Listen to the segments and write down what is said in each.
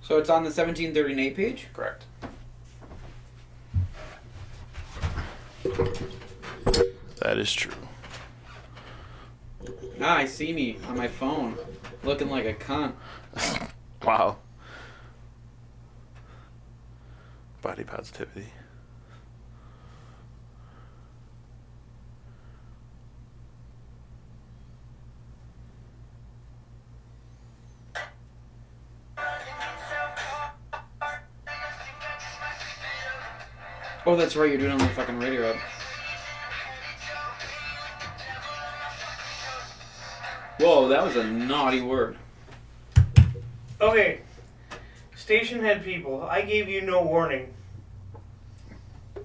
So it's on the 1730 Nate page? Correct. That is true. Ah, I see me on my phone. Looking like a cunt. Wow. Body positivity. Oh, that's right, you're doing it on the fucking radio app. Whoa, that was a naughty word. Okay. Station head people, I gave you no warning.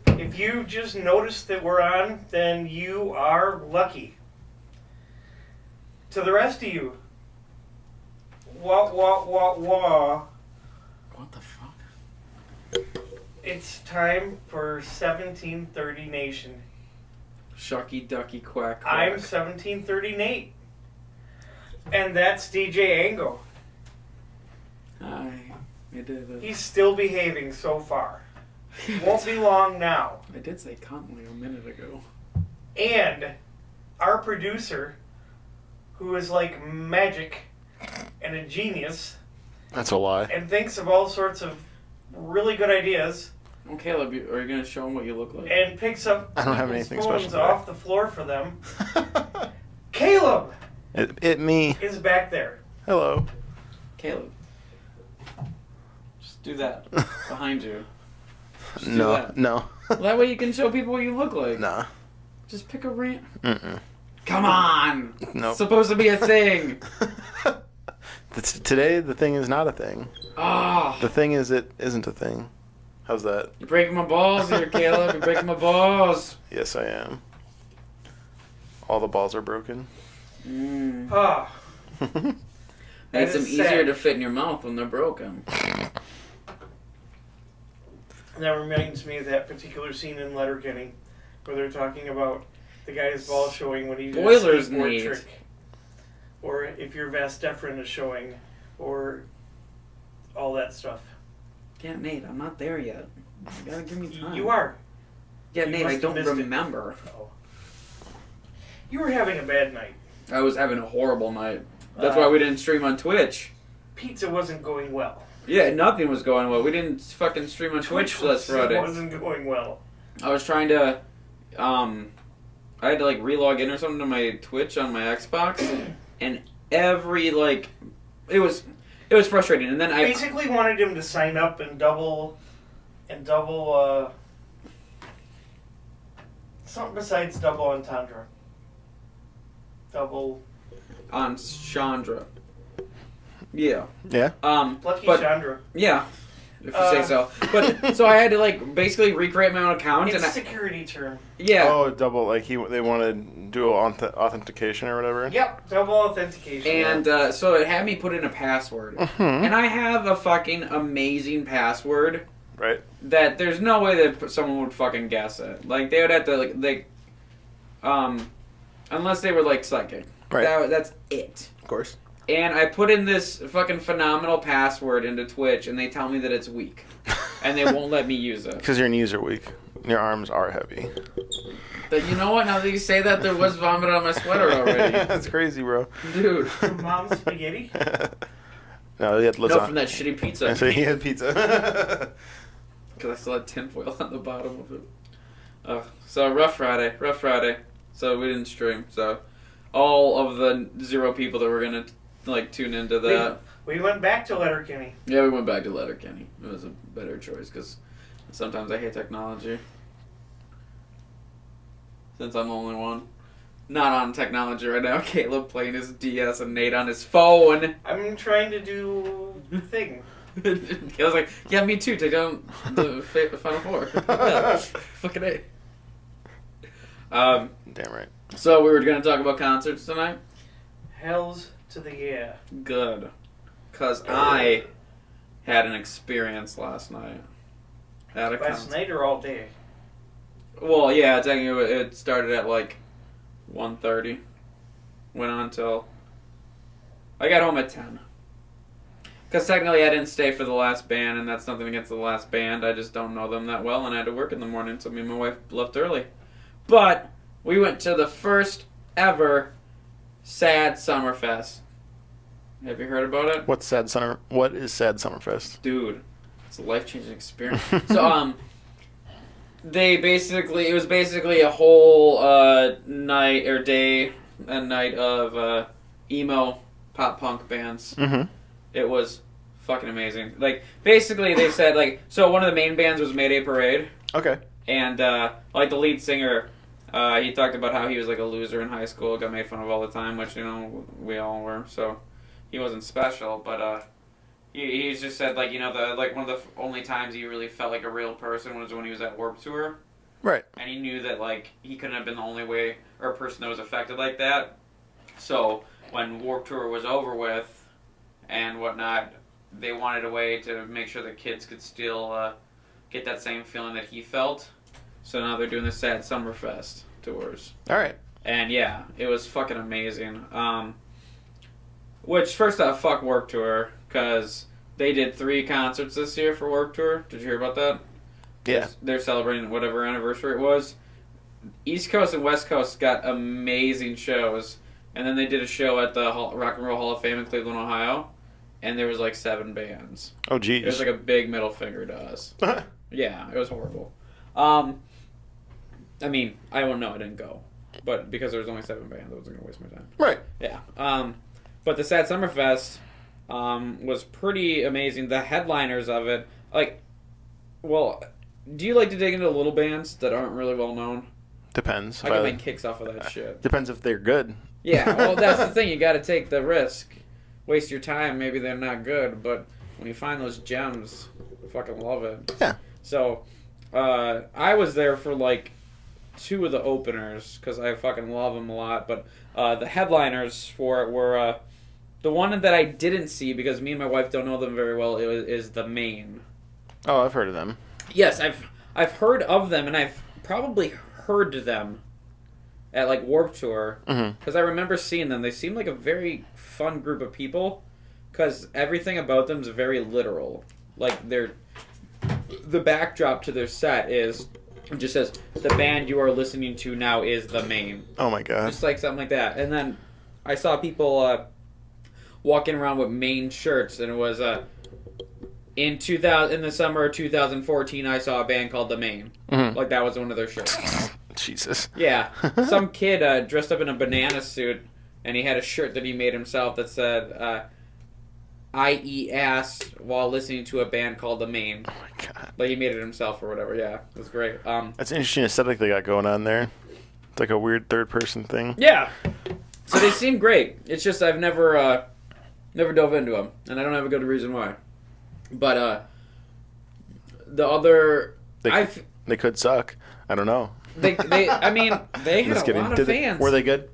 If you just noticed that we're on, then you are lucky. To the rest of you, wah. What the fuck? It's time for 1730 Nation. Shucky ducky quack quack. I'm 1730 Nate. And that's DJ Ango. Hi. I did it. He's still behaving so far. Won't be long now. I did say cunt like a minute ago. And our producer, who is like magic and a genius, That's a lie. and thinks of all sorts of really good ideas, Oh, Caleb, are you going to show them what you look like? and picks up I don't have people's anything phones special off the floor for them. Caleb It me. is back there. Hello. Caleb. Just do that. Behind you. Just do No. that. No. Well, that way you can show people what you look like. Nah. Just pick a rant. Mm-mm. Come on! Nope. It's supposed to be a thing! Today, the thing is not a thing. Ah! The thing is, it isn't a thing. How's that? You're breaking my balls here, Caleb. You're breaking my balls. Yes, I am. All the balls are broken. Mm. Ah, Makes them is easier sad. to fit in your mouth when they're broken. that reminds me of that particular scene in Letterkenny where they're talking about the guy's ball showing when he did a Spoilers, skateboard Nate. trick. Or if your vas deferens is showing, or all that stuff. Yeah, Nate, I'm not there yet. You gotta give me time. You are. Yeah, You Nate, must I have don't missed it. remember. Oh. You were having a bad night. I was having a horrible night. That's why we didn't stream on Twitch. Pizza wasn't going well. Yeah, nothing was going well. We didn't fucking stream on Twitch last Friday. wasn't going well. I was trying to, I had to like relog in or something to my Twitch on my Xbox, and every it was frustrating. And then I Basically wanted him to sign up and double, something besides double entendre. Double. on Chandra. Yeah. Yeah? Lucky But- Chandra. Yeah. If you say so. But so I had to basically recreate my own account, It's and a security term. yeah. Oh, double, they wanted dual authentication or whatever? Yep, double authentication. And so it had me put in a password, Mm-hmm. and I have a fucking amazing password Right? that there's no way that someone would fucking guess it. Like they would have to unless they were psychic. Right. That's it. Of course. And I put in this fucking phenomenal password into Twitch, and they tell me that it's weak, and they won't let me use it. Because your knees are weak. Your arms are heavy. But you know what? Now that you say that, there was vomit on my sweater already. That's crazy, bro. Dude. From Mom's Spaghetti? No, he had lasagna. No, from that shitty pizza. So he had pizza. Because I still had tinfoil on the bottom of it. So, rough Friday. So, we didn't stream. So, all of the 0 people that were going to, tune into that. We went back to Letterkenny. Yeah, we went back to Letterkenny. It was a better choice, because sometimes I hate technology. Since I'm the only one not on technology right now. Caleb playing his DS and Nate on his phone. I'm trying to do the thing. I was like, yeah, me too. Take down the Final Four. Yeah, fucking A. Damn right. So we were going to talk about concerts tonight? Hells to the yeah. Good. Because I had an experience last night. At a Last concert. night or all day? Well, yeah, technically it started at 1:30. Went on till... I got home at 10. Because technically I didn't stay for the last band, and that's nothing against the last band. I just don't know them that well, and I had to work in the morning, so me and my wife left early. But we went to the first ever Sad Summerfest. Have you heard about it? What is Sad Summerfest? Dude, it's a life-changing experience. So, it was basically a whole night or day and night of emo pop punk bands. Mm-hmm. It was fucking amazing. Like, basically they said, like, so one of the main bands was Mayday Parade. Okay. And, like, the lead singer, he talked about how he was, like, a loser in high school, got made fun of all the time, which, you know, we all were, so he wasn't special, but, he just said, like, you know, one of the only times he really felt like a real person was when he was at Warped Tour. Right. And he knew that, like, he couldn't have been the only way, or person that was affected like that. So, when Warped Tour was over with, and whatnot, they wanted a way to make sure the kids could still get that same feeling that he felt. So now they're doing the Sad Summerfest tours. All right. And yeah, it was fucking amazing. Which, first off, fuck Warped Tour, because they did 3 concerts this year for Warped Tour. Did you hear about that? Yeah. They're celebrating whatever anniversary it was. East Coast and West Coast got amazing shows. And then they did a show at the Rock and Roll Hall of Fame in Cleveland, Ohio. And there was like 7 bands. Oh, geez. It was like a big middle finger to us. Yeah, it was horrible. I mean, I don't know, I didn't go. But because there was only 7 bands, I wasn't going to waste my time. Right. Yeah. But the Sad Summerfest was pretty amazing. The headliners of it, like, well, do you like to dig into little bands that aren't really well known? Depends. I can make kicks off of that shit. Depends if they're good. Yeah, well, that's the thing. You got to take the risk. Waste your time. Maybe they're not good, but when you find those gems, I fucking love it. Yeah. So, I was there for like 2 of the openers because I fucking love them a lot. But the headliners for it were the one that I didn't see because me and my wife don't know them very well. Is the Maine. Oh, I've heard of them. Yes, I've heard of them, and I've probably heard them at like Warped Tour because I remember seeing them. They seem like a very fun group of people because everything about them is very literal. Like the backdrop to their set is it just says the band you are listening to now is the Maine. Oh my god! Just like something like that. And then I saw people walking around with Maine shirts, and it was in the summer of 2014. I saw a band called the Maine. Like that was one of their shirts. Jesus. Yeah. Some kid dressed up in a banana suit, and he had a shirt that he made himself that said, I eat ass while listening to a band called The Maine. Oh my god. Like he made it himself or whatever, yeah. It was great. That's an interesting aesthetic they got going on there. It's like a weird third-person thing. Yeah. So they seem great. It's just I've never dove into them, and I don't have a good reason why. But the other... They could suck. I don't know. I mean, they had a lot of fans. Were they good?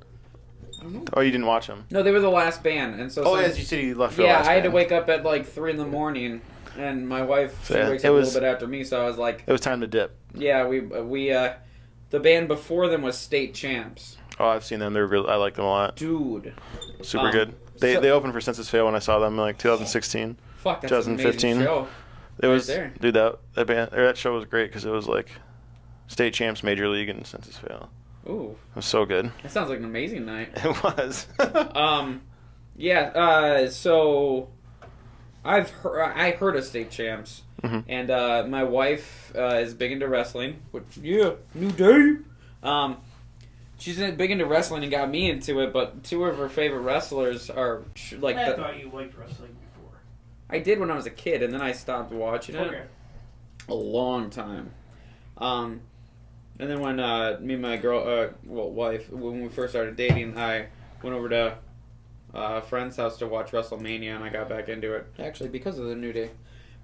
I don't know. Oh, you didn't watch them? No, they were the last band, and so. Oh, as you said, you left. For the last I had band. to wake up at like 3 a.m, and my wife So, yeah, wakes up a little bit after me, so I was like, it was time to dip. yeah, we the band before them was State Champs. Oh, I've seen them. They're really, I like them a lot. Dude, Super good. They opened for Census Fail when I saw them in like 2016. fuck, that's 2015. an amazing show. It was there. Dude, that band or that show was great because it was like State Champs, Major League, and Census Fail. Ooh, It was so good. that sounds like an amazing night. It was. So I heard of State Champs, and my wife is big into wrestling. Which, yeah, new day. She's big into wrestling and got me into it. But 2 of her favorite wrestlers are like. I thought you liked wrestling before. I did when I was a kid, and then I stopped watching it. Okay. A long time. And then when me and my wife, when we first started dating, I went over to a friend's house to watch WrestleMania, and I got back into it. Actually, because of the New Day.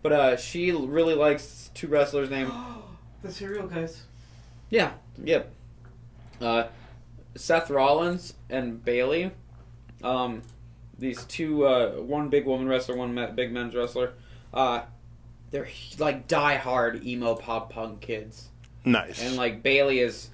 But she really likes 2 wrestlers named... The cereal guys. Yeah, yep. Seth Rollins and Bailey. These 2, one big woman wrestler, one big men's wrestler. They're like die-hard emo pop punk kids. Nice. And like Bailey is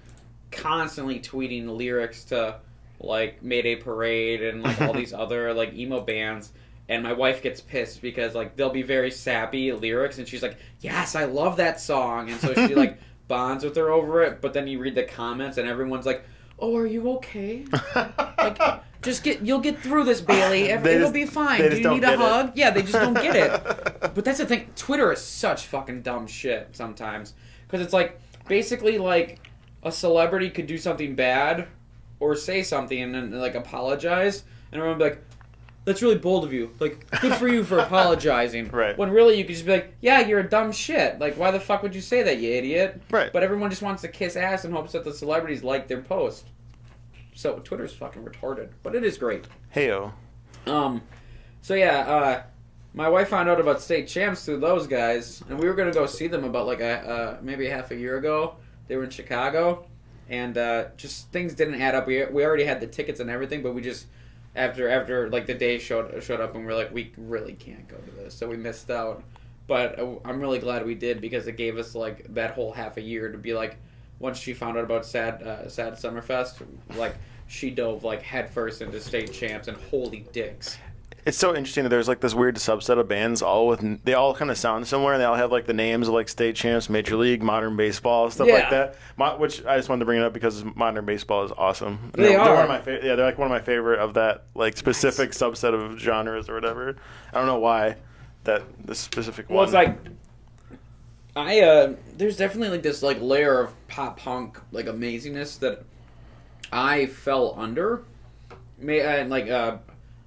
constantly tweeting lyrics to like Mayday Parade and like all these other like emo bands, and my wife gets pissed because like they'll be very sappy lyrics, and she's like, "Yes, I love that song," and so she like bonds with her over it. But then you read the comments, and everyone's like, "Oh, are you okay? Like, you'll get through this, Bailey. It'll be fine. Do you need a hug?" Yeah, they just don't get it. But that's the thing. Twitter is such fucking dumb shit sometimes because it's like basically like a celebrity could do something bad or say something and then like apologize, and everyone will be like, "That's really bold of you. Like, good for you for apologizing." Right. When really you could just be like, "Yeah, you're a dumb shit. Like, why the fuck would you say that, you idiot?" Right. But everyone just wants to kiss ass and hopes that the celebrities like their post. So Twitter's fucking retarded, but it is great. Heyo. So yeah, my wife found out about state champs through those guys, and we were gonna go see them about like maybe half a year ago. They were in Chicago, and just things didn't add up. We already had the tickets and everything, but we just after like the day showed up, and we're like, we really can't go to this, so we missed out. But I'm really glad we did because it gave us like that whole half a year to be like, once she found out about Sad Summerfest, like she dove like headfirst into state champs, and holy dicks. It's so interesting that there's like this weird subset of bands they all kind of sound similar, and they all have like the names of like state champs, major league, modern baseball, stuff like that. Which I just wanted to bring it up because modern baseball is awesome. They're one of my they're like one of my favorite of that like specific subset of genres or whatever. I don't know why this specific one. Well, it's like there's definitely like this like layer of pop punk like amazingness that I fell under.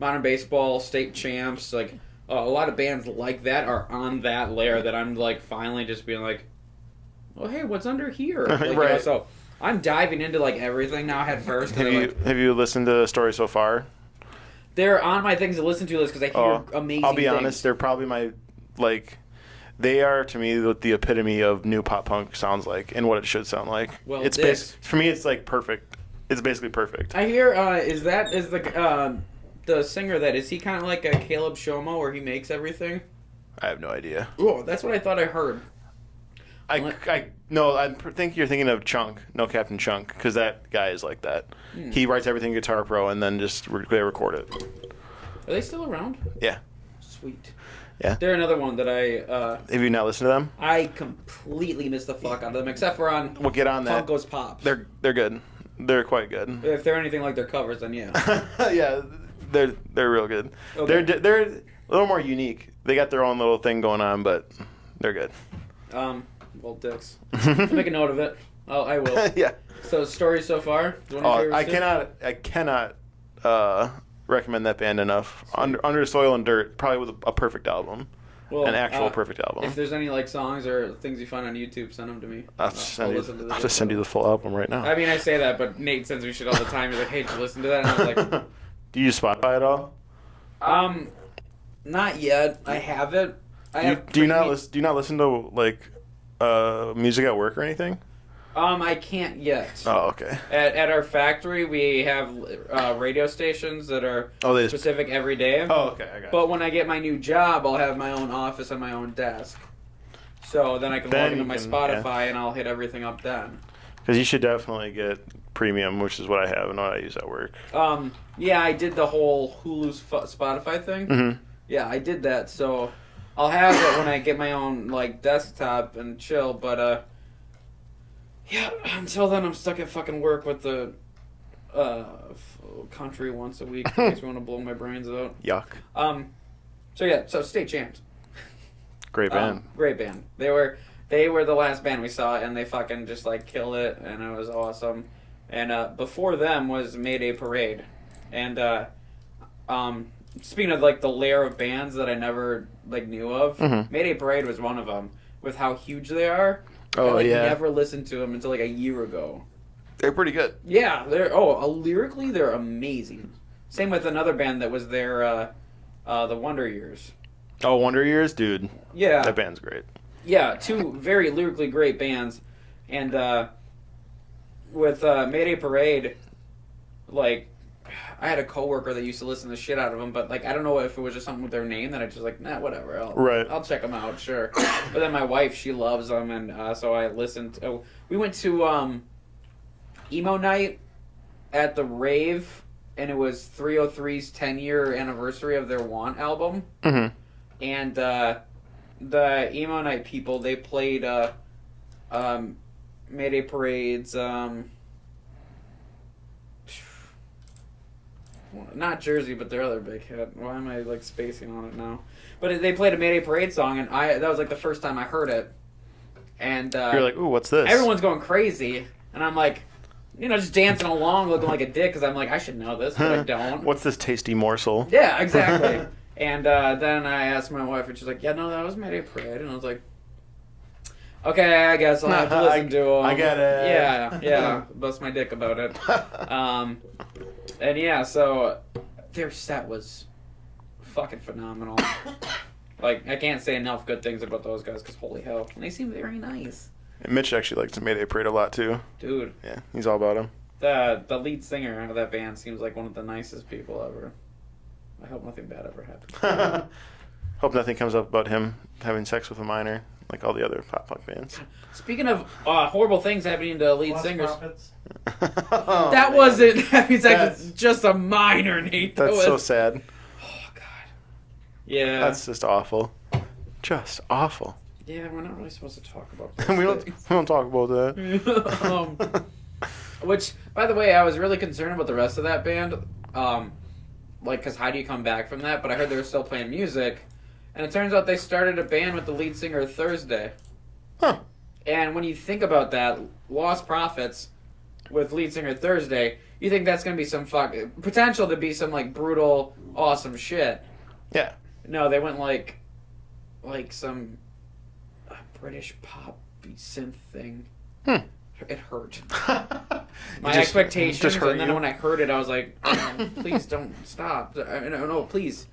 Modern baseball, state champs, like a lot of bands like that are on that layer that I'm like finally just being like, oh hey, what's under here? Like, right. You know, so I'm diving into like everything now head first. Have you listened to Story So Far? They're on my things to listen to list because I hear amazing. I'll be things. honest, they're probably my like. They are to me the epitome of new pop punk sounds like and what it should sound like. Well, for me, it's like perfect. It's basically perfect. I hear is the singer is he kind of like a Caleb Shomo where he makes everything? I have no idea. Oh, that's what I thought I heard. I think you're thinking of Chunk, No Captain Chunk, because that guy is like that. He writes everything Guitar Pro and then just they record it. Are they still around? Yeah. Sweet. Yeah. They're another one that I... Have you not listened to them? I completely missed the fuck out of them, except for on We'll get on that. Punk Goes Pops. They're good. They're quite good. If they're anything like their covers, then yeah. Yeah, they're real good. Okay. They're a little more unique. They got their own little thing going on, but they're good. Well, dicks. Make a note of it. Oh, I will. Yeah. So, stories so far? I cannot recommend that band enough. Under Soil and Dirt, probably with a perfect album. Well, an actual perfect album. If there's any like songs or things you find on YouTube, send them to me. I'll just send you the full album right now. I mean, I say that, but Nate sends me shit all the time. He's like, "Hey, did you listen to that?" And I was like, "Do you use Spotify at all?" Not yet. I have it. Do you not listen to like music at work or anything? I can't yet. Oh, okay. At our factory, we have radio stations that are specific every day. Oh, okay. I got But when I get my new job, I'll have my own office and my own desk. So then I can log into my Spotify and I'll hit everything up then. Because you should definitely get premium, which is what I have and what I use at work. Yeah, I did the whole Hulu Spotify thing. Mm-hmm. Yeah, I did that. So I'll have it when I get my own like desktop and chill. But yeah, until then I'm stuck at fucking work with the country once a week in case you want to blow my brains out. Yuck. So state champs. Great band. Great band. They were the last band we saw, and they fucking just like killed it, and it was awesome. And before them was Mayday Parade, and speaking of like the layer of bands that I never like knew of, Mayday Parade was one of them. With how huge they are, I never listened to them until like a year ago. They're pretty good. Yeah, lyrically they're amazing. Same with another band that was there, the Wonder Years. Oh, Wonder Years, dude. Yeah, that band's great. Yeah, two very lyrically great bands, and with Mayday Parade, like I had a coworker that used to listen to the shit out of them, but like I don't know if it was just something with their name that I just like, nah, whatever. I'll check them out, sure. But then my wife, she loves them, and so I listened. We went to emo night at the rave and it was 303's 10-year anniversary of their Want album. Mm-hmm. And the Emo Night people, they played Mayday Parade's not Jersey, but their other big hit. Why am I like spacing on it now? But they played a Mayday Parade song, and that was like the first time I heard it. And you're like, ooh, what's this? Everyone's going crazy, and I'm like, just dancing along, looking like a dick, because I'm like, I should know this, but I don't. What's this tasty morsel? Yeah, exactly. And then I asked my wife, and she's like, yeah, no, that was Mayday Parade. And I was like, okay, I guess I'll have to listen to them. I get it. Yeah, bust my dick about it. And yeah, so their set was fucking phenomenal. Like, I can't say enough good things about those guys, because holy hell. And they seem very nice. And Mitch actually likes the Mayday Parade a lot, too. Dude. Yeah, he's all about him. The lead singer of that band seems like one of the nicest people ever. I hope nothing bad ever happens. Hope nothing comes up about him having sex with a minor, like all the other pop punk bands. Speaking of horrible things happening to lead singers... Oh, that wasn't having sex with just a minor, Nate. That's so sad. Oh, God. Yeah. That's just awful. Just awful. Yeah, we're not really supposed to talk about those we things. don't talk about that. Which, by the way, I was really concerned about the rest of that band. Because how do you come back from that? But I heard they were still playing music. And it turns out they started a band with the lead singer Thursday. Huh. And when you think about that, Lost Prophets with lead singer Thursday, you think that's going to be some potential to be some, like, brutal, awesome shit. Yeah. No, they went like some British pop synth thing. It hurt. My expectations, and then when I heard it, I was like, oh, please don't stop. No, please.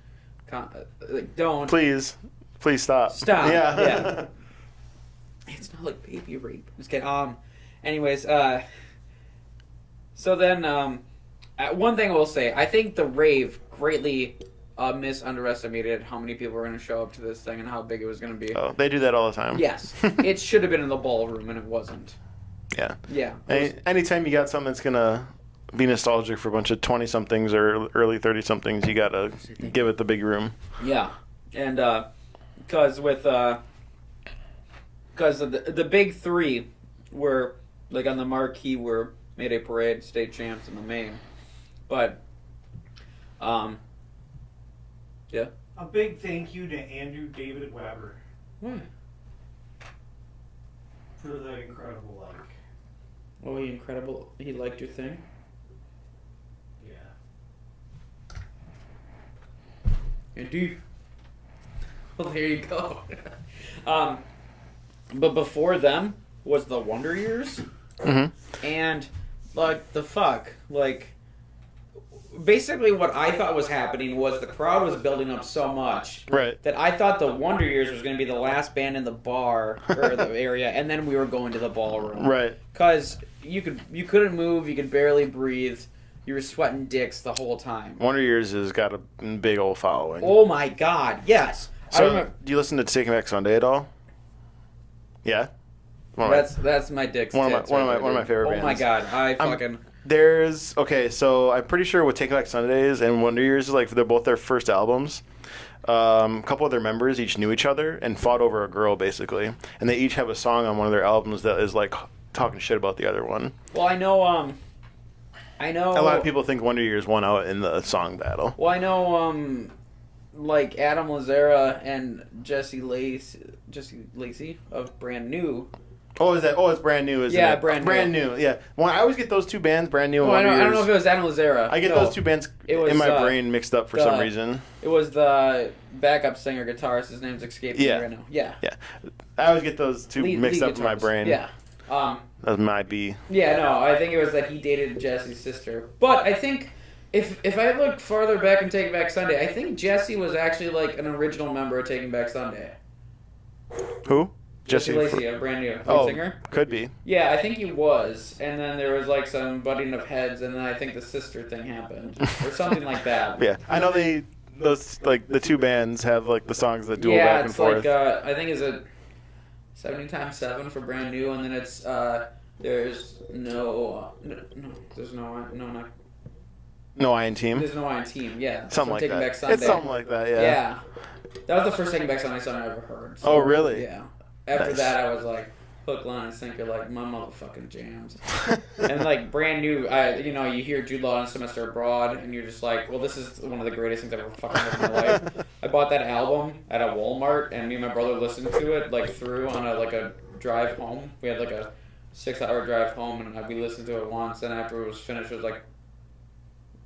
Don't. Please stop. Stop. Yeah. It's not like baby rape. Just kidding. Anyways, so then, one thing I will say, I think the rave greatly underestimated how many people were going to show up to this thing and how big it was going to be. Oh, they do that all the time. Yes. It should have been in the ballroom, and it wasn't. Yeah. Yeah. Anytime you got something that's going to be nostalgic for a bunch of 20-somethings or early 30-somethings, you got to give it the big room. Yeah. And because the big three were, like, on the marquee were Mayday Parade, state champs, and the main. But, yeah. A big thank you to Andrew David Weber. What? For the incredible like. Oh, he incredible. He liked your thing? Yeah. Indeed. Well, there you go. But before them was the Wonder Years. Mm-hmm. And, like, the fuck? Like, basically what I thought was happening was the crowd was building up so much that I thought the Wonder Years was going to be the last band in the bar or the area, and then we were going to the ballroom. Right. Because you couldn't move, you could barely breathe, you were sweating dicks the whole time. Wonder Years has got a big old following. Oh my God, yes. So, do you listen to Taking Back Sunday at all? Yeah. That's my dick's one of my favorite bands. Oh my God, I fucking. So I'm pretty sure with Take Back Sundays and Wonder Years, like they're both their first albums. A couple of their members each knew each other and fought over a girl, basically, and they each have a song on one of their albums that is like talking shit about the other one. Well, I know. A lot of people think Wonder Years won out in the song battle. Well, I know. Like Adam Lazzara and Jesse Lacey of Brand New. Oh, is that? Oh, it's Brand New, isn't it? Yeah, Brand New. Yeah. Well, I always get those two bands, Brand New and Well, Wonder Years. I don't know if it was Adam Lazzara. I get those two bands in my brain mixed up for some reason. It was the backup singer guitarist. His name's escaping me right now. Yeah. I always get those two mixed up in my brain. Yeah. That might be. Yeah, no, I think it was that he dated Jesse's sister. But I think if I look farther back in Taking Back Sunday, I think Jesse was actually like an original member of Taking Back Sunday. Who? Jesse Lacey, a Brand New singer. Could be. Yeah, I think he was. And then there was like some butting of heads, and then I think the sister thing happened. Or something like that. Yeah. I know those like the two bands have like the songs that duel back and forth. Yeah, it's like, I think it's a 70 times 7 for Brand New, and then it's, there's no, No Iron Team. There's no Iron Team. Yeah. Something like Taking that. Back Sunday. It's something like that. Yeah. Yeah. That was the first Taking Back Sunday song I ever heard. So, Oh, really? Yeah. After Nice. that, I was like, hook, line, and sinker, like my motherfucking jams. And like brand new, you hear Jude Law in Semester Abroad, and you're just like, well, this is one of the greatest things I've ever fucking heard in my life. I bought that album at a Walmart, and me and my brother listened to it like through on a drive home. We had like a 6-hour drive home, and we listened to it once, and after it was finished, it was like,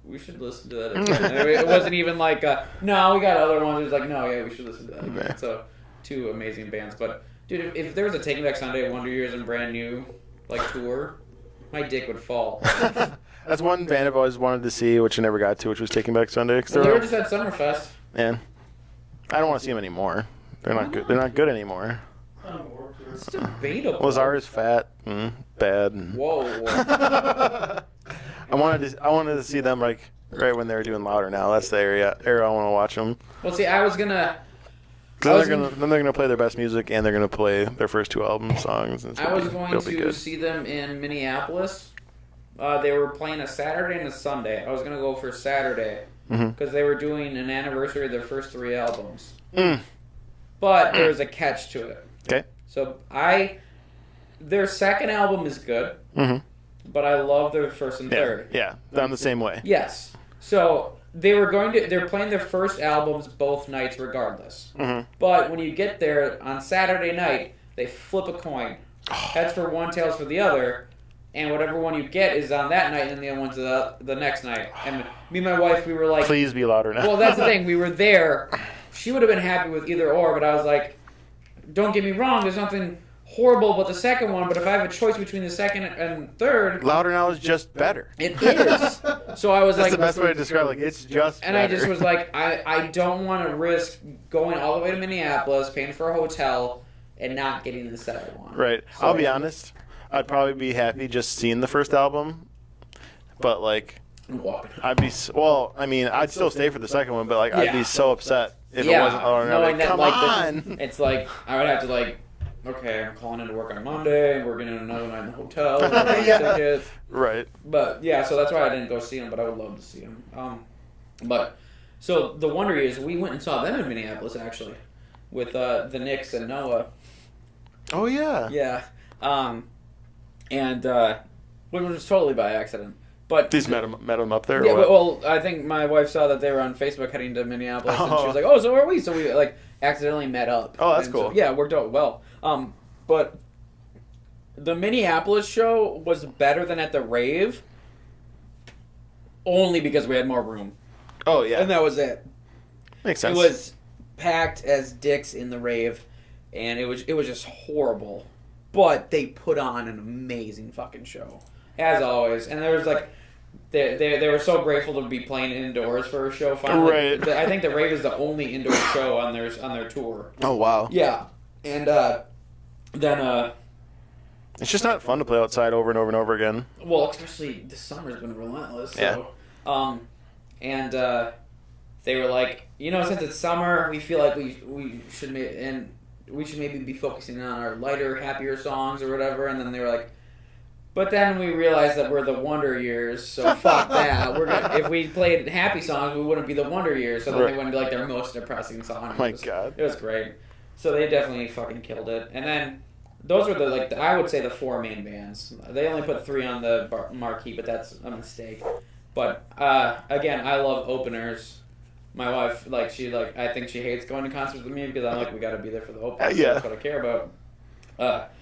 we should listen to that again. It wasn't even like, no, we got other ones. It was like, no, yeah, we should listen to that again. So, two amazing bands. But, dude, if there was a Taking Back Sunday, Wonder Years, and Brand New, like, tour, my dick would fall. That's one band I've always wanted to see, which I never got to, which was Taking Back Sunday. Well, they were just at Summerfest. Man, I don't want to see them anymore. They're not good. They're not good anymore. It's debatable. Lazar's fat and bad. And Whoa. I wanted to see them like right when they were doing Louder Now. That's the era I want to watch them. Well, see, I was gonna... Then they're gonna play their best music, and they're gonna play their first 2 album songs. And I was going to see them in Minneapolis. They were playing a Saturday and a Sunday. I was going to go for Saturday because they were doing an anniversary of their first 3 albums. But there was a catch to it. Okay. So their second album is good, but I love their first and third. Yeah, I'm the same way. Yes. So they're playing their first albums both nights regardless. But when you get there on Saturday night, they flip a coin. Heads for one, tails for the other. And whatever one you get is on that night, and the other one's the next night. And me and my wife, we were like... Please be louder now. Well, that's the thing. We were there. She would have been happy with either or, but I was like, don't get me wrong, there's nothing horrible about the second one, but if I have a choice between the second and third... Louder Now is just better. It is. So I was That's like... the best way to describe it. Like, it's just And better. I just was like, I don't want to risk going all the way to Minneapolis, paying for a hotel, and not getting the second one. Right. So, I'll be honest. I'd probably be happy just seeing the first album, but like, I'd still stay for the second one, but like, I'd be so upset if it wasn't Louder Now. Knowing Like, come on. It's like, I would have to like, okay, I'm calling into work on Monday, we're getting another night in the hotel, tickets. Right. But yeah, so that's why I didn't go see them, but I would love to see them. But so the Wonder Years, we went and saw them in Minneapolis actually, with the Knicks and Noah. Oh yeah. Yeah. And which was totally by accident. But These met him up there. Yeah, or what? well, I think my wife saw that they were on Facebook heading to Minneapolis, and she was like, "Oh, so are we?" So we like accidentally met up. Oh, that's And cool. So, yeah, it worked out well. But the Minneapolis show was better than at the rave, only because we had more room, Oh yeah. and that was it. Makes sense. It was packed as dicks in the rave, and it was just horrible. But they put on an amazing fucking show, as always. And there was like, they were so grateful to be playing indoors for a show. Finally, Right. I think the rave is the only indoor show on their tour. Oh wow. Yeah, and then It's just not fun to play outside over and over and over again. well, especially this summer's been relentless. So, Yeah. And they were like, since it's summer, we feel like we should maybe be focusing on our lighter, happier songs or whatever. And then they were like, but then we realized that we're the Wonder Years, so fuck that. If we played happy songs, we wouldn't be the Wonder Years. So then they wouldn't be like their most depressing song. Oh my God. It was great. So they definitely fucking killed it. And then those were I would say the 4 main bands. They only put 3 on the marquee, but that's a mistake. But again, I love openers. My wife, I think she hates going to concerts with me because I'm like, we got to be there for the openers. Yeah. That's what I care about.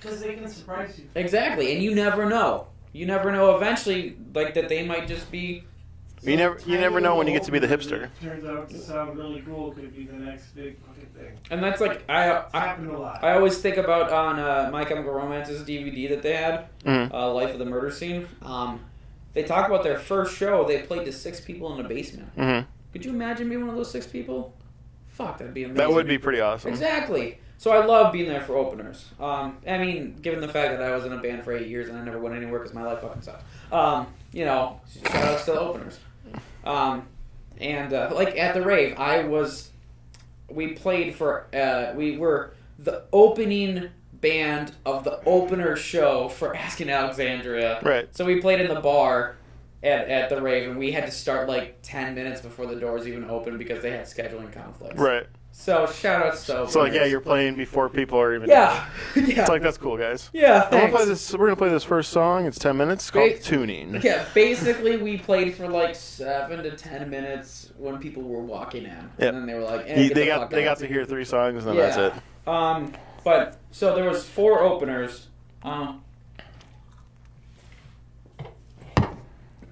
Because they can surprise you. Exactly, and you never know. You never know eventually, that they might just be... You never know when you get to be the hipster. Turns out to sound really cool. Could be the next big fucking thing. And that's like, It's happened a lot. I always think about on My Chemical Romance's DVD that they had, Life of the Murder Scene. They talk about their first show, they played to 6 people in the basement. Mm-hmm. Could you imagine being one of those 6 people? Fuck, that'd be amazing. That would be pretty awesome. Exactly. So I love being there for openers. Given the fact that I was in a band for 8 years and I never went anywhere because my life fucking sucked. Shout outs to the openers. At the rave, we were the opening band of the opener show for Asking Alexandria. Right. So we played in the bar, at the rave, and we had to start like 10 minutes before the doors even opened because they had scheduling conflicts. Right. So shout out to So like, yeah, you're playing before people are even. Yeah. It's like, that's cool, guys. Yeah. Thanks. We're gonna play this first song. It's 10 minutes. It's called Tuning. Yeah. Basically, we played for like 7 to 10 minutes when people were walking in, Yep. and then they were like, "They got to hear 3 songs, and then that's it. But so there was 4 openers.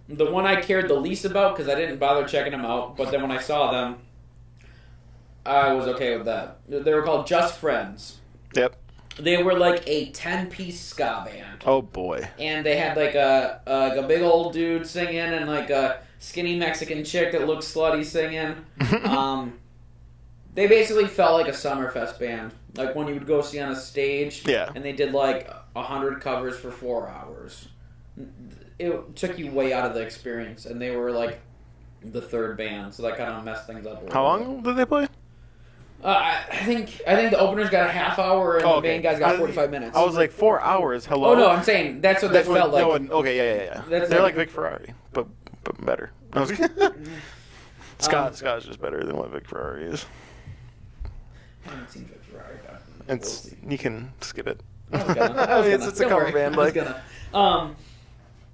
The one I cared the least about because I didn't bother checking them out, but then when I saw them, I was okay with that. They were called Just Friends. Yep. They were like a 10-piece ska band. Oh boy. And they had like a big old dude singing and like a skinny Mexican chick that looked slutty singing. They basically felt like a Summerfest band. Like when you would go see on a stage. Yeah. And they did like 100 covers for 4 hours. It took you way out of the experience, and they were like the 3rd band, so that kind of messed things up a little How long did they play? I think the openers got a half hour, and the band guys got 45 minutes. I was like 4 hours. Hello. Oh no, I'm saying that's what that felt like. Okay, yeah. They're like Vic Ferrari, but better. Scott's just better than what Vic Ferrari is. I haven't seen Vic Ferrari. But You can skip it. It's a cover band.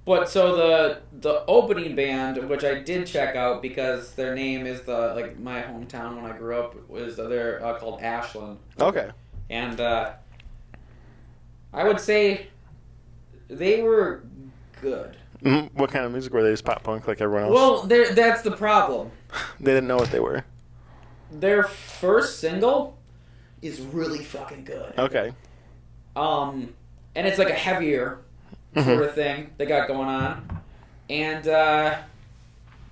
But so the opening band, which I did check out because their name is my hometown when I grew up, was they're called Ashland. Okay. And I would say they were good. Mm-hmm. What kind of music were they? Just pop punk like everyone else? Well, that's the problem. They didn't know what they were. Their first single is really fucking good. Okay. And it's like a heavier sort of thing they got going on. And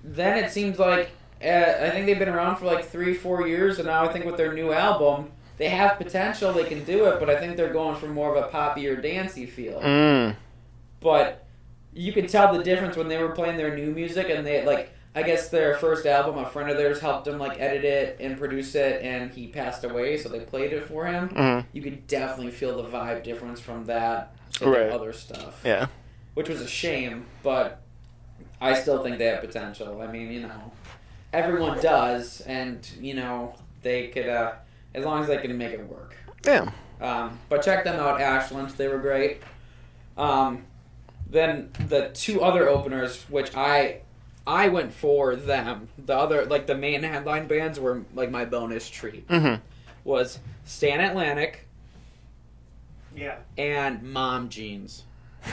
then it seems like, I think they've been around for like 3-4 years, and now I think with their new album, they have potential, they can do it, but I think they're going for more of a poppier, dancey feel. But you could tell the difference when they were playing their new music, and they, like, I guess their first album, a friend of theirs helped them, like, edit it and produce it, and he passed away, so they played it for him. You could definitely feel the vibe difference from that to the other stuff. Yeah. Which was a shame, but I still think they have potential. I mean, everyone does, and, they could, as long as they can make it work. Yeah. But check them out, Ashland. They were great. Then the 2 other openers, which I went for them. The other, like, the main headline bands were, like, my bonus treat. Was Stan Atlantic. Yeah. And Mom Jeans.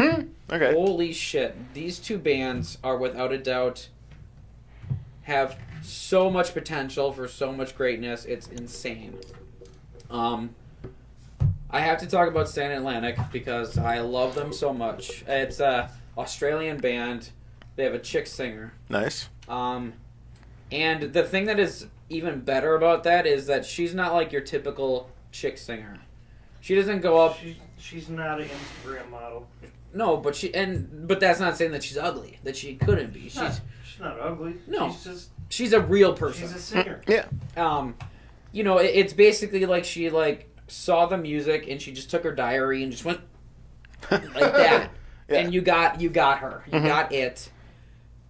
Okay. Holy shit. These 2 bands are, without a doubt, have so much potential for so much greatness. It's insane. I have to talk about Stan Atlantic because I love them so much. It's a Australian band. They have a chick singer. Nice. And the thing that is even better about that is that she's not like your typical chick singer. She doesn't go up. She's not an Instagram model. No, but that's not saying that she's ugly. That she couldn't be. She's not ugly. No, she's a real person. She's a singer. Yeah. It's basically like she saw the music and she just took her diary and just went like that. Yeah. And you got her. You got it.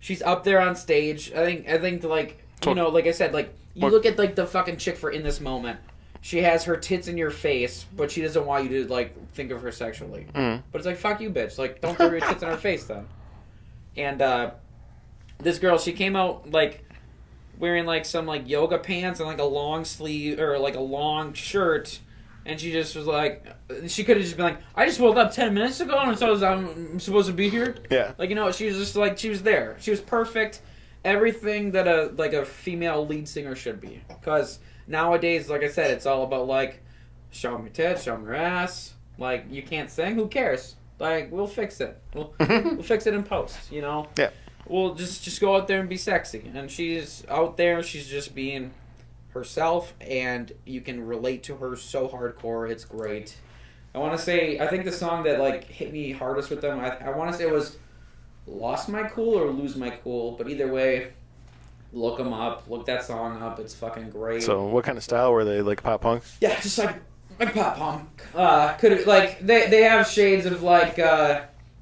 She's up there on stage. I think like like I said, like you look at like the fucking chick for In This Moment. She has her tits in your face, but she doesn't want you to like think of her sexually. But it's like, fuck you, bitch. Like, don't throw your tits in her face then. And this girl, she came out like wearing like some like yoga pants and like a long sleeve or like a long shirt. And she just was like, she could have just been like, I just woke up 10 minutes ago and so I'm supposed to be here. Yeah. Like, she was just like, she was there. She was perfect. Everything that a female lead singer should be. Because nowadays, like I said, it's all about like, show me your tits, show me your ass. Like, you can't sing, who cares? Like, we'll fix it. We'll fix it in post, Yeah. We'll just go out there and be sexy. And she's out there, she's just being herself, and you can relate to her so hardcore. It's great. I think the song that like hit me hardest with them, I want to say it was Lost My Cool or Lose My Cool, but either way, look them up, look that song up. It's fucking great. So what kind of style were they? Like pop punk? Yeah, just like pop punk. Could like they have shades of like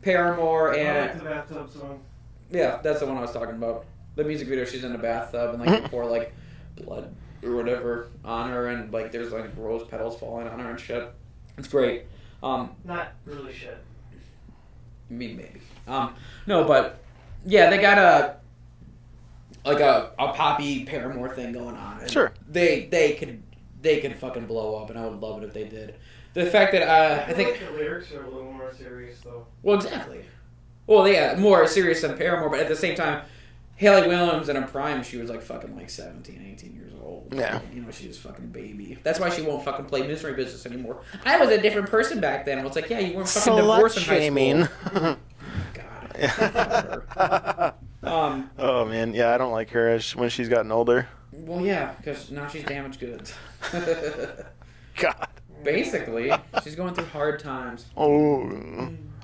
Paramore and I like the bathtub song. Yeah, that's the one I was talking about. The music video, she's in a bathtub and like they pour like blood or whatever on her, and like there's like rose petals falling on her and shit. It's great. Not really shit. I mean, maybe. No, but yeah, they got a poppy Paramore thing going on. And Sure. They could fucking blow up, and I would love it if they did. The fact that I think like the lyrics are a little more serious though. Well, exactly. Well, yeah, more serious than Paramore, but at the same time, Haley Williams in her prime, she was like fucking like 17, 18 years old. Yeah. You know, she was fucking baby. That's why she won't fucking play Mystery Business anymore. I was a different person back then. Well, it's like, yeah, you weren't fucking divorced in high school. God. Oh, man. Yeah, I don't like her when she's gotten older. Well, yeah, because now she's damaged goods. God. Basically, she's going through hard times. Oh,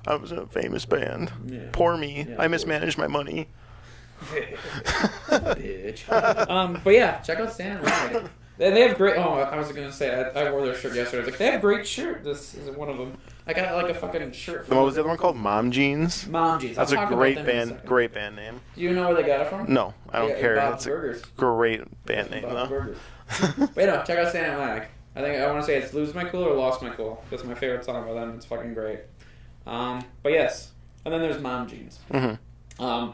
I was in a famous band. Yeah. Poor me. Yeah, I mismanaged my money. Bitch. But yeah, check out Stan Atlantic. They have great. Oh, I was gonna say I wore their shirt yesterday. I was like, they have great shirt. This is one of them. I got like a fucking shirt. What was the other one called? Mom Jeans. Mom Jeans. That's a great band. Great band name. Do you know where they got it from? No, I don't care. Bob's It's Burgers. a great band name Bob's though. Burgers. But no, check out Stan Atlantic. I want to say it's "Lose My Cool" or "Lost My Cool." That's my favorite song by them. It's fucking great. But yes, and then there's Mom Jeans. Mm-hmm.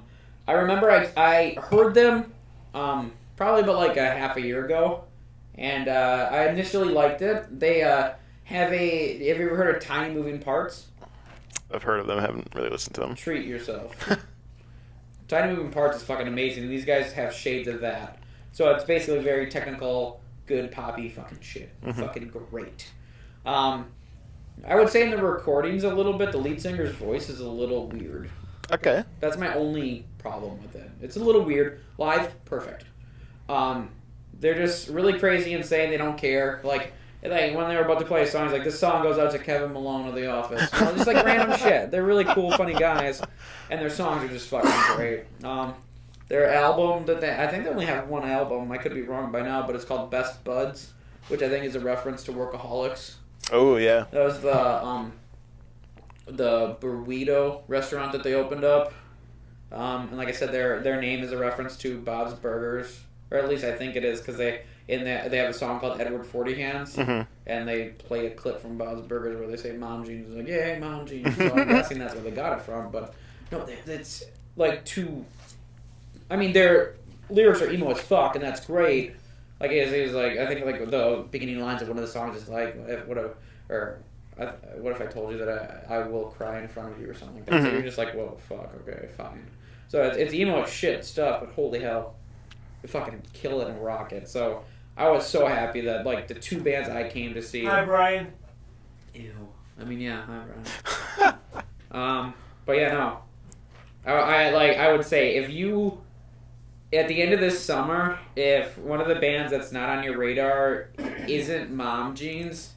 I remember I heard them probably about like a half a year ago, and I initially liked it. They have you ever heard of Tiny Moving Parts? I've heard of them. I haven't really listened to them. Treat yourself. Tiny Moving Parts is fucking amazing, and these guys have shades of that. So it's basically very technical, good poppy fucking shit. Mm-hmm. Fucking great. I would say in the recordings a little bit, the lead singer's voice is a little weird. Okay. That's my only problem with it. It's a little weird. Live, perfect. They're just really crazy and saying they don't care. Like when they were about to play songs, like this song goes out to Kevin Malone of The Office. You know, just like random shit. They're really cool, funny guys, and their songs are just fucking great. Their album I think they only have one album. I could be wrong by now, but it's called Best Buds, which I think is a reference to Workaholics. Oh yeah. That was the burrito restaurant that they opened up, and like I said, their name is a reference to Bob's Burgers, or at least I think it is, because they have a song called Edward 40 Hands, Mm-hmm. and they play a clip from Bob's Burgers where they say Mom Jeans, like yay Mom Jeans. So I'm guessing that's where they got it from, but no, it's like too. I mean, their lyrics are emo as fuck, and that's great. Like it's like I think like the beginning lines of one of the songs is like what if I told you that I will cry in front of you or something like that? Mm-hmm. So you're just like, whoa, fuck, okay, fine. So it's emo as shit stuff, but holy hell, they fucking kill it and rock it. So I was so happy that like the two bands I came to see. Hi, Brian. Ew. I mean, yeah, hi, Brian. But yeah, no. I would say if you. At the end of this summer, if one of the bands that's not on your radar isn't Mom Jeans,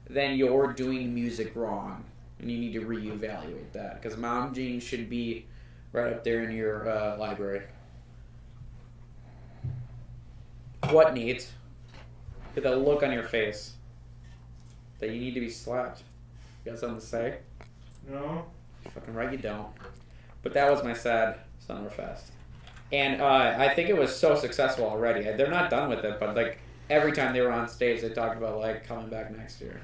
then you're doing music wrong, and you need to reevaluate that, because Mom Jeans should be right up there in your library. What, Nate? Get that look on your face that you need to be slapped. You got something to say? No. You're fucking right, you don't. But that was my sad Summerfest. And I think it was so successful already. They're not done with it, but like every time they were on stage, they talked about like coming back next year.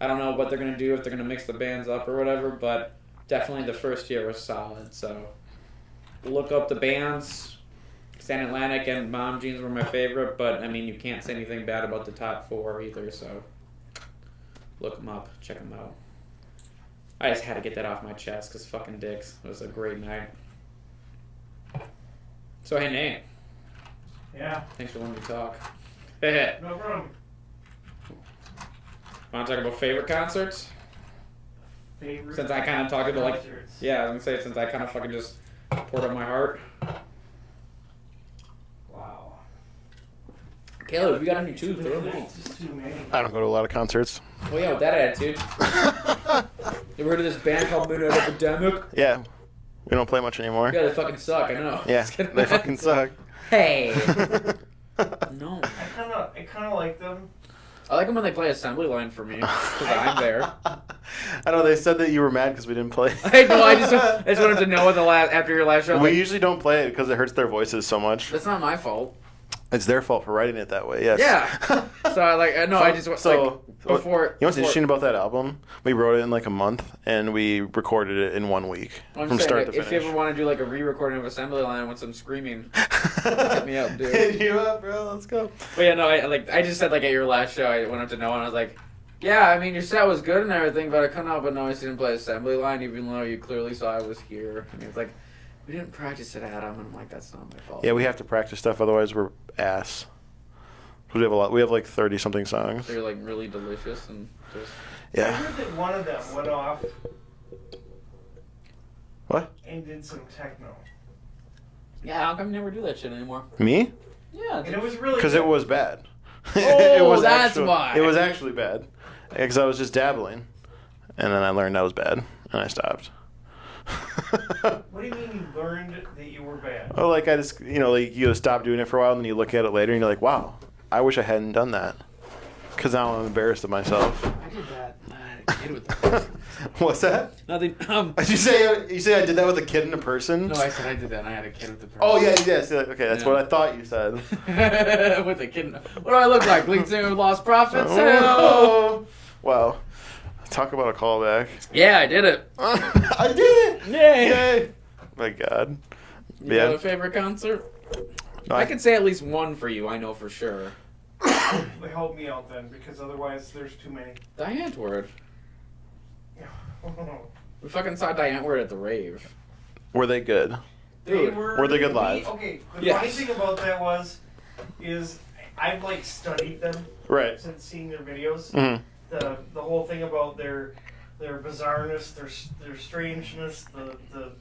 I don't know what they're gonna do, if they're gonna mix the bands up or whatever, but definitely the first year was solid. So look up the bands. Stan Atlantic and Mom Jeans were my favorite, but I mean you can't say anything bad about the top four either. So look them up, check them out. I just had to get that off my chest because fucking dicks. It was a great night. So hey Nate. Yeah. Thanks for letting me talk. No problem. Want to talk about favorite concerts? Favorite. Since I kind of talked about like, concerts. yeah, I was gonna say since I kind of fucking just poured out my heart. Wow. Caleb, if you got any tunes, throw them out. There's just too many. I don't go to a lot of concerts. Oh yeah, with that attitude. You ever heard of this band called Midnight Epidemic? Yeah. We don't play much anymore. Yeah, they fucking suck. I know. Yeah, they fucking suck. Hey. No. I kind of like them. I like them when they play assembly line for me because I'm there. I know they said that you were mad because we didn't play. I know. I just wanted to know after your last show. We usually don't play it because it hurts their voices so much. That's not my fault. It's their fault for writing it that way. Yes. Yeah. So before. You know what's interesting about that album? We wrote it in like a month and we recorded it in 1 week from start to finish. If you ever want to do like a re-recording of Assembly Line with some screaming, hit me up, dude. Hit you up, bro. Let's go. But yeah, no, I just said like at your last show, I went up to Noah and I was like, yeah, I mean your set was good and everything, but I couldn't help but notice you didn't play Assembly Line, even though you clearly saw I was here. And he was like, we didn't practice it, Adam. And I'm like, that's not my fault. Yeah, we have to practice stuff, otherwise we're ass. We have a lot. We have like 30-something songs. So you're like really delicious and just. Yeah. I heard that one of them went off. What? And did some techno. Yeah, how come you never do that shit anymore? Me? Yeah. And it was really Because it was bad. Oh, that's why. It was actually bad. Because I was just dabbling. And then I learned I was bad. And I stopped. What do you mean you learned that you were bad? Oh, like I just, like you stop doing it for a while and then you look at it later and you're like, wow, I wish I hadn't done that. Because now I'm embarrassed of myself. I did that. I had a kid with that. What's that? Nothing. Did you say I did that with a kid and a person? No, I said I did that and I had a kid with the person. Oh, yeah, yes. Okay, that's what I thought you said. With a kid. What do I look like? Lead singer of Lost Prophets? Oh. Wow. Talk about a callback. Yeah, I did it. I did it! Yay! My God. You got a favorite concert? No, I could say at least one for you, I know for sure. Help me out then, because otherwise there's too many. Diane Word. We fucking saw Diane Word at the rave. Were they good? Dude, were they good live? Okay, the funny thing about that is I've like studied them Right. since seeing their videos. Mm-hmm. The whole thing about their bizarreness, their strangeness, the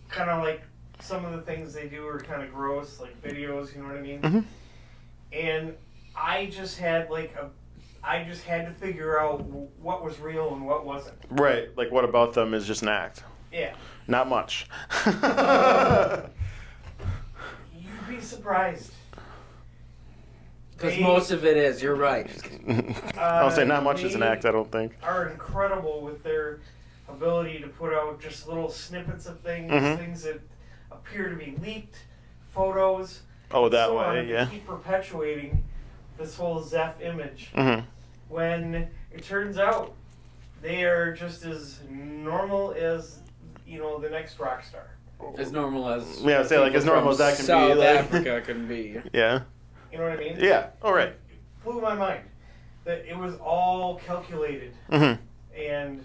kind of like some of the things they do are kind of gross, like videos, you know what I mean? Mm-hmm. And I just had to figure out what was real and what wasn't. Right. Like, what about them is just an act? Yeah. Not much. You'd be surprised. Because most of it is, you're right. I'll say not much is an act, I don't think. Are incredible with their ability to put out just little snippets of things, things that appear to be leaked, photos. Oh, that so way, on, yeah. To keep perpetuating this whole Zeph image. Mm-hmm. When it turns out they are just as normal as, the next rock star. As normal as... Yeah, I'd say like as normal as that can South be. Like, Africa can be. Yeah. You know what I mean? Yeah, all right. It blew my mind that it was all calculated and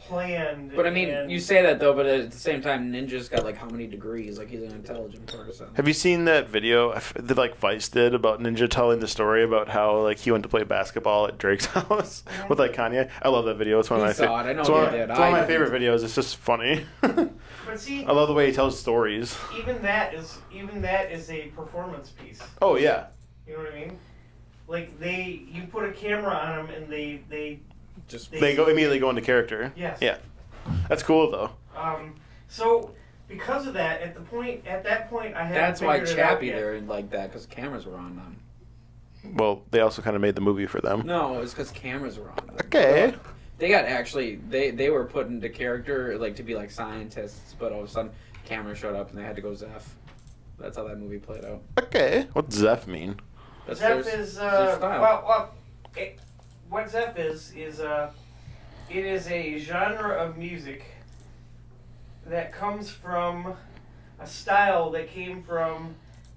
planned. But I mean, you say that though, but at the same time, Ninja's got like how many degrees? Like he's an intelligent person. Have you seen that video that like Vice did about Ninja telling the story about how like he went to play basketball at Drake's house with like Kanye? I love that video. It's one of my favorite. It's one of my favorite videos. It's just funny. But see, I love the way he tells stories. Even that is a performance piece. Oh yeah. You know what I mean? Like you put a camera on them and they immediately go into character. Yes. Yeah. That's cool though. So because of that, at that point, I had. That's why Chappie there like that because cameras were on them. Well, they also kind of made the movie for them. No, it was because cameras were on them. Okay. They got they were put into character like to be like scientists, but all of a sudden camera showed up and they had to go Zeph. That's how that movie played out. Okay. What's Zeph mean? Zeph is what Zeph is it is a genre of music that comes from a style that came from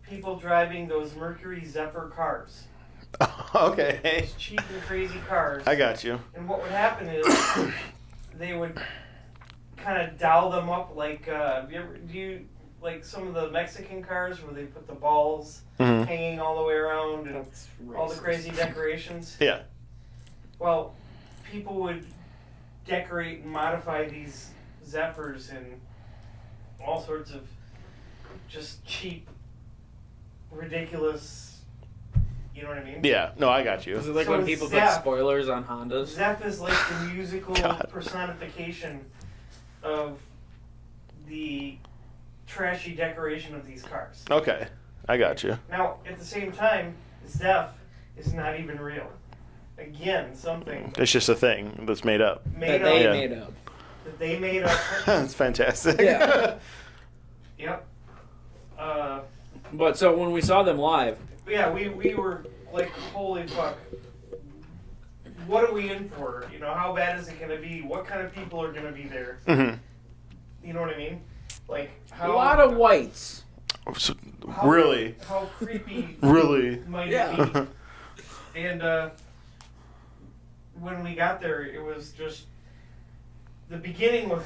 people driving those Mercury Zephyr cars. Okay. Those cheap and crazy cars. I got you. And what would happen is they would kind of dial them up like like some of the Mexican cars where they put the balls hanging all the way around and all the crazy decorations. Yeah. Well, people would decorate and modify these Zephyrs in all sorts of just cheap, ridiculous, you know what I mean? Yeah. No, I got you. Is it like when people put spoilers on Hondas? Zeph is like the musical personification of the trashy decoration of these cars. Okay. I got you. Now, at the same time, Zeph is not even real. Again, something It's just a thing that's made up. made That they up. made up. That they made up. That's fantastic. Yeah. Yep. But so when we saw them live, Yeah, we were like, holy fuck. What are we in for? You know, how bad is it going to be? What kind of people are going to be there? Mhm. You know what I mean? Like, a how... lot of whites. So, how- really? How creepy Really? might Yeah. it be? And when we got there, it was just... The beginning was...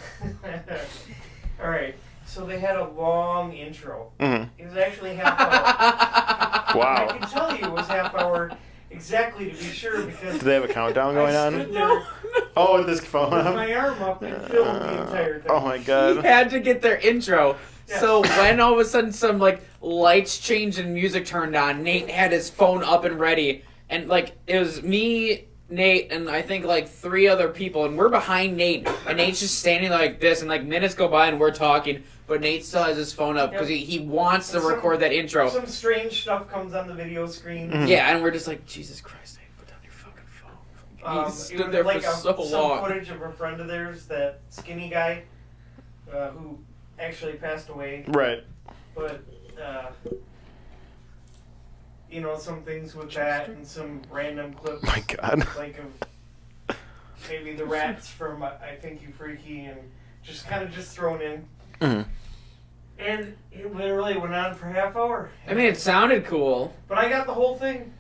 Alright, so they had a long intro. Mhm. It was actually half hour. Wow. I can tell you it was half hour exactly to be sure because Do they have a countdown going I on? stood there Oh, with this phone with up? my arm up and filmed the entire thing. Oh my He god. had to get their intro. Yeah. So when all of a sudden some like lights changed and music turned on, Nate had his phone up and ready, and like it was me, Nate, and I think like 3 other people, and we're behind Nate, and Nate's just standing like this, and like minutes go by and we're talking, but Nate still has his phone up because he wants to Some- record that intro. Some strange stuff comes on the video screen. Mhm. Yeah, and we're just like, Jesus Christ, Nate, put down your fucking phone. He It stood was there like for so some long. footage of a friend of theirs, that skinny guy, who actually passed away. Right. But, you know, some things with that and some random clips. My god. Like of maybe the rats from I Think You Freaky and just kind of just thrown in. Mhm. And it literally went on for half hour. I mean, it sounded cool. But I got the whole thing.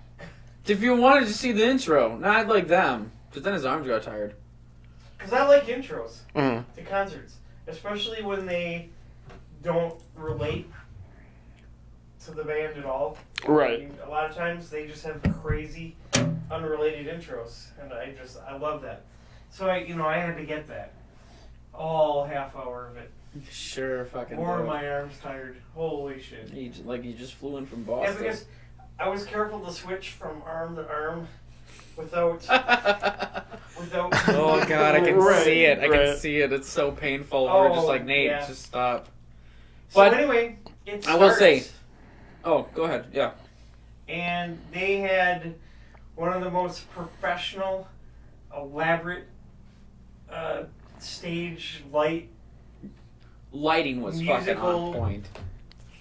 If you wanted to see the intro, not like them, because then his arms got tired. Because I like intros Mhm. to concerts. Especially when they don't relate to the band at all. Right. I mean, a lot of times they just have crazy, unrelated intros. And I love that. So I had to get that. All half hour of it. Sure, fucking. More do of it. my arms tired. Holy shit. You just flew in from Yeah, Boston. because I was careful to switch from arm to arm without. Oh god, I can Right, see it. I can right. see it. It's so painful. We're just Oh, like, Nate, yeah. just stop. So But- anyway, it starts, I will say- Oh, go ahead. Yeah. and they had one of the most professional, elaborate stage light Lighting was fucking Musical- on point.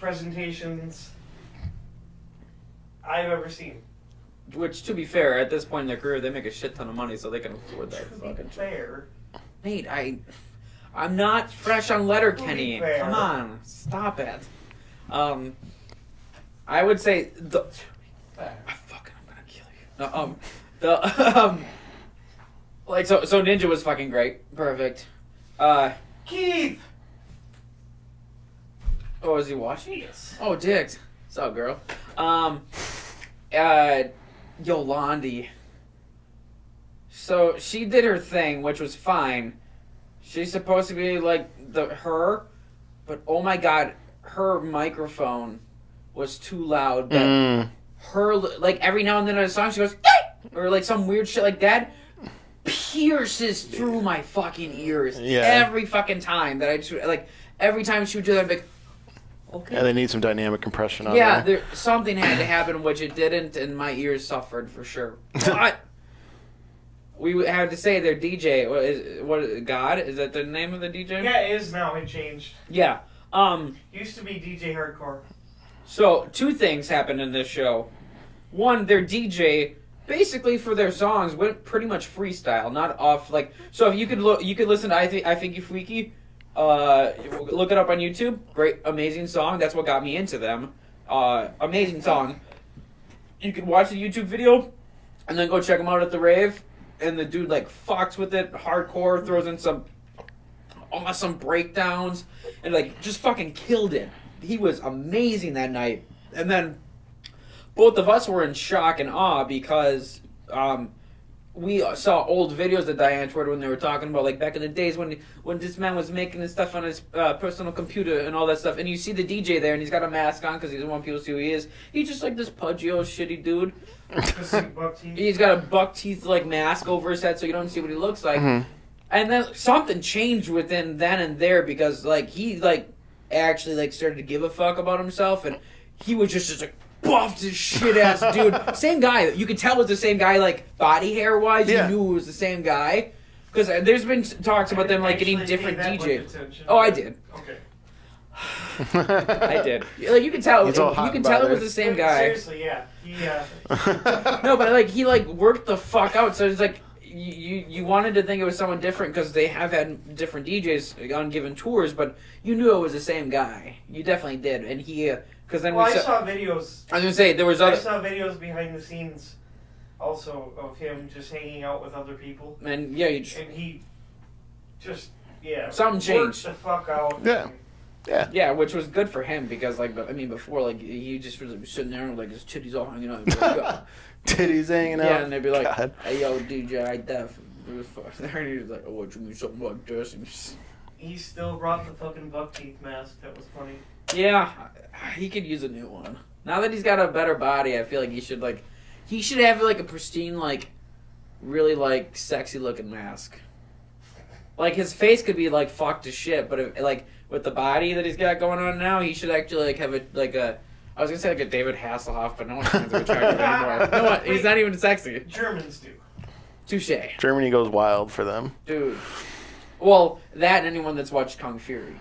presentations I've ever seen. Which, to be fair, at this point in their career, they make a shit ton of money, so they can afford that To be fucking shit. fair, Nate, I'm not fresh on Letterkenny. To be fair. Come on, stop it. I would say the. I'm gonna kill you. No, like so Ninja was fucking great, perfect. Keith. Oh, is he watching? Yes. Oh, dicks. What's up, girl? Yolandi. So she did her thing, which was fine. She's supposed to be like her, but oh my god, her microphone was too loud. That Mm. her like every now and then in a song she goes "Yay!" or like some weird shit like that pierces through my fucking ears Yeah. every fucking time that I just like every time she would do that I'd be like, okay. Yeah, they need some dynamic compression on Yeah, there. something had to happen, which it didn't, and my ears suffered for sure. But we have to say their DJ. What God? Is that the name of the DJ? Yeah, it is now. It changed. Yeah. Used to be DJ Hardcore. So 2 things happened in this show. One, their DJ basically for their songs went pretty much freestyle, not off like. So if you could listen to I Think You Freaky. Look it up on YouTube. Great, amazing song. That's what got me into them. Amazing song. You could watch the YouTube video, and then go check them out at the rave. And the dude like fucks with it hardcore, throws in some awesome breakdowns, and like just fucking killed it. He was amazing that night. And then both of us were in shock and awe because we saw old videos that Diane tweeted when they were talking about like back in the days when this man was making his stuff on his personal computer and all that stuff. And you see the DJ there, and he's got a mask on because he doesn't want people to see who he is. He's just like this pudgy old shitty dude. He's got a buck teeth like mask over his head so you don't see what he looks like. Mhm. And then something changed within then and there because like he like actually like started to give a fuck about himself, and he was just like buffed as shit ass dude. Same guy. You could tell it was the same guy, like body hair wise. Yeah. You knew it was the same guy because there's been talks about them like getting different DJs. Oh, I did. Okay. I did. Like you could tell. He's all You hot could about tell it it. was the same guy. Seriously, yeah. He, No, but like he like worked the fuck out. So it's like you wanted to think it was someone different because they have had different DJs on given tours, but you knew it was the same guy. You definitely did, and he because then I saw videos. I was gonna say there was I other. saw videos behind the scenes, also of him just hanging out with other people, And yeah, you just, and he just Something worked changed. the fuck out. Yeah. yeah, which was good for him because like I mean before like he just was sitting there and like his titties all hanging out. He'd be like, "Yo." Titties hanging out. Yeah, and they'd be like, God. "Hey yo, DJ, I def." And he was like, "Oh, what you mean something like this?" And just, He still brought the fucking buck teeth mask. That was funny. yeah, he could use a new one. Now that he's got a better body, I feel like he should have like a pristine, like really like sexy looking mask. Like his face could be like fucked as shit, but if, like with the body that he's got going on now, he should actually like have a I was gonna say like a David Hasselhoff, but no one finds him attractive anymore. No one, he's not even sexy. Germans do. Touche, Germany goes wild for them. dude. Well, that and anyone that's watched Kung Fury,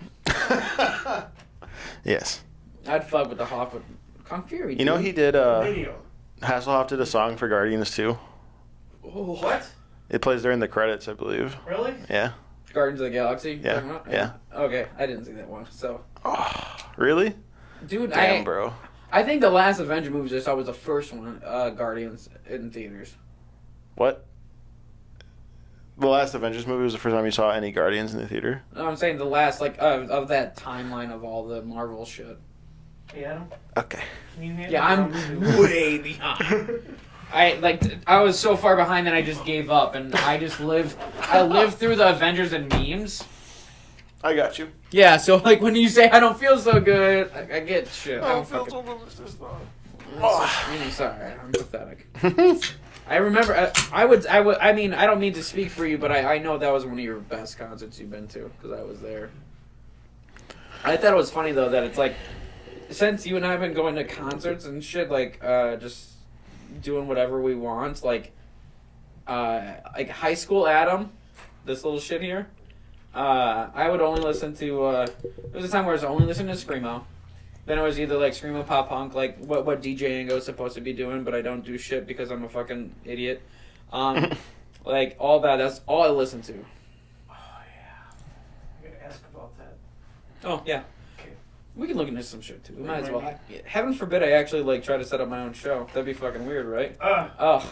Yes. I'd fuck with the Hoff with Kung Fury. Dude. You know he did. Video. Hasselhoff did a song for Guardians too. Oh, What? It plays during the credits, I believe. Really? Yeah. Guardians of the Galaxy. you're Yeah, talking about? yeah. Okay, I didn't see that one. So, Oh, really? dude, Damn, bro. I think the last Avenger movies I saw was the first one, Guardians, in theaters. What? The last Avengers movie was the first time you saw any Guardians in the theater? No, I'm saying the last, like, of that timeline of all the Marvel shit. Hey, Adam. Okay. Can you hand Yeah, me I'm down to- way behind. I was so far behind that I just gave up, and I lived through the Avengers and memes. I got you. Yeah, so, like, when you say I don't feel so good, I get shit. I'm fucking... I'm sorry, I'm pathetic. I remember, I mean, I don't mean to speak for you, but I know that was one of your best concerts you've been to, because I was there. I thought it was funny, though, that it's like, since you and I have been going to concerts and shit, like, just doing whatever we want, like high school Adam, this little shit here, I would only listen to, there was a time where I was only listening to Screamo. Then it was either like Screamo Pop Punk, like what DJing is supposed to be doing, but I don't do shit because I'm a fucking idiot. Like all that, that's all I listen to. Oh yeah. I'm gonna ask about that. Oh yeah. Okay. We can look into some shit too. We might as well. Heaven forbid I actually like try to set up my own show. That'd be fucking weird, right? Oh,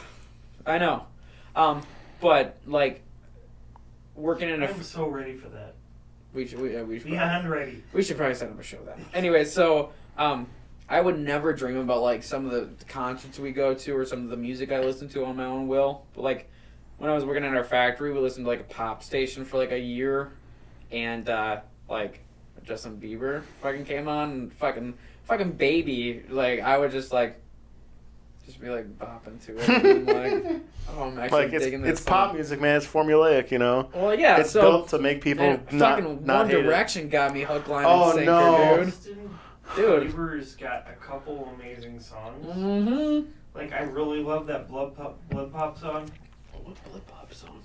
I know. But like working in a. I'm so ready for that. We should Beyond ready. We should probably set up a show then. Anyway, so I would never dream about like some of the concerts we go to or some of the music I listen to on my own will. But like when I was working at our factory, we listened to like a pop station for like a year, and like Justin Bieber fucking came on and fucking Baby. Like I would just be like bopping to it. And, like, oh, I'm actually Like digging this. it's pop music, man. It's formulaic, you know. Well, yeah, It's so built to make people and not fucking not One hate Direction got me hook, line, Oh, and sinker, no. dude. Dude. Bieber's got a couple amazing songs. Mm-hmm. Like I really love that Blood Pop song. What Blood Pop song?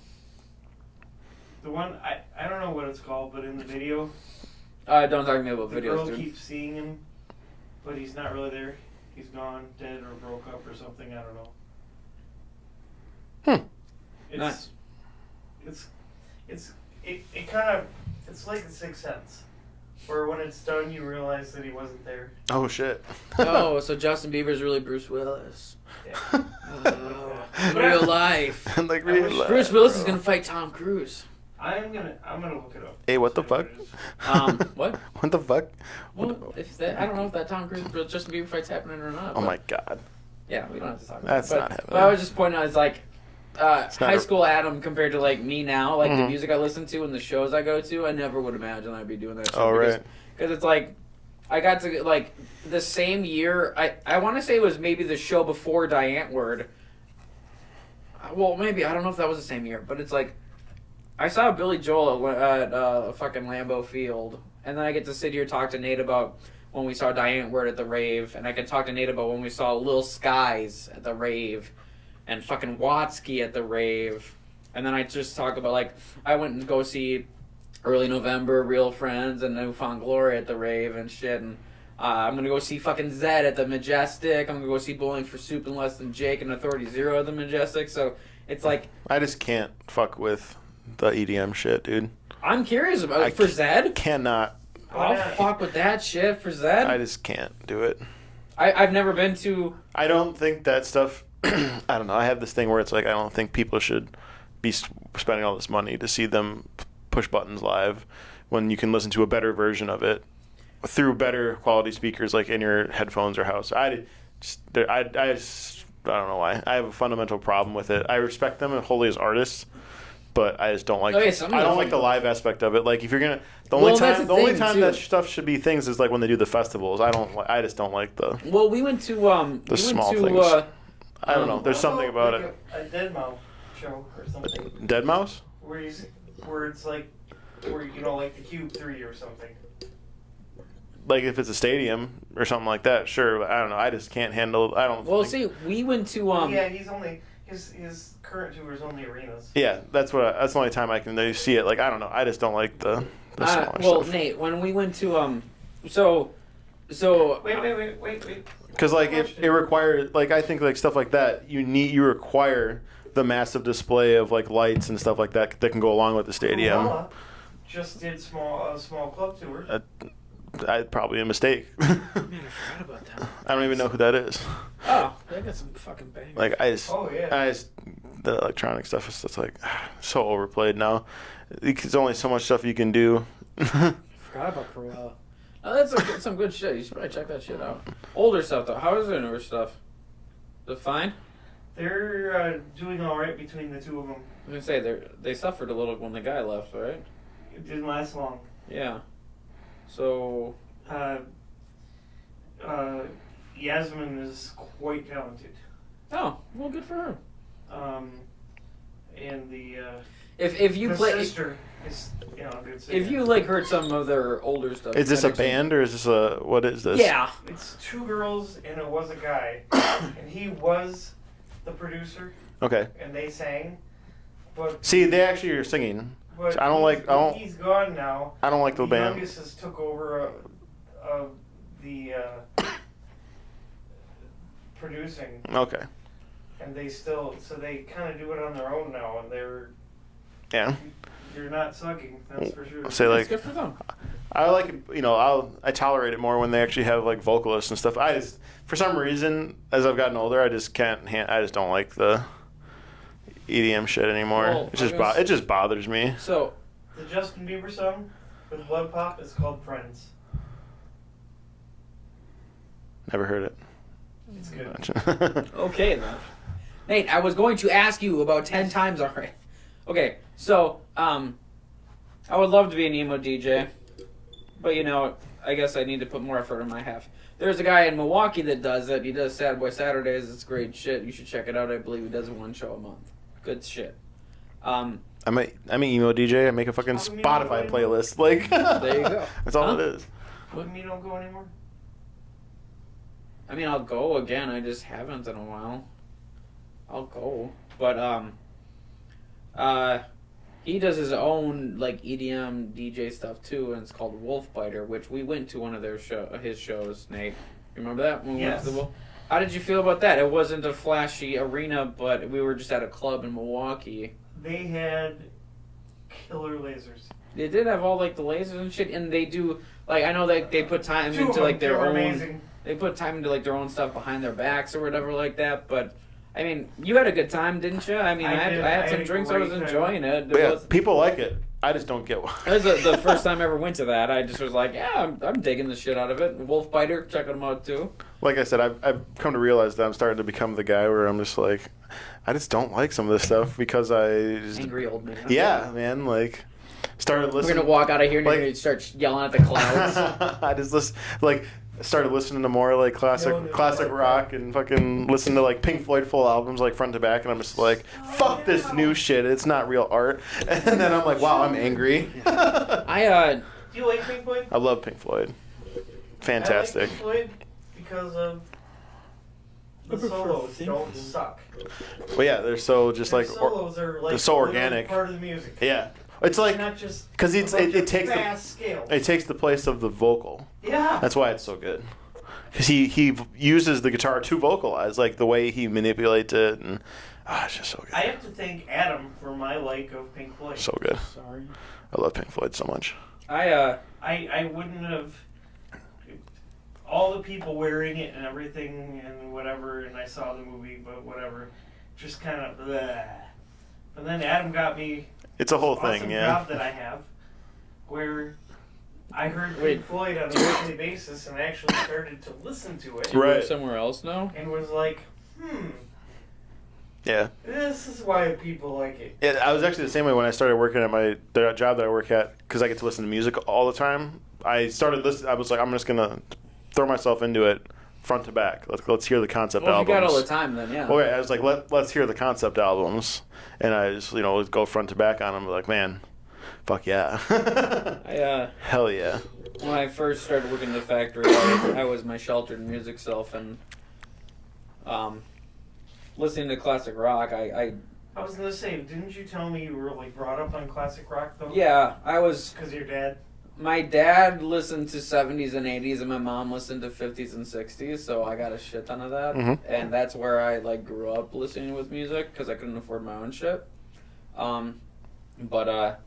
The one I don't know what it's called, but in the video, Don't talk to me about the videos, girl dude. keeps seeing him, but he's not really there. He's gone, dead, or broke up, or something. I don't know. It's, Nice. It kind of, it's like The Sixth Sense, where when it's done, you realize that he wasn't there. it. Oh shit. Oh, so Justin Bieber's really Bruce Willis. Yeah. Oh, in real life. Like I wish- real life, Bruce Willis is bro. gonna fight Tom Cruise. I'm gonna look it up. Hey, what the See fuck? it is. What? What the fuck? Well, if that, I don't know if that Tom Cruise Justin Bieber fight's happening or not. Oh but- my god. Yeah, we don't have to talk about That's it. not happening. But I was just pointing out, it's like not high a- school Adam compared to like me now, like the Mhm. music I listen to and the shows I go to, I never would imagine I'd be doing that shit. Oh, right. Because it's like, I got to, like, the same year, I want to say it was maybe the show before Diane Word. Well, maybe, I don't know if that was the same year, but it's like, I saw Billy Joel at fucking Lambeau Field, and then I get to sit here and talk to Nate about when we saw Diane Ward at the rave, and I can talk to Nate about when we saw Lil Skies at the rave, and fucking Watsky at the rave, and then I just talk about, like, I went and go see Early November, Real Friends, and Newfound Glory at the rave and shit, and I'm gonna go see fucking Zed at the Majestic, I'm gonna go see Bowling for Soup and Less Than Jake and Authority Zero at the Majestic, so it's like... I just can't fuck with the EDM shit, dude. I'm curious about it. For Zed? Cannot. I'll fuck with that shit for Zed. I just can't do it. I've never been to... I don't think that stuff... I don't know. I have this thing where it's like I don't think people should be spending all this money to see them push buttons live when you can listen to a better version of it through better quality speakers like in your headphones or house. I don't know why. I have a fundamental problem with it. I respect them wholly as artists, but I just don't like. I don't like the live aspect of it. Like if you're gonna, the only time that stuff should be things is like when they do the festivals. I just don't like the. Well, we went to small things. I don't know. There's something about it. A Dead Mouse show or something. Dead Mouse? Where it's like, like the Cube 3 or something. Like if it's a stadium or something like that, sure. But I don't know. I just can't handle. I don't. Well, see, we went to Yeah, he's only his current tour is only arenas. Yeah, that's the only time I can see it. Like I don't know. I just don't like the smaller well, stuff. Nate, when we went to so. Wait. Because like it requires like I think like stuff like that you require the massive display of like lights and stuff like that can go along with the stadium. Just did small club tour. Probably a mistake. Man, I forgot about that. I don't even know who that is. Oh, they got some fucking bangers. Like the electronic stuff is just like so overplayed now. There's only so much stuff you can do. I forgot about Cruella. Oh, that's some good shit. You should probably check that shit out. Older stuff though. How is their newer stuff? Is it fine? They're doing all right between the two of them. I'm gonna say they suffered a little when the guy left, right? It didn't last long. Yeah. So. Yasmin is quite talented. Oh, well, good for her. And the if you play sister is good singer. If you like heard some of their older stuff. Is this a band or is this what is this? Yeah. It's two girls and it was a guy, and he was the producer. Okay. And they sang, but see, they actually are singing. But so he's gone now. I don't like the band. The youngest has took over the producing. Okay. And they kind of do it on their own now, and they're not sucking. That's for sure. Say like, good for them. I like it, I tolerate it more when they actually have like vocalists and stuff. For some reason, as I've gotten older, I just don't like the EDM shit anymore. Well, it just bothers me. So, the Justin Bieber song with Blood Pop is called Friends. Never heard it. It's good. Okay then. Nate, I was going to ask you about 10 times already. Okay, so I would love to be an emo DJ, but I guess I need to put more effort on my half. There's a guy in Milwaukee that does it. He does Sad Boy Saturdays. It's great shit. You should check it out. I believe he does one show a month. Good shit. I'm an emo DJ. I make a fucking Spotify playlist. Like there you go. That's all it is. What do you mean you don't go anymore? I mean, I'll go again. I just haven't in a while. I'll go, but he does his own like EDM DJ stuff too, and it's called Wolfbiter, which we went to one of his shows. Nate, remember that when we went to the Wolf? How did you feel about that? It wasn't a flashy arena, but we were just at a club in Milwaukee. They had killer lasers. They did have all like the lasers and shit, and they do like I know that they put time into like their own. Amazing. They put time into like their own stuff behind their backs or whatever like that, but. I mean, you had a good time, didn't you? I mean, I had some drinks. I was enjoying it. People like it. I just don't get why. It was the first time I ever went to that. I just was like, yeah, I'm digging the shit out of it. Wolfbiter, check them out too. Like I said, I've come to realize that I'm starting to become the guy where I'm just like, I just don't like some of this stuff because angry old man. Yeah, man. Like, started listening. We're gonna walk out of here and you're gonna start yelling at the clouds. I just listen started listening to more like classic rock and fucking listen to like Pink Floyd full albums like front to back, and I'm just like, fuck this new shit. It's not real art. And then I'm like, wow, I'm angry. Do you like Pink Floyd? I love Pink Floyd. Fantastic. I like Pink Floyd because of the solos don't suck. But yeah, they're so just Their like solos are like they're so organic. part of the music. Yeah, it's like not just because it takes fast scale. it takes the place of the vocal. Yeah. That's why it's so good. Because he uses the guitar to vocalize, like the way he manipulates it, and it's just so good. I have to thank Adam for my like of Pink Floyd. So good. Sorry. I love Pink Floyd so much. I wouldn't have all the people wearing it and everything and whatever, and I saw the movie, but whatever, just kind of bleh. But then Adam got me. It's a whole awesome thing, yeah. job that I have, where I heard Pink Floyd on a weekly basis and actually started to listen to it. Do you Right. live somewhere else now? And was like, Yeah. this is why people like it. Yeah, I was actually the same way when I started working at the job that I work at, because I get to listen to music all the time. I started listening. I was like, I'm just gonna throw myself into it, front to back. Let's hear the concept Well, if albums. you got all the time, then yeah. Okay, I was like, let's hear the concept albums, and I just would go front to back on them. Like, man, fuck yeah, hell yeah. When I first started working in the factory, I was my sheltered music self, and listening to classic rock, I was gonna say, didn't you tell me you were like brought up on classic rock though? yeah, I was. Because your dad. My dad listened to 70s and 80s, and my mom listened to 50s and 60s, so I got a shit ton of that. Mhm. And that's where I grew up listening with music, because I couldn't afford my own shit. But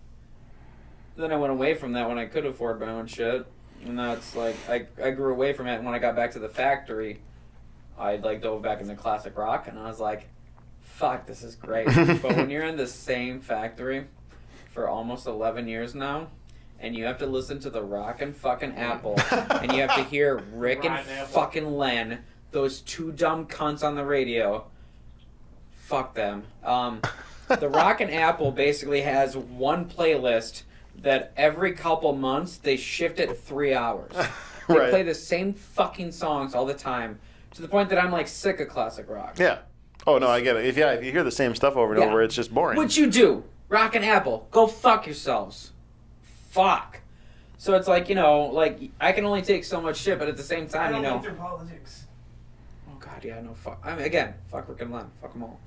then I went away from that when I could afford my own shit, and that's like I grew away from it. And when I got back to the factory, I dove back into classic rock, and I was like, fuck, this is great. But when you're in the same factory for almost 11 years now, and you have to listen to the Rockin' fucking Apple, and you have to hear Rick and Rotten Apple. fucking Len, those two dumb cunts on the radio. Fuck them. The Rockin' Apple basically has one playlist that every couple months they shift it 3 hours. They Right. play the same fucking songs all the time, to the point that I'm sick of classic rock. Yeah. Oh no, I get it. If you hear the same stuff over and Yeah. over, it's just boring. What you do? Rockin' Apple. Go fuck yourselves. Fuck. So it's I can only take so much shit, but at the same I time, don't like their politics. Oh god, yeah, no, fuck. I mean, again, fuck Rick and Len. Fuck them all.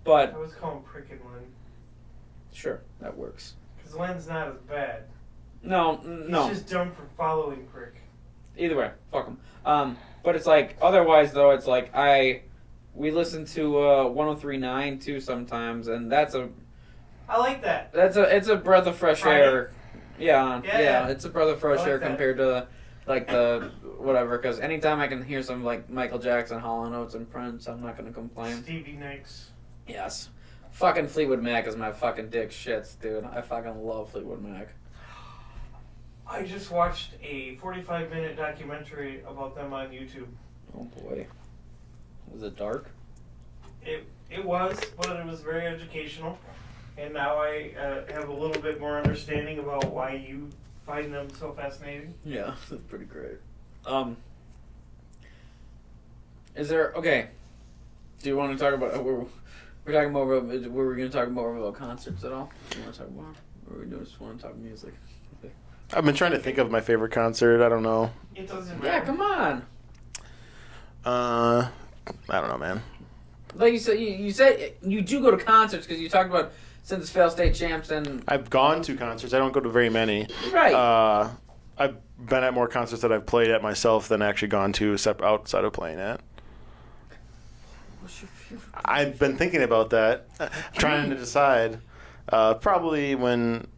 But I was calling Prick and Len. sure, that works. Because Len's not as bad. No. He's just dumb for following Prick. Either way, fuck them. But it's otherwise though, it's we listen to 103.9 too sometimes, and that's I like that. it's a breath of fresh Friday? air. Yeah, Yeah. it's a breath of fresh I like air that. compared to the whatever. Because anytime I can hear some Michael Jackson, Hall & Oates, and Prince, I'm not gonna complain. Stevie Nicks. Yes, fucking Fleetwood Mac is my fucking dick shits, dude. I fucking love Fleetwood Mac. I just watched a 45-minute documentary about them on YouTube. Oh boy, was it dark? It was, but it was very educational. And now I have a little bit more understanding about why you find them so fascinating. Yeah, that's pretty great. Is there okay? Do you want to talk about we're talking more about were we going to talk more about concerts at all? Do you want to talk more, or we just want to talk music? I've been trying to think of my favorite concert. I don't know. It doesn't Yeah, matter. come on. I don't know, man. Like you said you do go to concerts because you talked about since fail state champs and I've gone to concerts. I don't go to very many. right. I've been at more concerts that I've played at myself than actually gone to outside of playing at. What's your favorite? I've been thinking about that, trying to decide. Probably when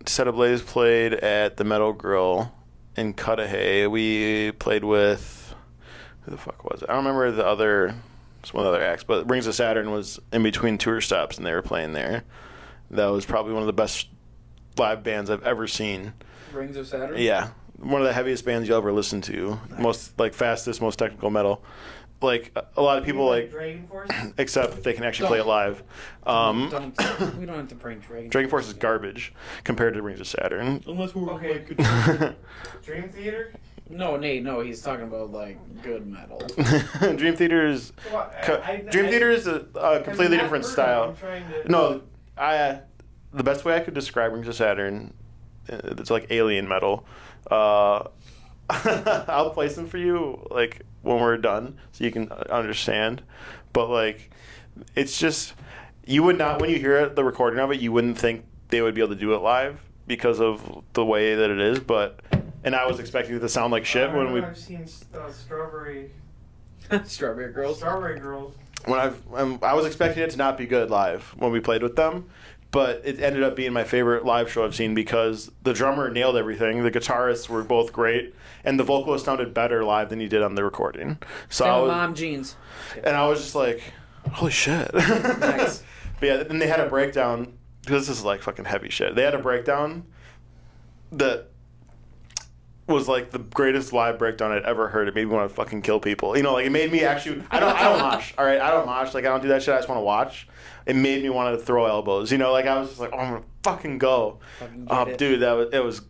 Set Ablaze played at the Metal Grill in Cudahy, we played with who the fuck was it? I don't remember the other. It's one of the other acts, but Rings of Saturn was in between tour stops, and they were playing there. That was probably one of the best live bands I've ever seen. Rings of Saturn? Yeah, one of the heaviest bands you'll ever listen to. Nice. Most fastest, most technical metal. Like a lot of people Dragon Force? except they can actually play it live. We don't have to bring Dragon. Dragon Force is garbage compared to Rings of Saturn. Unless we're Okay. Dream Theater? No, Nate. No, he's talking about good metal. Dream Theater is Well, Dream Theater is a completely different style. I'm trying to... No, the best way I could describe Rings of Saturn it's like alien metal. I'll play some for you like when we're done, so you can understand. But like, it's just you would not when you hear the recording of it, you wouldn't think they would be able to do it live because of the way that it is. And I was expecting it to sound like shit when we. I've seen Strawberry Strawberry Girls. Strawberry Girls. I was expecting it to not be good live when we played with them, but it ended up being my favorite live show I've seen because the drummer nailed everything, the guitarists were both great, and the vocalist sounded better live than he did on the recording. So Mom jeans. And I was just like, holy shit. Nice. But yeah, then they had a breakdown, because this is like fucking heavy shit. They had a breakdown that was like the greatest live breakdown I'd ever heard. It made me want to fucking kill people. You know, like it made me actually. I don't mosh. All right, I don't mosh. Like I don't do that shit. I just want to watch. It made me want to throw elbows. You know, like I was just like, oh, I'm gonna fucking go. Dude, it was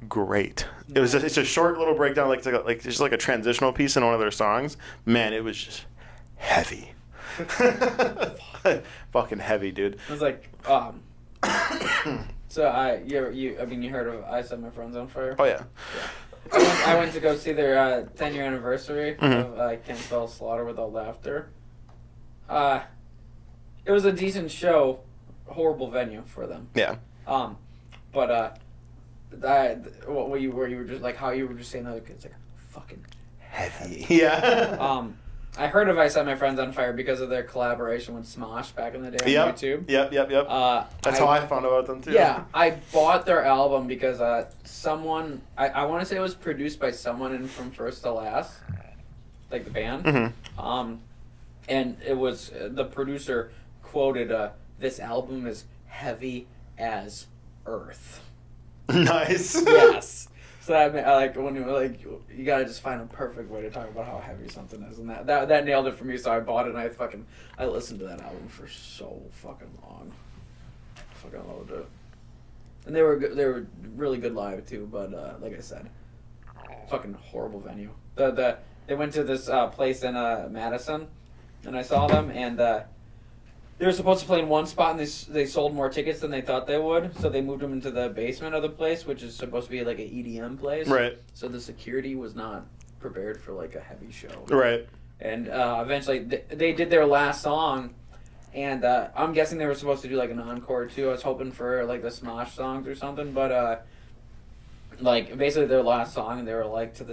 great. It's a short little breakdown, like just like a transitional piece in one of their songs. Man, it was just heavy. Fucking heavy, dude. It was like, so you heard of I Set My Friends on Fire? Oh yeah. I went to go see their 10-year anniversary of Can't Spell Slaughter Without Laughter. It was a decent show, horrible venue for them. Yeah. But you were just like how you were just saying that it's like fucking heavy. Yeah. I heard of I Set My Friends on Fire because of their collaboration with Smosh back in the day on YouTube. Yep. That's how I found out about them too. Yeah, I bought their album because someone, I want to say it was produced by someone in From First to Last, like the band. Mm-hmm. And it was, the producer quoted, this album is heavy as earth. Nice. Yes. So I like when you gotta just find a perfect way to talk about how heavy something is, and that nailed it for me. So I bought it, and I listened to that album for so fucking long. I fucking loved it, and they were really good live too. But like I said, fucking horrible venue. They went to this place in Madison, and I saw them, and they were supposed to play in one spot, and they sold more tickets than they thought they would, so they moved them into the basement of the place, which is supposed to be like an EDM place. Right. So the security was not prepared for like a heavy show. Right. And eventually they did their last song, and I'm guessing they were supposed to do like an encore too. I was hoping for like the Smosh songs or something, but like basically their last song, and they were like to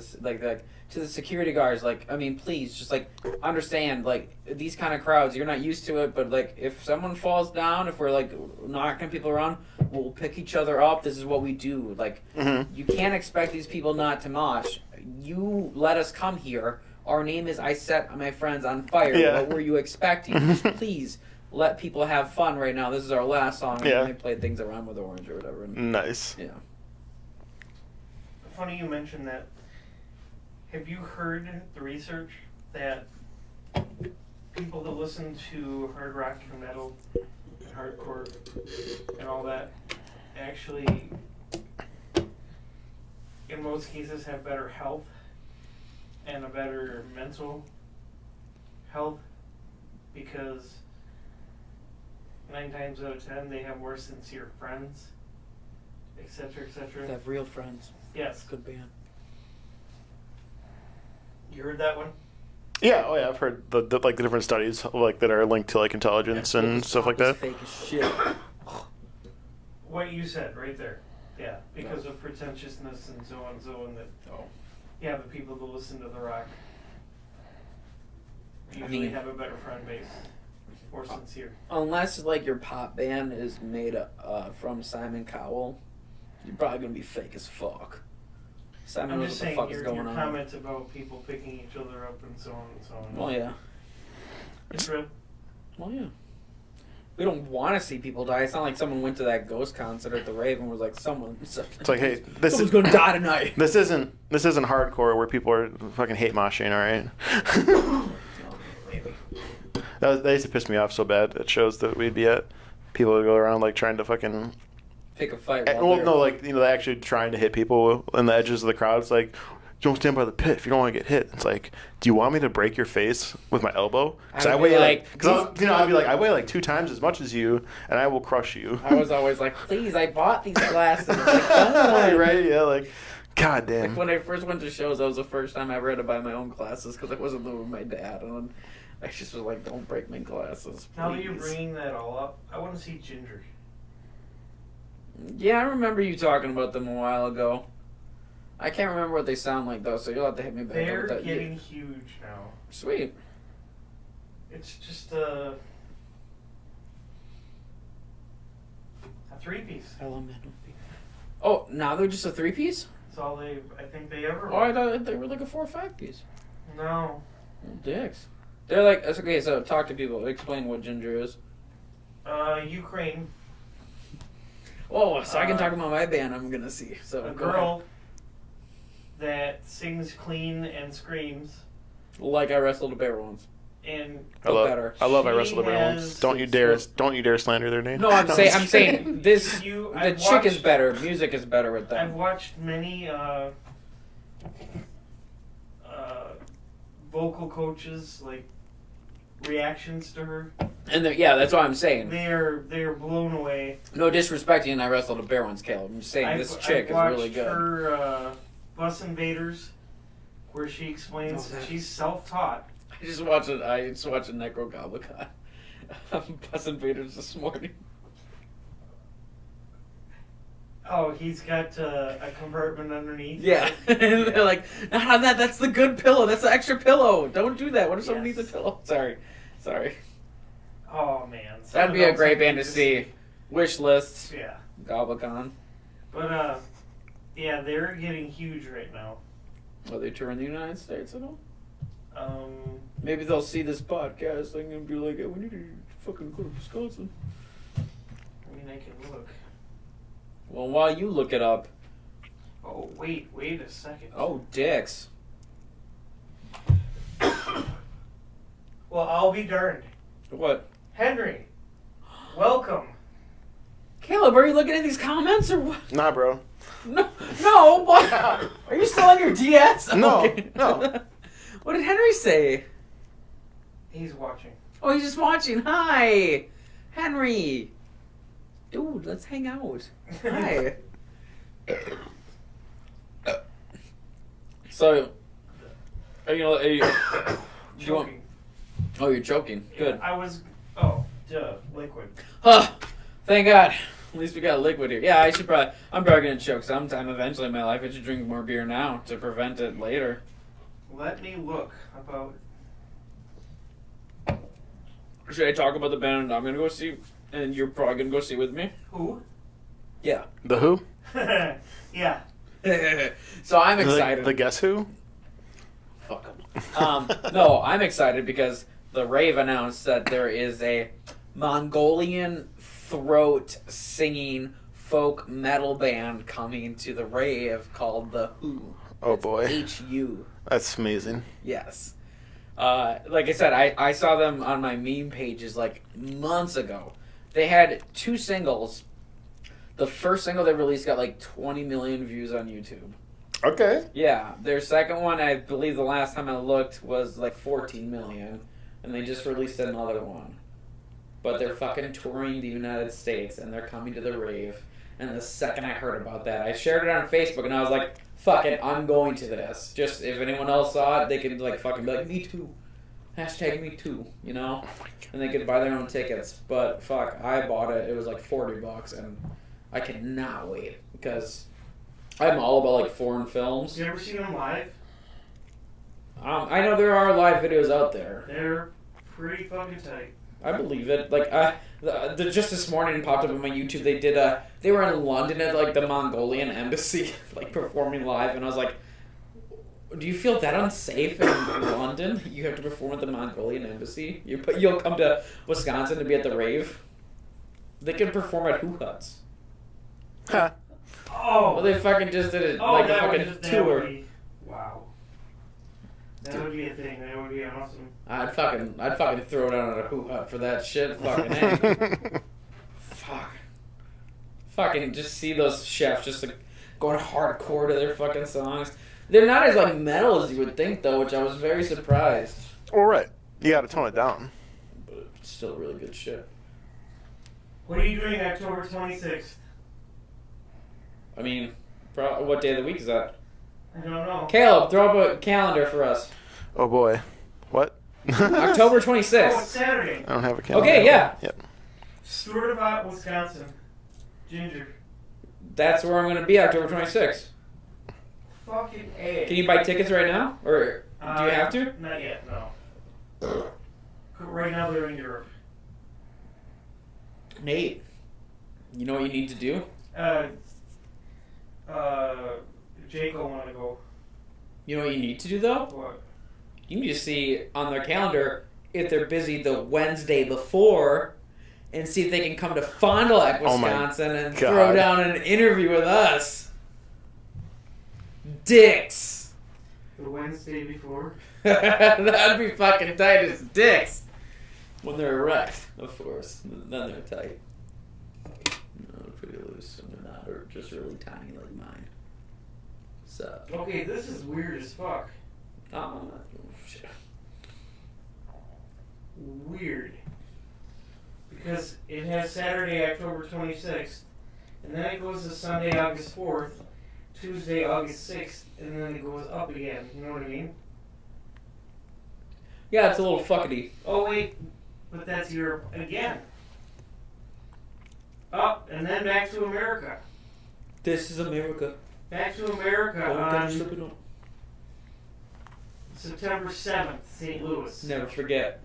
the security guards, like, I mean, please, just, like, understand, like, these kind of crowds, you're not used to it, but, like, if someone falls down, if we're, like, knocking people around, we'll pick each other up, this is what we do, like, You can't expect these people not to mosh. You let us come here, our name is I Set My Friends on Fire, What were you expecting? Just please let people have fun right now, this is our last song, and they played Things That Rhyme with Orange or whatever. And, nice. Yeah. Funny you mentioned that. Have you heard the research that people that listen to hard rock and metal and hardcore and all that actually, in most cases, have better health and a better mental health because 9 times out of 10 they have more sincere friends, etc., etc. They have real friends. Yes. Good band. You heard that one? Yeah, oh yeah, I've heard the different studies like that are linked to like intelligence and stuff like that. Fake as shit. What you said right there. Yeah, because of pretentiousness and so on and so on that. Oh. Yeah, the people that listen to the rock usually have a better friend base. More sincere. Unless like your pop band is made from Simon Cowell, you're probably gonna be fake as fuck. Simon I'm knows just what the saying fuck is your going on. comments about people picking each other up and so on and so on. Well, yeah. It's real. Well, yeah. We don't want to see people die. It's not like someone went to that Ghost concert at the Rave and was like, it's like, hey, someone's gonna die tonight. This isn't hardcore where people are fucking hate moshing, all right? No, maybe. That used to piss me off so bad at shows that we'd be at. People would go around like trying to fucking pick a fight. they actually trying to hit people in the edges of the crowd. It's like, don't stand by the pit if you don't want to get hit. It's like, do you want me to break your face with my elbow? Because I'd be I'd be like, I weigh like 2 times as much as you, and I will crush you. I was always like, please, I bought these glasses. Like, right? Yeah, like, god damn. Like when I first went to shows, that was the first time I ever had to buy my own glasses because I wasn't living with my dad, and I just was like, don't break my glasses, please. Now that you're bringing that all up, I want to see Ginger. Yeah, I remember you talking about them a while ago. I can't remember what they sound like though, so you'll have to hit me back. They're with that. getting huge now. Sweet. It's just a 3-piece. Elemental. Oh, now they're just a 3-piece? That's all I think they ever Oh, I were. thought they were like a 4 or 5-piece. No. Dicks. They're like, okay, so talk to people. Explain what Ginger is. Ukraine. Oh, so I can talk about my band I'm gonna see. So A go ahead. girl that sings clean and screams. Like I wrestled a bear once. And I love I She wrestled a bear once. has- Don't you dare slander their name. No, I'm saying just kidding. this. You- The I've chick is watched- better. Music is better with I've them. watched many vocal coaches, like, reactions to her. And yeah, that's what I'm saying. They're blown away. No disrespecting, and I wrestled a bear once, Caleb. I'm just saying this chick is really good. I've watched her Bus Invaders, where she explains Oh, that- she's self-taught. I just watched a Necro Goblicon. Bus Invaders this morning. Oh, he's got a compartment underneath. Yeah. They're like, no, that's the good pillow. That's the extra pillow. Don't do that. What if someone Yes. needs a pillow? Sorry. Oh man, That'd be a great band to see. Wish list. Yeah, Goblicon. but yeah, they're getting huge right now. Are they touring the United States at all? Maybe Maybe they'll see this podcast thing and be like, hey, we need to fucking go to Wisconsin. I mean, I can look. Well, while you look it up. Oh wait a second. Oh, dicks. Well, I'll be darned. What? Henry, welcome. Caleb, are you looking at these comments or what? Nah, bro. No, what? Are you still on your DS? No, Okay. no. What did Henry say? He's watching. Oh, he's just watching. Hi, Henry. Dude, let's hang out. Hi. So, are you do you want? Choking. Oh, you're choking. Good. I was. Oh, duh. Liquid. Huh. Thank God. At least we got liquid here. Yeah, I'm probably gonna choke sometime eventually in my life. I should drink more beer now to prevent it later. Let me look about. Should I talk about the band I'm gonna go see, and you're probably gonna go see with me? Who? Yeah. The Who? Yeah. So I'm excited. The Guess Who? Fuck 'em. No, I'm excited because the rave announced that there is a Mongolian throat singing folk metal band coming to the rave called the Who. Oh boy, HU. that's amazing. Yes. Like I said, I saw them on my meme pages like months ago. They had 2 singles. The first single they released got like 20 million views on YouTube. Okay. Yeah, their second one, I believe the last time I looked, was like 14 million. And they just released another one. But they're fucking touring the United States and they're coming to the rave. And the second I heard about that, I shared it on Facebook and I was like, fuck it, I'm going to this. Just if anyone else saw it, they could like fucking be like, me too. Hashtag me too, you know? And they could buy their own tickets. But fuck, I bought it. It was like $40 and I cannot wait because I'm all about like foreign films. You ever seen them live? I know there are live videos out there. They're pretty fucking tight. I believe it. Like, just this morning popped up on my YouTube. They were in London at like the Mongolian embassy, like performing live, and I was like, do you feel that unsafe in London? You have to perform at the Mongolian embassy. You'll come to Wisconsin to be at the rave. They can perform at Who Huts. Huh. Oh. Well, they fucking just did it Oh, like a that would fucking just, that tour. would be, wow. That would be a thing. That would be awesome. I'd fucking throw down at a Who Hut for that shit. Fucking A. Fuck. Fucking just see those chefs just like going hardcore to their fucking songs. They're not as like metal as you would think, though, which I was very surprised. All right. You got to tone it down. But it's still really good shit. What are you doing October 26th? I mean, what day of the week is that? I don't know. Caleb, throw up a calendar for us. Oh boy. What? October 26th. Oh, it's Saturday. I don't have a calendar. Okay, yeah. Yep. Stewart, Wisconsin. Ginger. That's where I'm going to be October 26th. Fucking A. Can you buy tickets right now? Or do you have to? Not yet, no. Right now they're in Europe. Nate, you know what you need to do? Jake will want to go. You know what you need to do, though? What? You need to see on their calendar if they're busy the Wednesday before and see if they can come to Fond du Lac, Wisconsin and throw down an interview with us. Dicks. The Wednesday before? That'd be fucking tight as dicks. When they're erect, of course. Then they're tight. No, they're pretty loose and they're not. They're just really tiny like mine. So. Okay, this is weird as fuck. Shit. Weird. Because it has Saturday, October 26th, and then it goes to Sunday, August 4th, Tuesday, August 6th, and then it goes up again. You know what I mean? Yeah, it's a little fuckety. Oh, wait. But that's Europe again. Up, and then back to America. This is America. Back to America Oh, on September 7th, St. Louis. Never forget.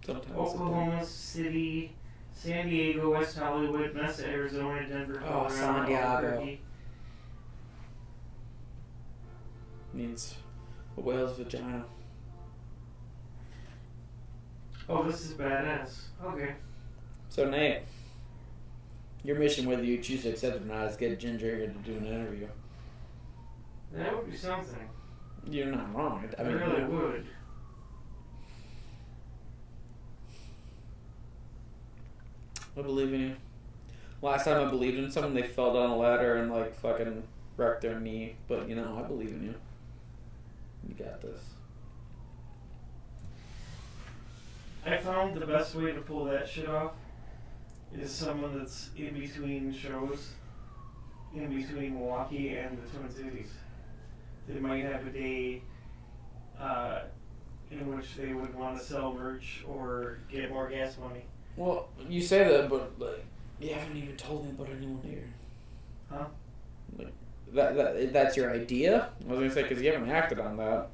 Sometimes Oklahoma City, San Diego, West Hollywood, Mesa, Arizona, Denver, Colorado, San Diego. Albuquerque. Means a whale's vagina. Oh, this is badass. Okay. So Nate, your mission, whether you choose to accept it or not, is get Ginger here to do an interview. That would be something. You're not wrong. I really would. I believe in you. Last time I believed in someone, they fell down a ladder and like fucking wrecked their knee. But you know, I believe in you. You got this. I found the best way to pull that shit off is someone that's in between shows, in between Milwaukee and the Twin Cities. They might have a day in which they would want to sell merch or get more gas money. Well, you say that, but like, you haven't even told me about anyone here. Huh? Like, that's your idea? I was gonna say because you haven't acted on that.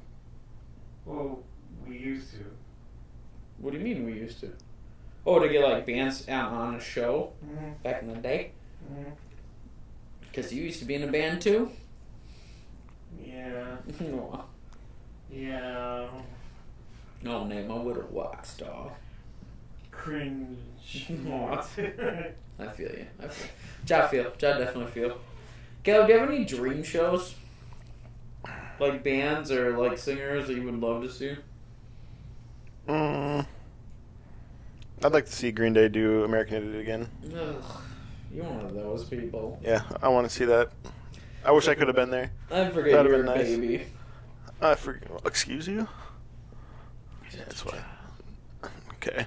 Well, we used to. What do you mean we used to? Oh, to get like bands on a show Mm-hmm. back in the day? Mm-hmm. Because you used to be in a band too? Yeah. No, Yeah. name I would have rock star. Cringe. I feel you. Ja definitely feel. Caleb, do you have any dream shows? Like bands or like singers that you would love to see? I'd like to see Green Day do American Idiot again. Ugh, you're one of those people. Yeah, I want to see that. I wish I could have been there. I forget That'd you're have a been nice. baby. I forget. Excuse you? That's why. Okay.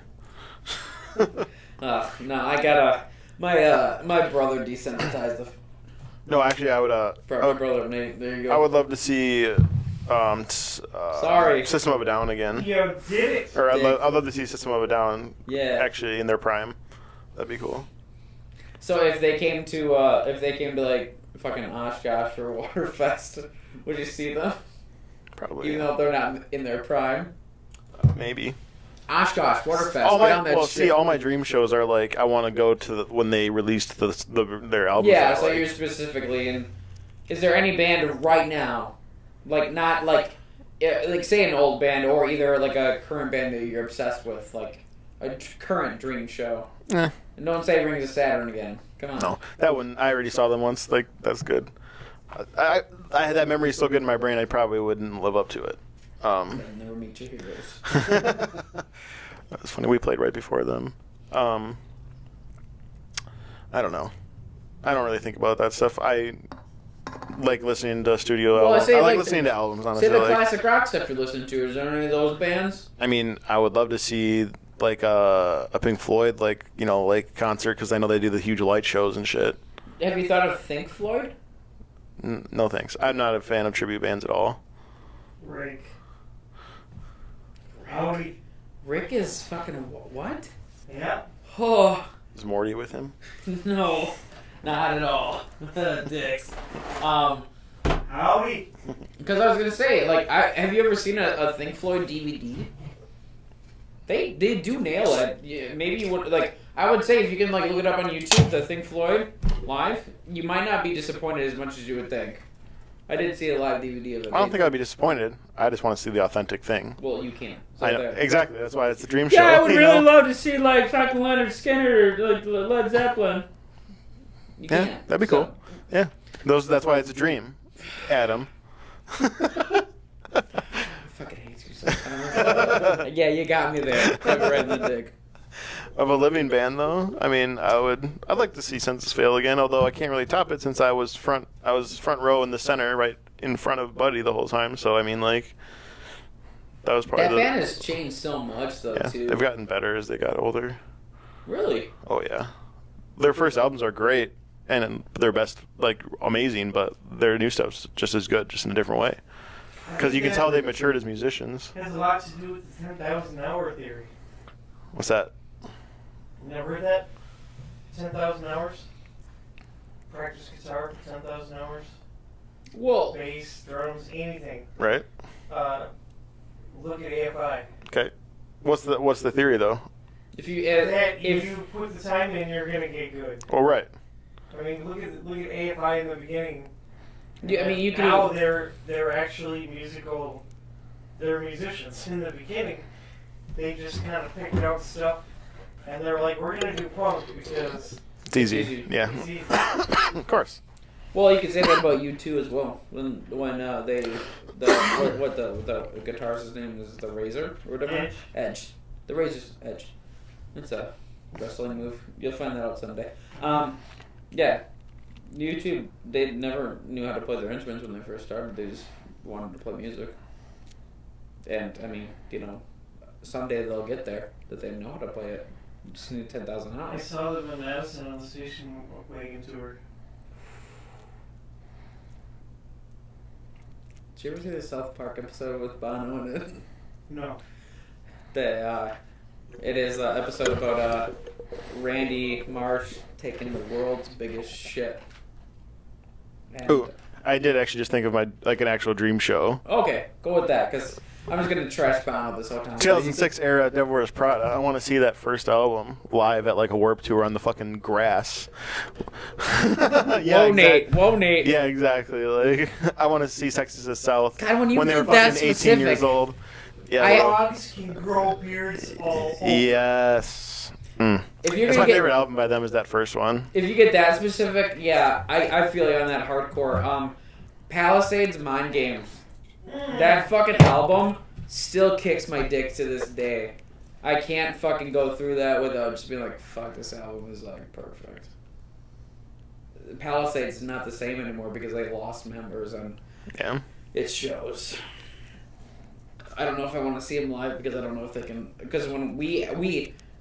No, I gotta. My brother desensitized the. No, actually, I would. My brother, Nate. There you go. I would love to see. Sorry. System of a Down again. You did it. Or I'd love to see System of a Down. Yeah. Actually, in their prime, that'd be cool. So if they came to like fucking Oshkosh or Waterfest, would you see them? Probably. Even though they're not in their prime. Maybe. Oshkosh, Waterfest. All my dream shows are like I want to go to when they released their albums. Yeah, so you're specifically in. Is there any band right now, like not like say an old band or either like a current band that you're obsessed with, like a current dream show? Eh. And don't say Rings of Saturn again. Come on. No, that one I already saw them once. Like that's good. I had that memory so good in my brain. I probably wouldn't live up to it. I'll never meet your heroes. That's funny. We played right before them. I don't know. I don't really think about that stuff. I like listening to studio Well, albums. say, I like like, listening to albums, honestly. Say the like, classic rock stuff you're listening to. Is there any of those bands? I mean, I would love to see like a Pink Floyd like concert because I know they do the huge light shows and shit. Have you thought of Think Floyd? No thanks. I'm not a fan of tribute bands at all. Rick. Howdy. Rick is fucking what? Yeah. Oh Is Morty with him? no, not at all. Dicks. Howdy. Because I was gonna say, like, have you ever seen a Think Floyd DVD? They do nail it. Yeah, maybe you would like. I would say if you can like look it up on YouTube, the Think Floyd live, you might not be disappointed as much as you would think. I did see a live DVD of it. I don't think I'd be disappointed. I just want to see the authentic thing. Well, you can't. So I know there. exactly. That's why it's a dream show. Yeah, I would you really know? love to see like fucking Leonard Skinner or like Led Zeppelin. You Yeah, can't. that'd be So- cool. Yeah, that's why it's a dream, Adam. I fucking hate you sometimes. Yeah, you got me there. Got me right in the dick. Of a living band, though, I mean, I'd like to see Census Fail again. Although I can't really top it since I was front row in the center, right in front of Buddy the whole time. So I mean, like, that was probably That band has changed so much, though, yeah. too. They've gotten better as they got older. Really? Oh yeah, their first albums are great and their best like amazing, but their new stuff's just as good, just in a different way. Because you can tell they've matured as musicians. It has a lot to do with the 10,000 hour theory. What's that? You never heard that? 10,000 hours? Practice guitar for 10,000 hours? Well, Bass, drums, anything. Right? Look at AFI. Okay. What's the theory though? if you That if you put the time in, you're gonna get good. Oh right. I mean, look at AFI in the beginning. I mean you can Now they're actually musical. They're musicians. In the beginning, they just kind of picked out stuff, and they were like, "We're gonna do punk because It's easy. easy. Yeah. it's easy." Of course. well you could say that about U2 as well. When they what the guitarist's name is, the Razor or whatever. Edge. The Razor's Edge. It's a wrestling move. You'll find that out someday. Yeah. YouTube, they never knew how to play their instruments when they first started. They just wanted to play music. And, I mean, you know, someday they'll get there that they know how to play it. Just need 10,000 I hours. saw them in Madison on the station wagon tour. Did you ever see the South Park episode with Bono in it? No. It is an episode about Randy Marsh taking the world's biggest shit. And, Ooh, I did actually just think of an actual dream show. okay, go with that, because I'm just going to trash Bono this whole time. 2006 era Devil Wears Prada. I want to see that first album live at like a Warped Tour on the fucking grass. Whoa, Nate. Whoa, Nate. Yeah, exactly. Like I want to see Texas to South God, when you they were get that fucking 18 specific. years old. Yeah. Dogs can grow beards all over. Yes. Mm. If you're That's gonna my get, favorite album by them is that first one. If you get that specific, yeah, I feel you on that hardcore. Palisades Mind Games. That fucking album still kicks my dick to this day. I can't fucking go through that without just being like, fuck, this album is like perfect. Palisades is not the same anymore because they lost members and Yeah. it shows. I don't know if I want to see them live because I don't know if they can. Because when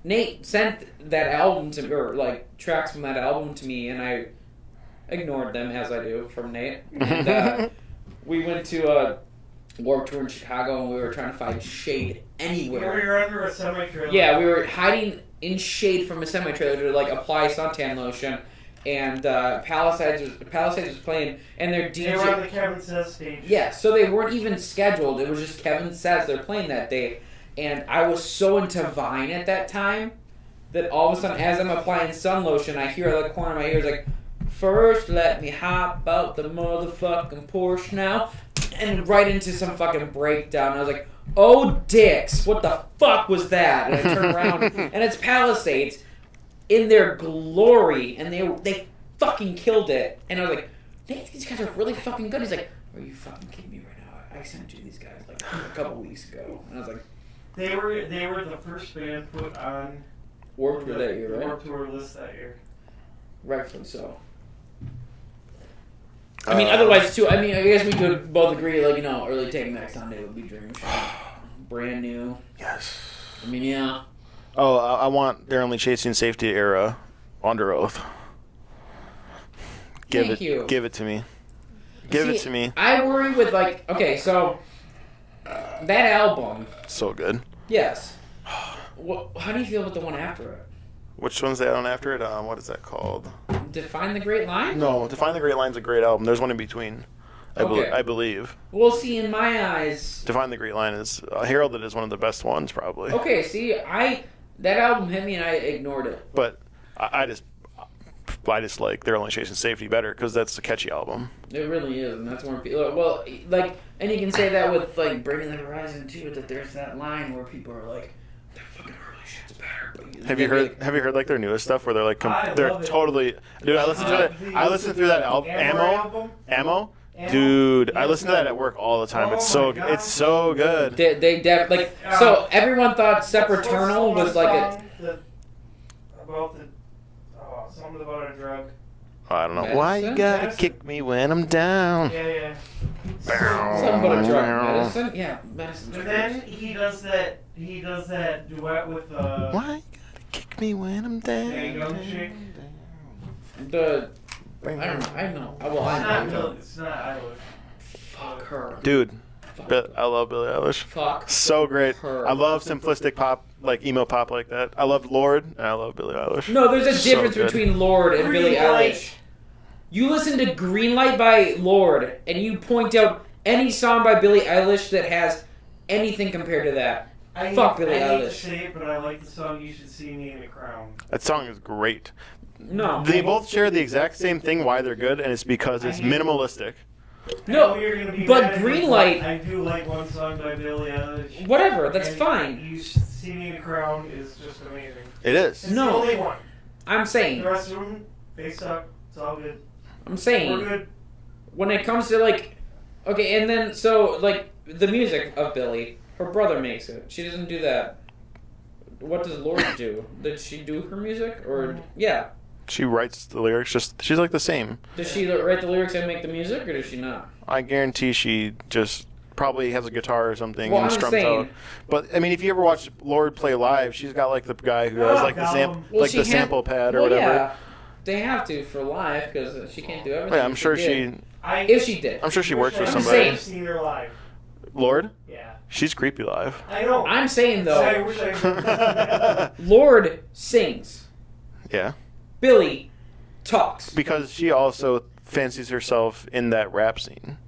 Nate sent that album to me, or like tracks from that album to me, and I ignored them as I do from Nate. And we went to a Warped Tour in Chicago, and we were trying to find shade anywhere. We were under a semi-trailer. Yeah, we were hiding in shade from a semi-trailer to like apply suntan lotion. And Palisades was playing, and their DJ. They were on the Kevin Says stage. Yeah, so they weren't even scheduled. It was just Kevin Says they're playing that day. And I was so into Vine at that time that all of a sudden, as I'm applying sun lotion, I hear out of the corner of my ears like, "First, let me hop out the motherfucking Porsche now," and right into some fucking breakdown. I was like, "Oh, dicks, what the fuck was that?" And I turn around, and it's Palisades in their glory, and they fucking killed it. And I was like, "Nate, these guys are really fucking good." He's like, "Are you fucking kidding me right now? I sent you these guys like a couple weeks ago." And I was like, They were the first band put on Warped Tour that year, the right? Warped Tour list that year. Rightfully so. I mean, otherwise too. I mean, I guess we could both agree, like, early Take Back Sunday would be Dream Shot. Brand new. Yes. I mean, yeah. Oh, I want They're Only Chasing Safety era Under Oath. Thank you. Give it to me. Give it to me. I worry with, like, okay, so that album. So good. Yes. How do you feel about the one after it? Which one's that one after it? What is that called? Define the Great Line? No, Define the Great Line's a great album. There's one in between. I believe. Well, see, in my eyes... Define the Great Line is... Heralded is one of the best ones, probably. Okay, see, that album hit me and I ignored it. But I just like They're Only Chasing Safety better because that's a catchy album. It really is, and that's more people... Well, like, and you can say that with, like, Bringing the Horizon, too, that there's that line where people are like, that fucking early shit's better. But Have you heard like their newest stuff where they're like I they're love it. totally... Dude, I listened through that album. Ammo? Dude, I listen to that at work all the time. It's so God. it's so good. So everyone thought Sepraternal was like a... Something about a drug. I don't know. Why you gotta Medicine? kick me when I'm down? Yeah. Something about a drug. Medicine? Yeah, medicine. But then he does that duet with Why you gotta kick me when I'm down? that young chick. I don't know. I know. Well, I know. It's not Eilish. Fuck her. Dude, I love Billie Eilish. Fuck. So great. her. I love simplistic pop, like emo pop like that. I love Lorde, and I love Billie Eilish. No, there's a So difference good. between Lorde and Billie Greenlight. Eilish. You listen to Greenlight by Lorde, and you point out any song by Billie Eilish that has anything compared to that. Fuck Billie I hate to Eilish. say it, but I like the song "You Should See Me in a Crown." That song is great. No. They both share the exact same thing why they're good, and it's because it's minimalistic. I know No, you're gonna be but mad at me, Greenlight- I do like one song by Billie Eilish. Whatever, that's And fine. "You Should See Me in a Crown" is just amazing. It is. It's No. the only one. I'm saying, The rest of them, they suck. It's all good. I'm We're saying, good. when it comes to like, okay, and then so like the music of Billie, her brother makes it. She doesn't do that. What does Lorde do? Did she do her music or yeah? She writes the lyrics. She's like the same. Does she write the lyrics and make the music, or does she not? I guarantee she just probably has a guitar or something Well, and I'm strums saying- out. But I mean, if you ever watch Lorde play live, she's got like the guy who has like the Well, like she the had- sample pad or well, whatever. Yeah, they have to for live because she can't do everything. Yeah, I'm sure did. she. If she did, I'm sure she works with I'm somebody. saying- I've seen her live. Lorde, Yeah. she's creepy live. I know. I'm saying So I though, wish I could. Lorde sings, Yeah, Billie talks. because she also fancies herself in that rap scene.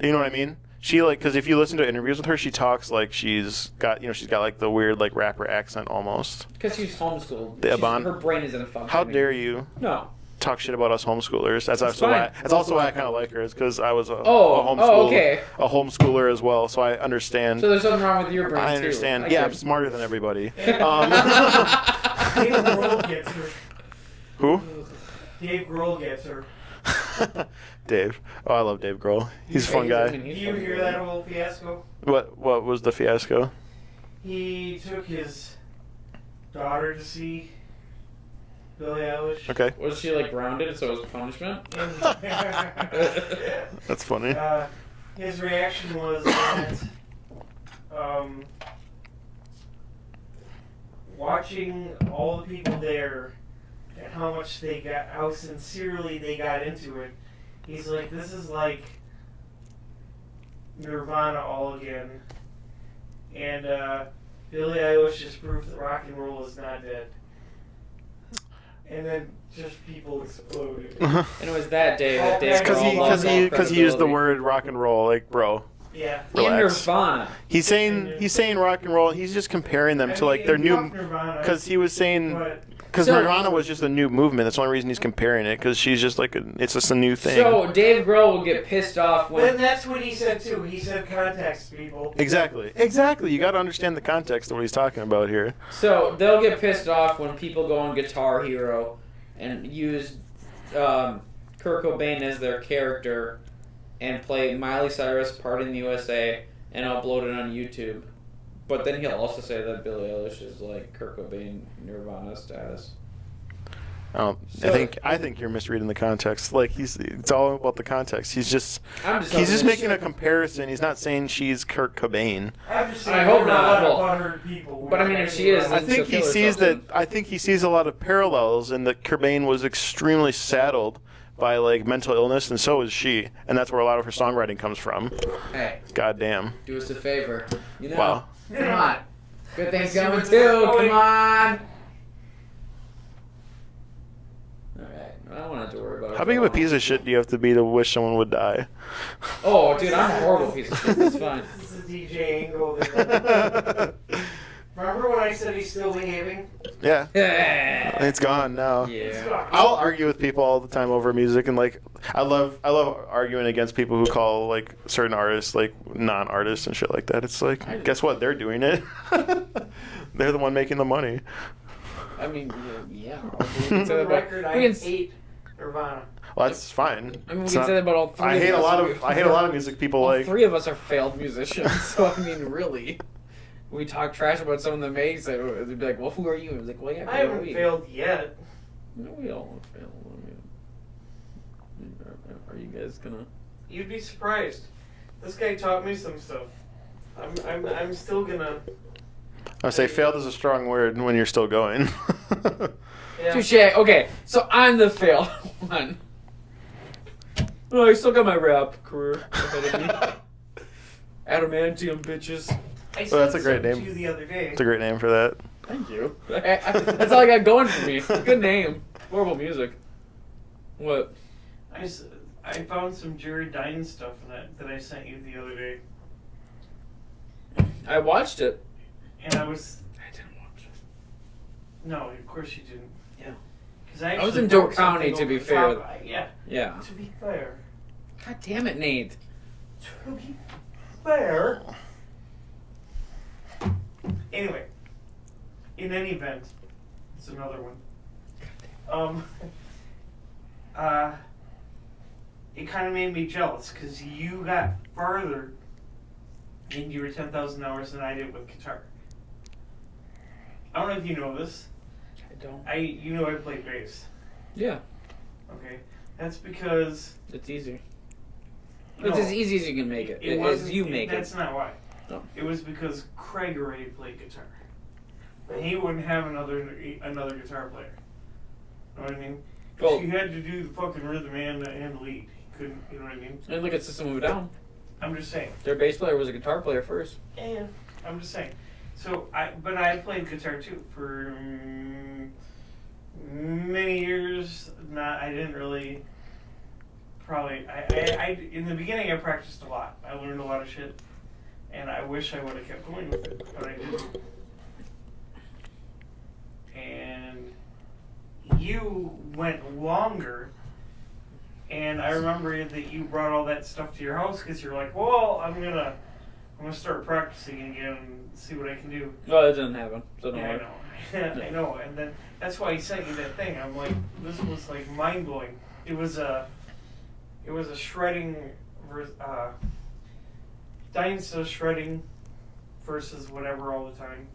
You know what I mean? She like because if you listen to interviews with her, she talks like she's got like the weird like rapper accent almost. Because she's homeschooled. The Abon- Her brain isn't functioning. How dare you No. talk shit about us homeschoolers? That's It's also fine. why. That's also why I kind of like her, is because I was a okay. a homeschooler as well, so I understand. So there's something wrong with your brain I too. understand. I Yeah, get I'm it. smarter than everybody. Dave Grohl gets her. Who? Dave Grohl gets her. Dave. Oh, I love Dave Grohl. He's a fun I guy. mean, he's Did you fucking hear good. that whole fiasco? What was the fiasco? He took his daughter to see Billie Eilish. Okay, Was she like grounded, so it was punishment? that's funny. His reaction was that watching all the people there and how sincerely they got into it. He's like, this is like Nirvana all again. And Billie Eilish just proved that rock and roll is not dead. And then just people exploded. And it was that day that Dave Because Grohl lost all Because he used the credibility. word rock and roll, like, bro. Yeah. In Relax. Nirvana. He's saying rock and roll. He's just comparing them to like their new. Because he was saying because So- Nirvana was just a new movement. That's the only reason he's comparing it. Because she's just like it's just a new thing. So Dave Grohl will get pissed off Then when that's what he said too. He said context, people. Exactly. You got to understand the context of what he's talking about here. they'll get pissed off when people go on Guitar Hero and use Kurt Cobain as their character and play Miley Cyrus Part in the USA and upload it on YouTube. But then he'll also say that Billie Eilish is like Kurt Cobain Nirvana status. I think you're misreading the context. Like it's all about the context. He's just making a comparison. He's not saying she's Kurt Cobain. I'm just saying I hope there are not. a lot Well, of butthurt people. but I mean, if she is, I think he sees that. I think he sees a lot of parallels, and that Cobain was extremely saddled by like mental illness, and so is she, and that's where a lot of her songwriting comes from. Hey, God damn. do us a favor. You know, Wow. come on. Good things coming too. Come on. All right, I don't have to worry about it. How big of a piece of shit do you have to be to wish someone would die? Oh, dude, I'm a horrible piece of shit. That's fine. This is DJ Angle. Remember when I said he's still behaving? Yeah. Yeah. It's gone now. Yeah. I'll argue with people all the time over music, and like I love arguing against people who call like certain artists like non-artists and shit like that. It's like, guess what? They're doing it. They're the one making the money. I mean, yeah. For the record, I hate Nirvana. Well, that's fine. I mean, we It's can not- say that about all three. I hate of a us. lot of music people All like. three of us are failed musicians, so I mean, really, we talk trash about someone that makes it. They'd be like, "Well, who are you?" I was like, "Well, yeah, I haven't failed yet. No, we all have failed. I mean, are you guys gonna? You'd be surprised. This guy taught me some stuff. I'm still gonna. I say failed is a strong word when you're still going. Yeah. Touche. Okay, so I'm the failed one. Oh, I still got my rap career ahead of me. Adamantium, bitches. I Well, that's said a great something name. to you the other day. It's a great name for that. Thank you. That's all I got going for me. Good name. Horrible music. What? I found some Jared Dine stuff that I sent you the other day, I watched it. and I didn't watch it. No, of course you didn't. Yeah. Because I was in Door County, to be fair. Yeah. Yeah. To be fair. God damn it, Nate. To be fair. Anyway, in any event, it's another one. It kind of made me jealous because you got farther in your 10,000 hours than I did with guitar. I don't know if you know this. I don't. You know I play bass. Yeah. Okay, that's because It's easy. no, It's as easy as you can make it. As wasn't- you make That's it. not why. No. It was because Craig already played guitar. And he wouldn't have another guitar player. Know what I mean? 'Cause Well- you had to do the fucking rhythm and the lead. He couldn't. You know what I mean? And look at System of a Down. I'm just saying. Their bass player was a guitar player first. Yeah. I'm just saying. So but I played guitar too for many years. I didn't really. Probably I in the beginning I practiced a lot. I learned a lot of shit, and I wish I would have kept going with it, but I didn't. And you went longer, and I remember that you brought all that stuff to your house because you're like, well, I'm gonna start practicing again and see what I can do. Well, it didn't happen. So don't Yeah, I worry. know. I know. And then that's why he sent you that thing. I'm like, this was like mind blowing. It was a shredding Dinosaur shredding versus whatever all the time.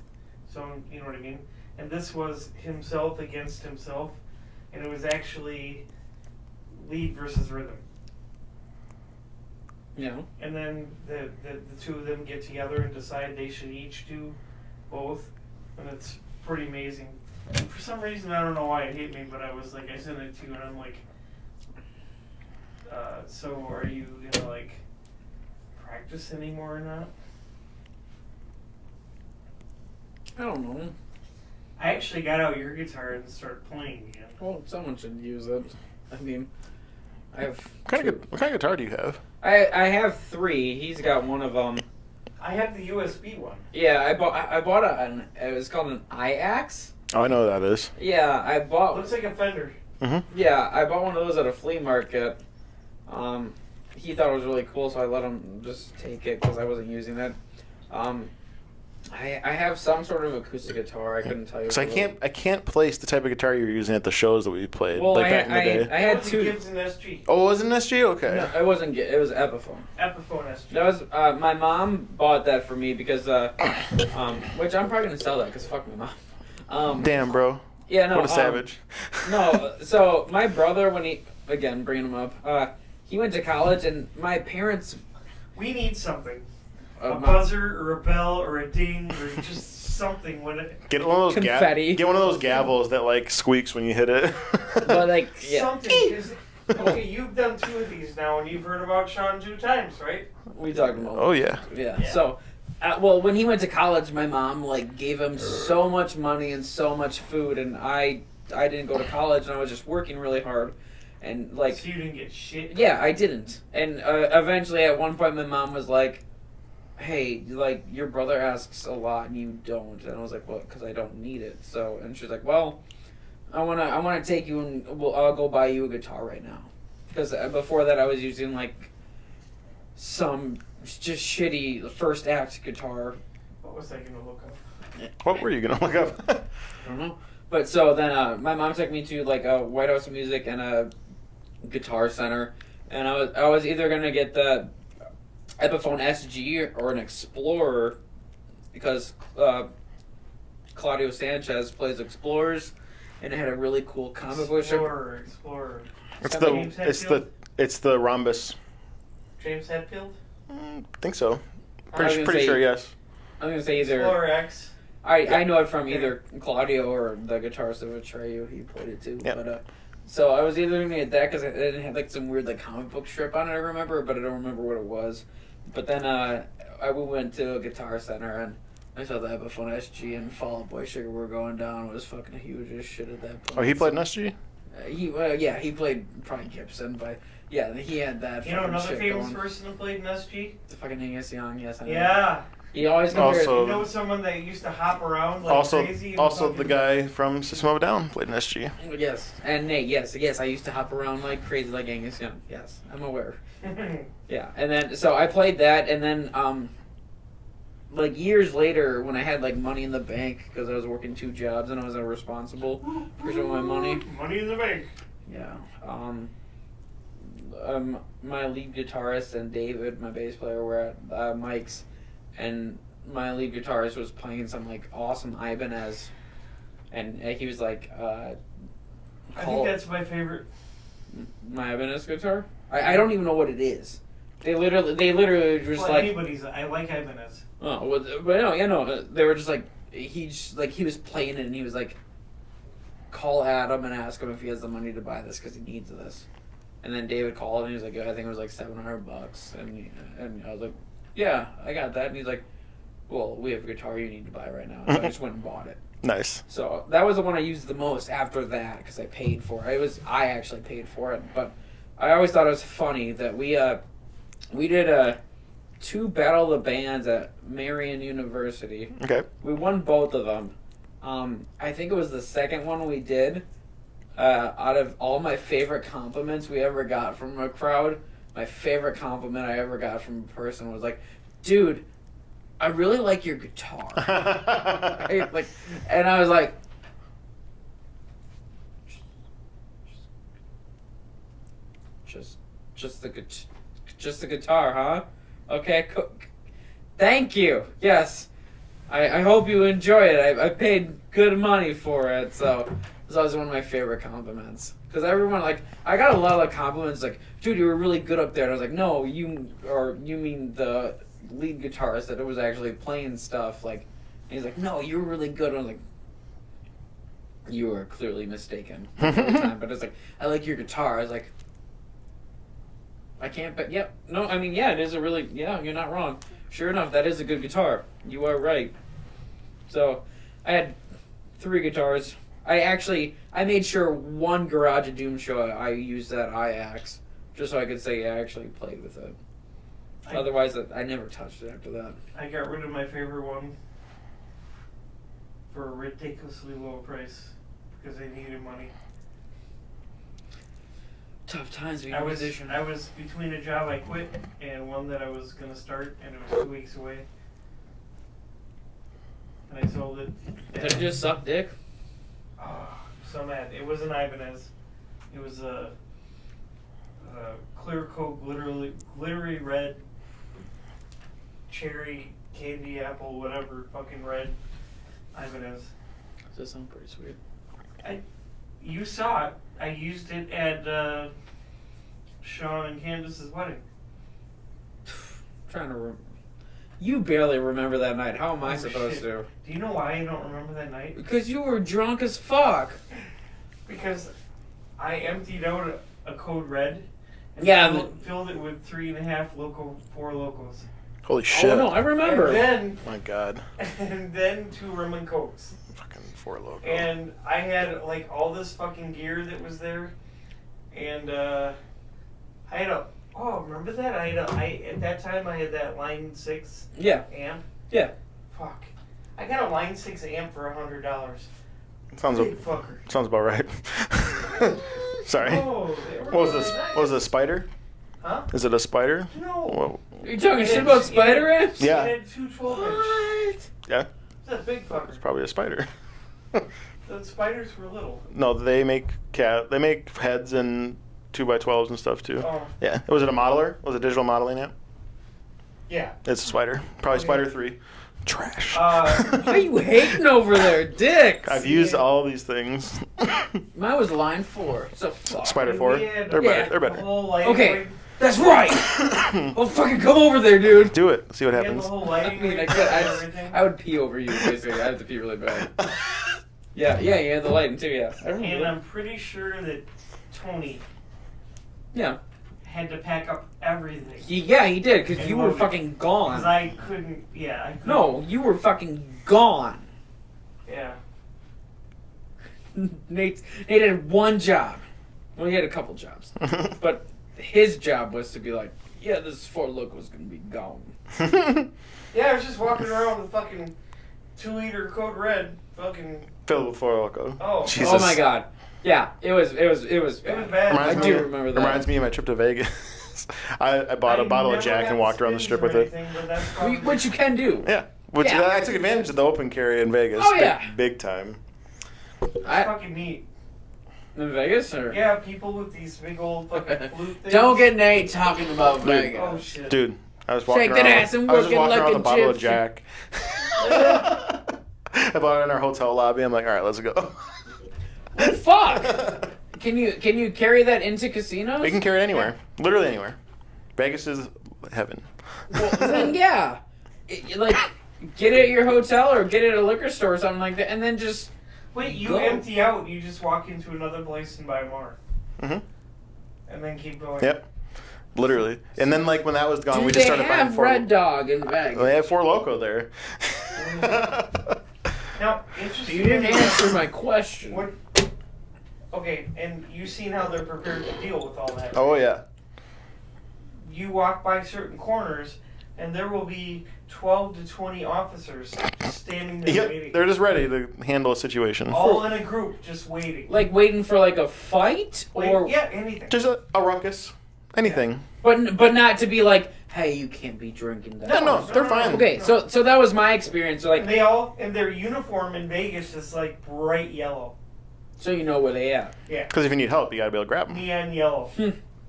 So you know what I mean? And this was himself against himself, and it was actually lead versus rhythm. Yeah. And then the two of them get together and decide they should each do both, and it's pretty amazing. And for some reason, I don't know why it hit me, but I was like, I sent it to you, and I'm like, so are you gonna like practice anymore or not? I don't know. I actually got out your guitar and started playing again. Well, someone should use it. I mean, I have. What kind of guitar do you have? I have three. He's got one of them. I have the USB one. Yeah, I bought it was called an iAxe. Oh, I know what that is. Yeah, I bought. Looks like a Fender. Mm-hmm. Yeah, I bought one of those at a flea market. He thought it was really cool, so I let him just take it because I wasn't using it. I have some sort of acoustic guitar. I couldn't tell you. So I can't place the type of guitar you were using at the shows that we played, Well, like back in the day. I had It was a two. Gibson SG. Oh, it was an SG? Okay. No, it wasn't. It was Epiphone. Epiphone SG. That was my mom bought that for me because which I'm probably gonna sell that because fuck my mom. Damn, bro. Yeah, no. What a savage. No, so my brother, when he, again, bringing him up, he went to college, and my parents... We need something. A my- buzzer or a bell or a ding or just something when it... Get one of those Confetti. Get one of those gavels that like squeaks when you hit it. But like, yeah. Something. 'Cause- okay, you've done 2 of these now, and you've heard about Sean 2 times, right? We talked about Oh yeah. Yeah. Yeah. So, well, when he went to college, my mom like gave him so much money and so much food, and I didn't go to college, and I was just working really hard, and like, So you didn't get shit? yeah, I didn't. And eventually, at one point, my mom was like, "Hey, like your brother asks a lot, and you don't." And I was like, "Well, because I don't need it." So, and she's like, "Well, I wanna take you, and I'll go buy you a guitar right now." Because before that, I was using like some just shitty first act guitar. What was I going to look up? What were you gonna look up? I don't know. But so then my mom took me to like a White House Music and a Guitar Center, and I was either gonna get the Epiphone SG or an Explorer because Claudio Sanchez plays Explorers, and it had a really cool comic book strip. Explorer. It's the rhombus. James Hetfield? Think so. I was gonna Pretty say- sure yes. I'm gonna say either. Explorer X. I know it from either Claudio or the guitarist of Atreyu. He played it too. Yep. But so I was either gonna get that because it had like some weird like comic book strip on it. I remember, but I don't remember what it we went to a Guitar Center and I saw the Epiphone SG and Fall Out Boy Sugar were going down. It was fucking huge as shit at that point. Oh, he played an SG? He played probably Gibson, but yeah, he had that. You know fucking another shit famous going. person who played an SG? The fucking Angus Young, yes, I know. Yeah. He always compared. Also- You know someone that used to hop around like crazy? and Also fucking- the guy from System of a Down played an SG. Yes, and Nate, yes, I used to hop around like crazy like Angus Young. Yes, I'm aware. Yeah, and then so I played that, and then like years later when I had like money in the bank because I was working 2 jobs and I was irresponsible for some of my money. Money in the bank. Yeah. My lead guitarist and David, my bass player, were at Mike's, and my lead guitarist was playing some like awesome Ibanez, and he was like, I think that's my favorite. my Ibanez guitar. I don't even know what it is. They literally just Well, like, anybody's. I like Ibanez. oh, well, but no, yeah, no, they were just like he was playing it and he was like, call Adam and ask him if he has the money to buy this because he needs this. And then David called and he was like, I think it was like $700, and I was like, yeah, I got that. And he's like, well, we have a guitar you need to buy right now. So I just went and bought it. Nice. So that was the one I used the most after that because I paid for it. I actually paid for it, but I always thought it was funny that we did 2 Battle of the Bands at Marion University. Okay. We won both of them. I think it was the second one we did. Out of all my favorite compliments we ever got from a crowd, my favorite compliment I ever got from a person was like, "Dude, I really like your guitar." And I was like, just the guitar, huh? Okay, cool. Thank you. Yes, I hope you enjoy it. I paid good money for it, so it's always one of my favorite compliments. Because everyone I got a lot of compliments like, "Dude, you were really good up there." And I was like, "No, you mean the lead guitarist that was actually playing stuff." And he's like, "No, you were really good." And I was like, "You are clearly mistaken." The whole time. But it's like, "I like your guitar." I was like, I can't, but yeah, no, I mean, yeah, it is you're not wrong. Sure enough, that is a good guitar. You are right. So, I had 3 guitars. I made sure one Garage of Doom show I used that IAX, just so I could say I actually played with it. Otherwise, I never touched it after that. I got rid of my favorite one for a ridiculously low price because I needed money. Tough times being a I was musician. between a job I quit and one that I was going to start, and it was 2 weeks away. And I sold it. Did it just suck dick? Oh, so mad. It was an Ibanez. It was a clear coat, glittery red, cherry, candy apple, whatever, fucking red Ibanez. That sounds pretty sweet. You saw it. I used it at Sean and Candace's wedding. Trying to remember. You barely remember that night. How am I supposed to? Do you know why I don't remember that night? Because you were drunk as fuck. Because I emptied out a Code Red and Yeah, filled it with 3.5 4 locals. Holy shit. Oh no, I remember. My God. And then 2 rum and cokes. Fucking 4 Loko. And I had like all this fucking gear that was there, and I had a. Oh, remember that? At that time I had that Line 6 amp. Yeah. Fuck. I got a Line 6 amp for $100. Sounds Big fucker. sounds about right. Sorry. Oh, they were What was really this? nice. What was it, a spider? Huh? Is it a spider? No. Whoa. Are you talking shit about spider amps? Yeah. It had 2 12-inch. What? Yeah, It's a big fucker. it's probably a spider. The spiders were little. No, they make heads and 2x12s and stuff too. Oh. Yeah. Was it a modeler? Was it a digital modeling app? Yeah. It's a spider. Probably Okay. Spider 3. Trash. Why are you hating over there, dicks? I've used all these things. Mine was line 4. So fuck. Spider And 4. we had- They're Yeah. better. They're The better. whole lighting Okay. rig. That's right. Well, fucking come over there, dude. Do it. See what We had happens. the whole I lighting mean, I rig could. and everything. I would pee over you, basically. I have to pee really bad. Yeah, you had the lighting too, yeah. I And remember. I'm pretty sure that Tony Yeah. had to pack up everything. He did, because And you were loaded. fucking Because gone. I couldn't, I couldn't. No, you were fucking gone. Yeah. Nate had one job. Well, he had a couple jobs. But his job was to be like, yeah, this 4 Loco's gonna be gone. Yeah, I was just walking around with fucking 2-liter Code Red. Fucking. Filled with 4 Loko. Oh. Jesus. Oh my god. Yeah, it was It was bad. bad. I Reminds do me- remember that. Reminds me of my trip to Vegas. I bought a bottle of Jack and walked around the strip with it. Which you can do. Yeah. Which Yeah. I took advantage of the open carry in Vegas. Oh, yeah. Big time. I, fucking neat. in Vegas? Or? Yeah, people with these big old fucking flute things. Don't get Nate talking about Vegas. Oh shit. Dude, I was walking Shake that around. ass and I was just work it walking like around a with a bottle of gypsy. Jack. I bought it in our hotel lobby. I'm like, all right, let's go. Fuck! Can you carry that into casinos? We can carry it anywhere, literally anywhere. Vegas is heaven. Well, then yeah, like get it at your hotel or get it at a liquor store or something like that, and then just Wait, you Go. empty out, you just walk into another place and buy more. Mhm. And then keep going. Yep. Literally. And then like when that was gone, do we they just started buying have 4 Red Dog in Vegas? They had 4 Loko there. Now, interesting. You didn't answer my question. What? Okay, and you've seen how they're prepared to deal with all that. Oh yeah. You walk by certain corners, and there will be 12 to 20 officers standing there Yep. waiting. They're just ready to handle a situation. All in a group, just waiting. Like waiting for like a fight, or yeah, anything. Just a ruckus. Anything. but not to be like, hey, you can't be drinking that. No, they're fine. Okay, so that was my experience. Like, And they all, and their uniform in Vegas is like bright yellow. so you know where they at. Yeah, Because if you need help, you gotta be able to grab them. neon yellow.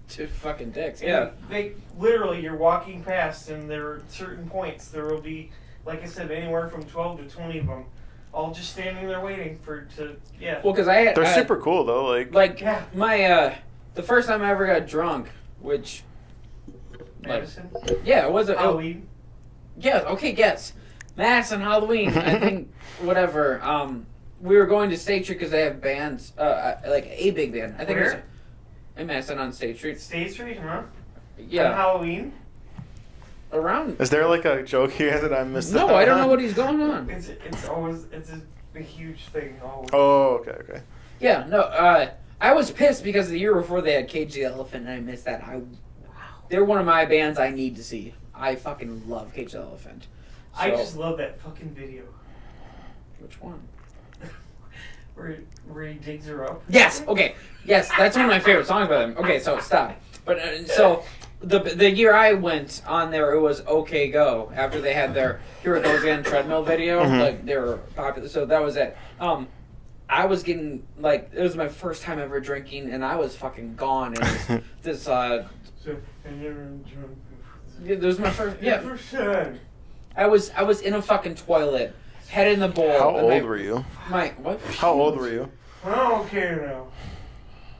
Two fucking dicks. And Yeah. they literally, you're walking past, and there are certain points. There will be, like I said, anywhere from 12 to 20 of them, all just standing there waiting yeah. Well, because I had They're super cool though. Like Yeah. my the first time I ever got drunk, which Madison, yeah, it was a Halloween. yeah, okay, guess. Madison Halloween, I think whatever. We were going to State Street because they have bands, like a big band. I think it was Where? in Madison on State Street. State Street, huh? On Yeah, Halloween. around. is there like a joke here that I missed? No, I don't know what he's going on. It's always a huge thing always. Oh, okay. Yeah, no, I was pissed because the year before they had Cage the Elephant and I missed that. They're one of my bands I need to see. I fucking love Cage the Elephant. I So- just love that fucking video Which one? where he digs her up. Yes. Okay. Yes, that's one of my favorite songs by them. Okay, so stop. But so the year I went on there, it was OK Go. After they had their Here It Goes Again treadmill video, like they were popular. So that was it. I was getting like it was my first time ever drinking, and I was fucking gone. And this So, and you're drunk. it was my first. Yeah, For sure. I was in a fucking toilet, head in the bowl. How and old were you? My what? How old were you? I don't care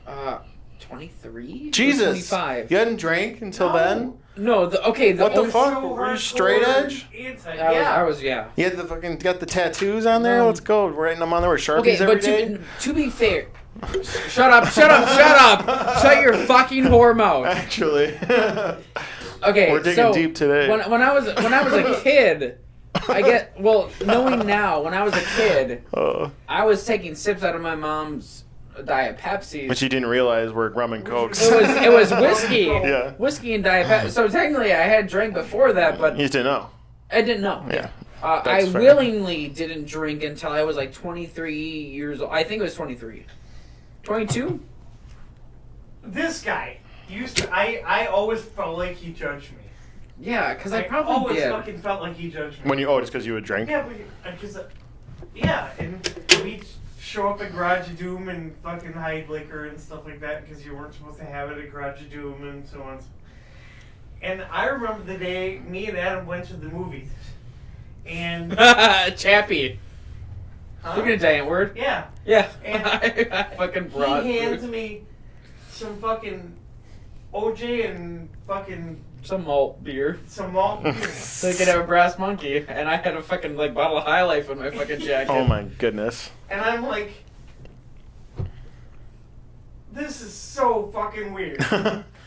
now. 23? Jesus. 25. You hadn't drank until then? No, What the only- fuck? So Were you hardcore straight edge? I was, yeah. You had got the tattoos on there? No. Let's go. Writing them on there with Sharpies Okay, every but day? to be fair, shut up! Shut your fucking whore mouth. Actually. Okay, We're digging so deep today. When I was a kid, knowing now, when I was a kid, I was taking sips out of my mom's Diet Pepsi. But you didn't realize we're rum and cokes. It was whiskey. Yeah. Whiskey and Diet Pepsi. So technically, I had drank before that, but You just didn't know. I didn't know. Yeah. I That's fair. willingly didn't drink until I was like 23 years old. I think it was 23. 22? This guy used to. I always felt like he judged me. Yeah, because I I probably always did. fucking felt like he judged me. When you just because you would drink. Yeah, because and we'd show up at Garage of Doom and fucking hide liquor and stuff like that because you weren't supposed to have it at Garage of Doom and so on. And I remember the day me and Adam went to the movies, and Chappie. Look at a giant word. yeah, Yeah. And I fucking brought he hands food. me some fucking OJ and fucking Some malt beer. some malt beer. So you could have a brass monkey, and I had a fucking bottle of High Life in my fucking jacket. Oh my goodness. And I'm like, this is so fucking weird.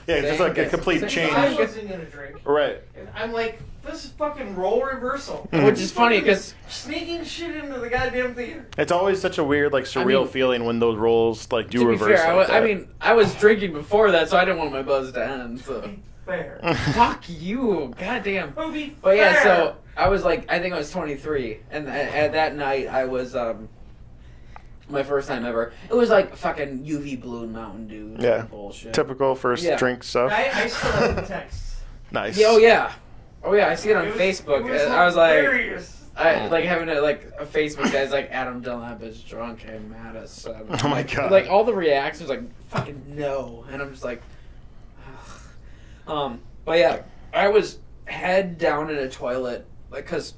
Yeah, it's just like a complete I change. wasn't gonna drink. Right. And I'm like, this is fucking role reversal. Which is funny because Sneaking shit into the goddamn theater. It's always such a weird, like, surreal feeling when those roles, like, do to be reverse. fair, like that. I was drinking before that, so I didn't want my buzz to end. So Fair. fuck you, goddamn. It'll be But yeah, fair. so I was like, I think I was 23, and at that night I was my first time ever. It was like fucking UV balloon Mountain Dew. Yeah. Bullshit. Typical first Yeah. drink stuff. I still have the text. Nice. Yeah, oh yeah, I see it on It was- Facebook. it I was like. hilarious. I like having a Facebook guy's like Adam Dunlap is drunk and mad at 7. Oh my god. Like all the reactions like fucking no, and I'm just like, ugh. But yeah, I was head down in a toilet like because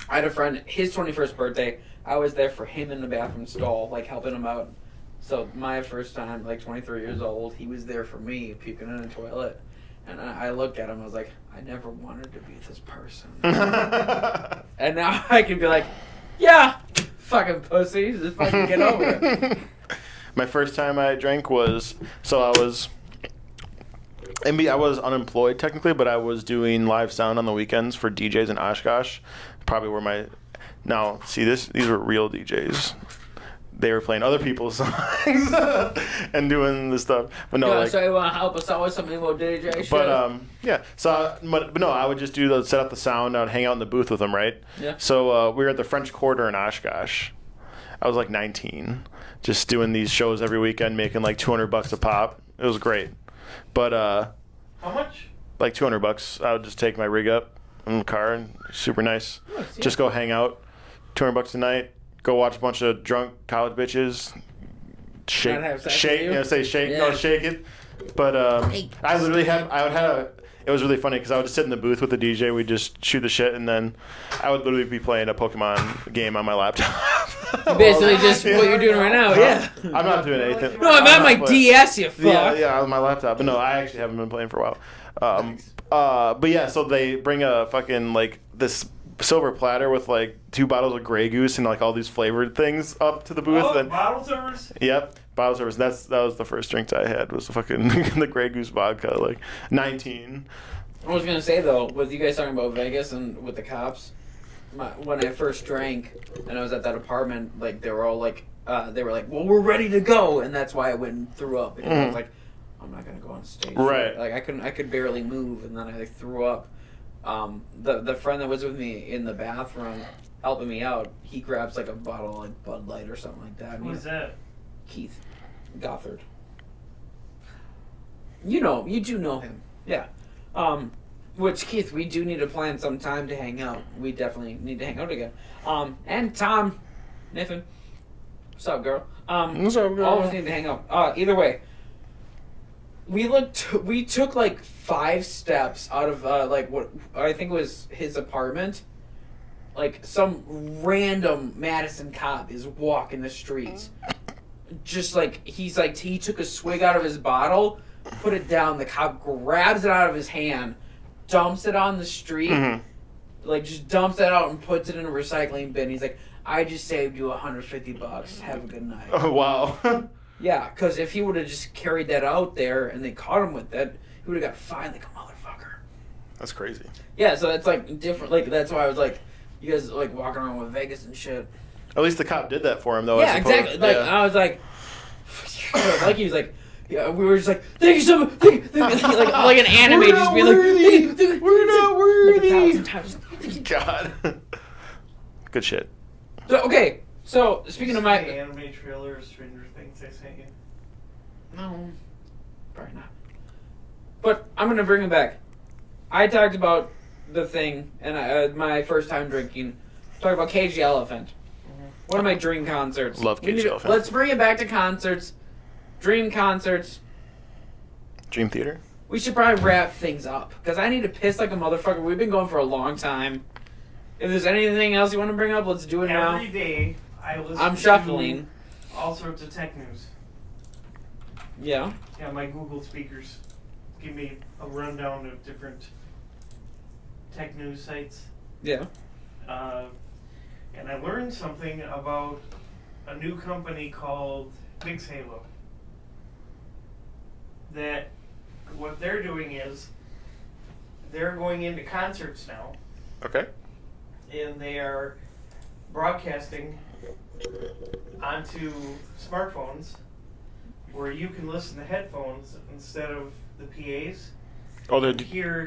I had a friend his 21st birthday. I was there for him in the bathroom stall, like helping him out. So my first time, like 23 years old, he was there for me puking in a toilet, and I looked at him. I was like, I never wanted to be this person. And now I can be like, yeah, fucking pussy, just fucking get over it. My first time I drank was I was unemployed technically, but I was doing live sound on the weekends for DJs in Oshkosh. Probably where my these were real DJs. They were playing other people's songs and doing this stuff. But no, like, so you want to help us out with something about DJ shit? but yeah. So but no, I would just set up the sound. I would hang out in the booth with them, right? Yeah. So we were at the French Quarter in Oshkosh. I was like 19, just doing these shows every weekend, making like $200 a pop. It was great. But How much? like $200. I would just take my rig up in the car and super nice. Nice, yeah. Just go hang out. $200 a night. Go watch a bunch of drunk college bitches. Not have sex Shake. with you? You know, say shake. Yeah. No, shake it. But it was really funny because I would just sit in the booth with the DJ. We'd just shoot the shit, and then I would literally be playing a Pokemon game on my laptop. Basically just what you're doing right now, yeah. I'm not doing anything. No, I'm at my not DS, you fuck. Yeah, on my laptop. But no, I actually haven't been playing for a while. But yeah, so they bring a fucking like this silver platter with like 2 bottles of Grey Goose and like all these flavored things up to the booth. Oh, And bottle service? yep, bottle service. That was the first drink I had was the fucking the Grey Goose vodka. Like 19. I was gonna say though, with you guys talking about Vegas and with the cops, when I first drank and I was at that apartment, like they were like, well, we're ready to go, and that's why I went and threw up because I was like, I'm not gonna go on stage. Right. Like I could barely move, and then I threw up. The friend that was with me in the bathroom helping me out, he grabs like a bottle of like Bud Light or something like that. and Who's that? Keith Gothard. You do know him. Yeah. Which Keith, we do need to plan some time to hang out. We definitely need to hang out again. And Tom Niffin. What's up, girl? What's up, girl? Always need to hang out. Either way. We took like 5 steps out of like what I think was his apartment. Like some random Madison cop is walking the streets. just like he took a swig out of his bottle, put it down. The cop grabs it out of his hand, dumps it on the street, like just dumps it out and puts it in a recycling bin. He's like, I just saved you $150. Have a good night. Oh wow. Yeah, because if he would have just carried that out there and they caught him with that, he would have got fined like a motherfucker. That's crazy. Yeah, so that's like different. Like that's why I was like, you guys like walking around with Vegas and shit. At least the cop did that for him, though. Yeah, exactly. Like I was like, like he was like, yeah, we were just like, thank you so much, thank you. Like an anime, just being like, we're not worthy. Like God. Good shit. So, okay, so speaking of my The anime trailer of Stranger Things I sent you. no, probably not. But I'm gonna bring it back. I talked about the thing and my first time drinking. Talk about Cage the Elephant. One of my dream concerts. Love Cage the Elephant. Let's bring it back to concerts. Dream concerts. Dream Theater? We should probably wrap things up. Because I need to piss like a motherfucker. We've been going for a long time. If there's anything else you want to bring up, let's do it now. Every day I listen I'm shuffling. to all sorts of tech news. Yeah. Yeah, my Google speakers give me a rundown of different tech news sites. Yeah. And I learned something about a new company called Mix Halo. That what they're doing is they're going into concerts now, Okay. and they are broadcasting onto smartphones where you can listen to headphones instead of the PAs. Oh,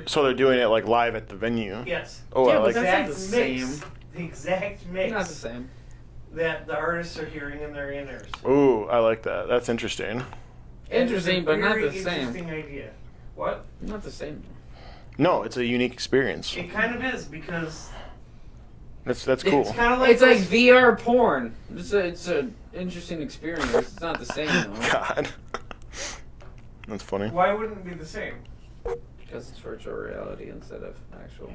so they're doing it like live at the venue. Yes. Oh, Yeah, I but like that's that. not the same. The exact mix Not the same. that the artists are hearing in their in-ears. Ooh, I like that. That's interesting. Interesting, It's a but not very the same. Interesting idea. What? Not the same. No, it's a unique experience. It kind of is because That's cool. it's kind of like It's like this- VR porn. It's a interesting experience. It's not the same though. God. That's funny. Why wouldn't it be the same? Because it's virtual reality instead of actual.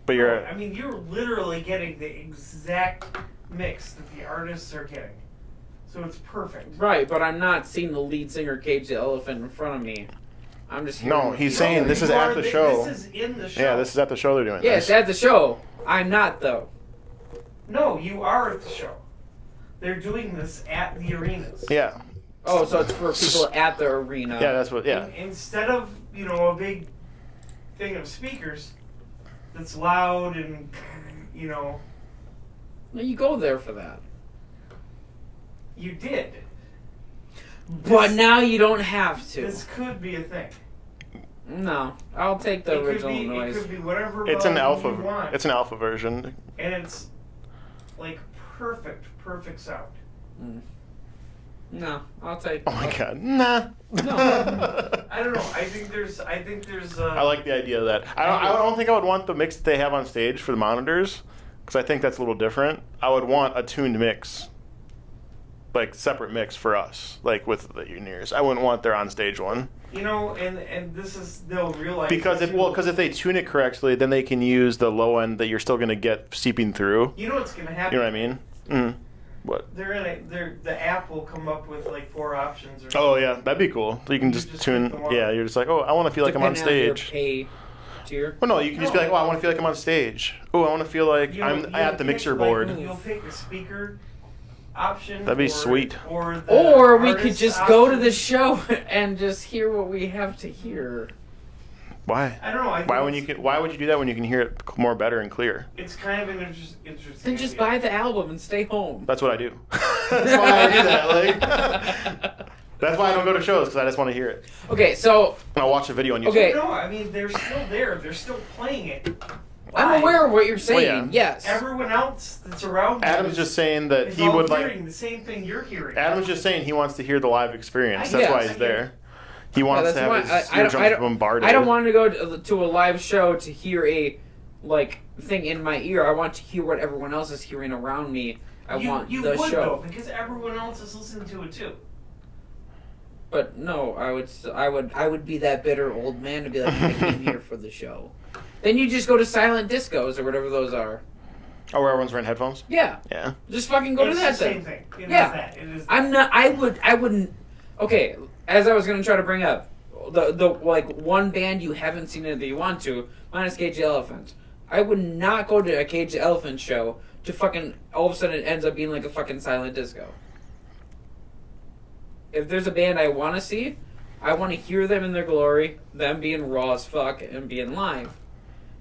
But you're I mean, you're literally getting the exact mix that the artists are getting, so it's perfect. Right, but I'm not seeing the lead singer Cage the Elephant in front of me. I'm just hearing No, what he's he- saying this is You at are the show. This is in the show. Yeah, this is at the show they're doing Yeah, this. it's at the show. I'm not though. No, you are at the show. They're doing this at the arenas. Yeah. Oh, so it's for people at the arena. Yeah, that's what. Yeah. Instead of, a big thing of speakers that's loud and, Well, you go there for that. you did. But now you don't have to. This could be a thing. No, I'll take the original It noise. could be whatever It's an volume alpha. you want. It's an alpha version. And it's like perfect sound. No, I'll take. Oh my God. Nah. No. I don't know. I think there's. I like the idea of that. I don't think I would want the mix that they have on stage for the monitors, because I think that's a little different. I would want a tuned mix, like separate mix for us, like with the in-ears. I wouldn't want their on stage one. And this is they'll realize Because if they tune it correctly, then they can use the low end that you're still going to get seeping through. you know what's gonna happen. You know what I mean? Mm. What? The app will come up with like 4 options. Or Oh yeah, that'd be cool. So you can You just just tune. pick the one. Yeah, you're just like, oh, I want to feel like I'm on Depending your stage. pay tier. Oh no, you can just be like, oh, I want to feel like I'm on stage. Oh, I want to feel like You'll I'm at the pick, mixer like, board. You'll pick a speaker option. That'd be sweet. Or Or we could just go to the show and just hear what we have to hear. Why? I don't know. Why would you do that when you can hear it more better and clear? It's kind of an interesting. Then just idea. buy the album and stay home. That's what I do. That's why I do that. Like, that's why I don't go to shows, because I just want to hear it. Okay, so And I'll watch a video on YouTube. Okay. No, I mean they're still there. They're still playing it. I'm live. aware of what you're saying. Well, yeah. Yes. Everyone else that's around you Adam's just saying that is he all would hearing like. the same thing you're hearing. Adam's just saying he wants to hear the live experience. I That's guess. why he's there. He wants that's to have why his I eardrums bombarded. I don't want to go to a live show to hear a thing in my ear. I want to hear what everyone else is hearing around me. I want you the would show. though, because everyone else is listening to it too. But no, I would be that bitter old man to be like, I came here for the show. Then you just go to silent discos or whatever those are. Oh, where everyone's wearing headphones? Yeah. Yeah. Just fucking go to It's that the same thing. thing. It Yeah. is that. It is I'm not. I wouldn't. Okay, as I was gonna try to bring up, the like one band you haven't seen it that you want to, minus Cage the Elephant. I would not go to a Cage the Elephant show to fucking all of a sudden it ends up being like a fucking silent disco. If there's a band I want to see, I want to hear them in their glory, them being raw as fuck and being live.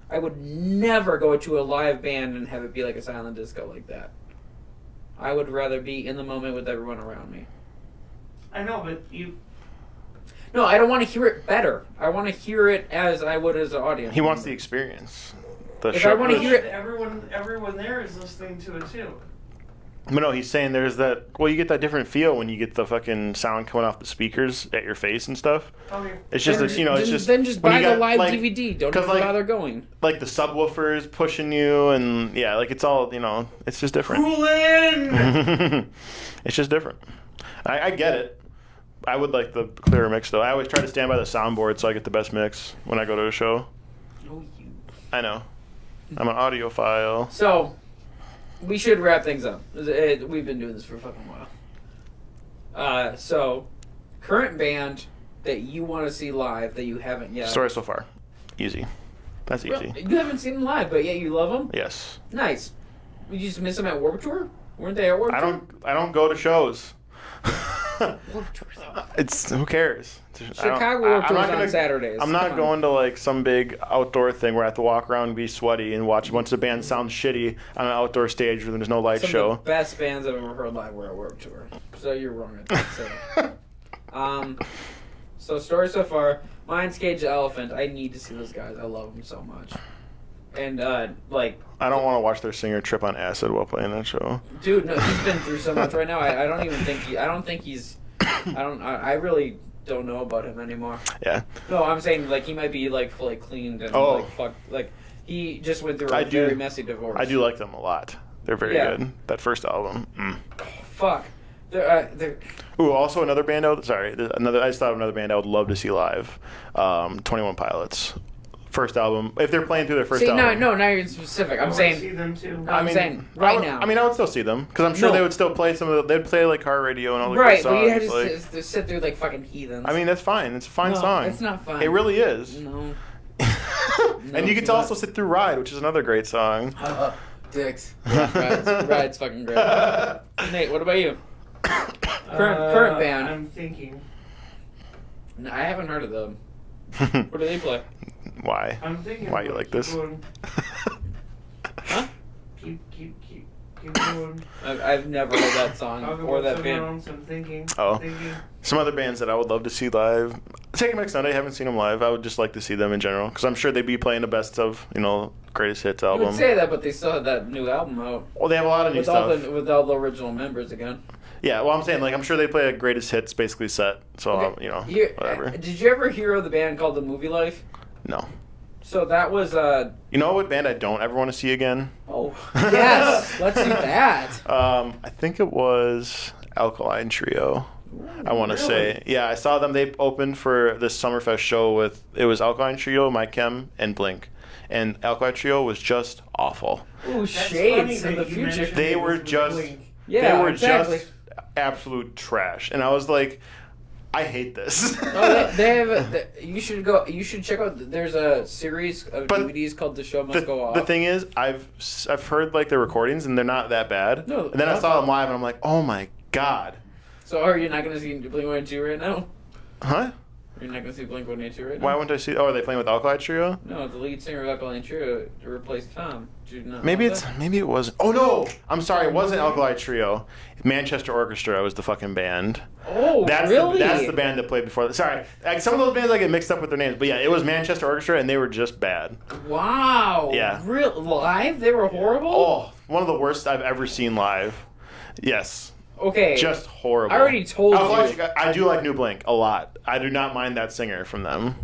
I would never go to a live band and have it be like a silent disco like that. I would rather be in the moment with everyone around me. I know, but you. No, I don't want to hear it better. I want to hear it as I would as an audience. He wants the experience. The If I wanna hear it- Everyone there is listening to it too. But no, he's saying there's that. Well, you get that different feel when you get the fucking sound coming off the speakers at your face and stuff. Okay. It's just, Then, it's it's just. then just when buy you the got, live like, DVD. Don't 'cause, even like- bother going. Like the subwoofers pushing you, and yeah, like it's all, it's just different. Cool in. It's just different. I get it. I would like the clearer mix though. I always try to stand by the soundboard so I get the best mix when I go to a show. Oh, you. I know. I'm an audiophile. So, we should wrap things up. We've been doing this for a fucking while. So, current band that you want to see live that you haven't yet. Story so far. Easy. That's easy. Well, you haven't seen them live, but yet you love them? Yes. Nice. Did you just miss them at Warped Tour? Weren't they at Warped Tour? I don't go to shows. Warped Tour, though. It's who cares? Chicago Warped Tour on Saturdays. I'm Come not on. going to like some big outdoor thing where I have to walk around and be sweaty and watch a bunch of bands sound shitty on an outdoor stage where there's no light Some show. of the best bands I've ever heard live were at Warped Tour. So you're wrong at that. So story so far, mine's Cage the Elephant. I need to see those guys. I love them so much. And like, I don't want to watch their singer trip on acid while playing that show. dude, no, he's been through so much right now. I don't even think I really don't know about him anymore. Yeah. No, I'm saying like he might be like fully cleaned and Oh. like fucked. Like he just went through a I do- very messy divorce. I do like them a lot. They're very Yeah. good. That first album. Fuck. They're Ooh, also another band I just thought of another band I would love to see live. 21 Pilots. First album. If they're playing through their first see, album. now you're in specific. I I'm wanna saying. see them too. I'm saying right now. I would still see them because I'm sure No. they would still play they'd play like Car Radio and all the Right, good but you had songs. to Like, sit through like fucking heathens. I mean, that's fine. It's a fine No, song. it's not fine. It really is. No. And you it's get to not. also sit through Ride, which is another great song. Dicks. Ride's fucking great. Nate, what about you? Current band. I'm thinking. No, I haven't heard of them. What do they play? Why? I'm thinking. Why you about like this? going- Huh? Keep going. I've never heard that song Talk or about that band. someone else, I'm thinking. Oh. Thinking. Some other bands that I would love to see live. Take Back Sunday. I haven't seen them live. I would just like to see them in general because I'm sure they'd be playing the best of greatest hits I album. would say that, but they still have that new album out Well, they have a lot of new with all stuff. with all the original members again. Yeah, well, I'm saying like I'm sure they play a greatest hits basically set. So Okay. whatever. Did you ever hear of the band called The Movie Life? No. So that was You know what band I don't ever want to see again? oh yes, let's do that. I think it was Alkaline Trio. I want to say. Yeah, I saw them. They opened for this Summerfest show it was Alkaline Trio, My Chem, and Blink. And Alkaline Trio was just awful. Ooh, That's shades funny of the that you future. mentioned They it were was just Blink. Yeah, they were exactly. just absolute trash. And I was like, I hate this. Oh, they have. You should go. You should check out. There's a series of But DVDs called "The Show Must Go Off." The thing is, I've heard like the recordings and they're not that bad. No, and then I not saw bad. them live and I'm like, oh my god. So are you not going to see Blink-182 right now? Huh? You're not going to see Blink-182 right now? Why wouldn't I see? Oh, are they playing with Alkaline Trio? No, the lead singer of Alkaline Trio replaced Tom. Did you not Maybe know it's that? maybe it wasn't. Oh no, I'm sorry, it wasn't Alkaline Trio. Manchester Orchestra was the fucking band. Oh, That's really? that's the band that played before. Sorry, like, some of those bands I get mixed up with their names, but yeah, it was Manchester Orchestra, and they were just bad. Wow. Yeah. Real live? They were horrible. Oh, one of the worst I've ever seen live. Yes, Okay. just horrible. I already told Alkaline- you. I do like New Blink a lot. I do not mind that singer from them.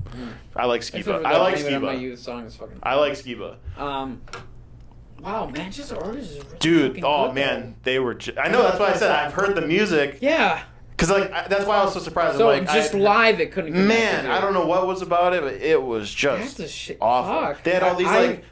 I like Except Skiba. for I that like Blame It On My Skiba. Youth song is fucking. I like Skiba. Wow, Manchester Orchestra is really Dude, fucking oh good, man, they were. I know that's why I said I've heard the music. though. Yeah. Because like that's why I was so surprised. So I'm like, just live, it couldn't. Man, I don't know what was about it, but it was just That's a shit. awful. Fuck. They had all these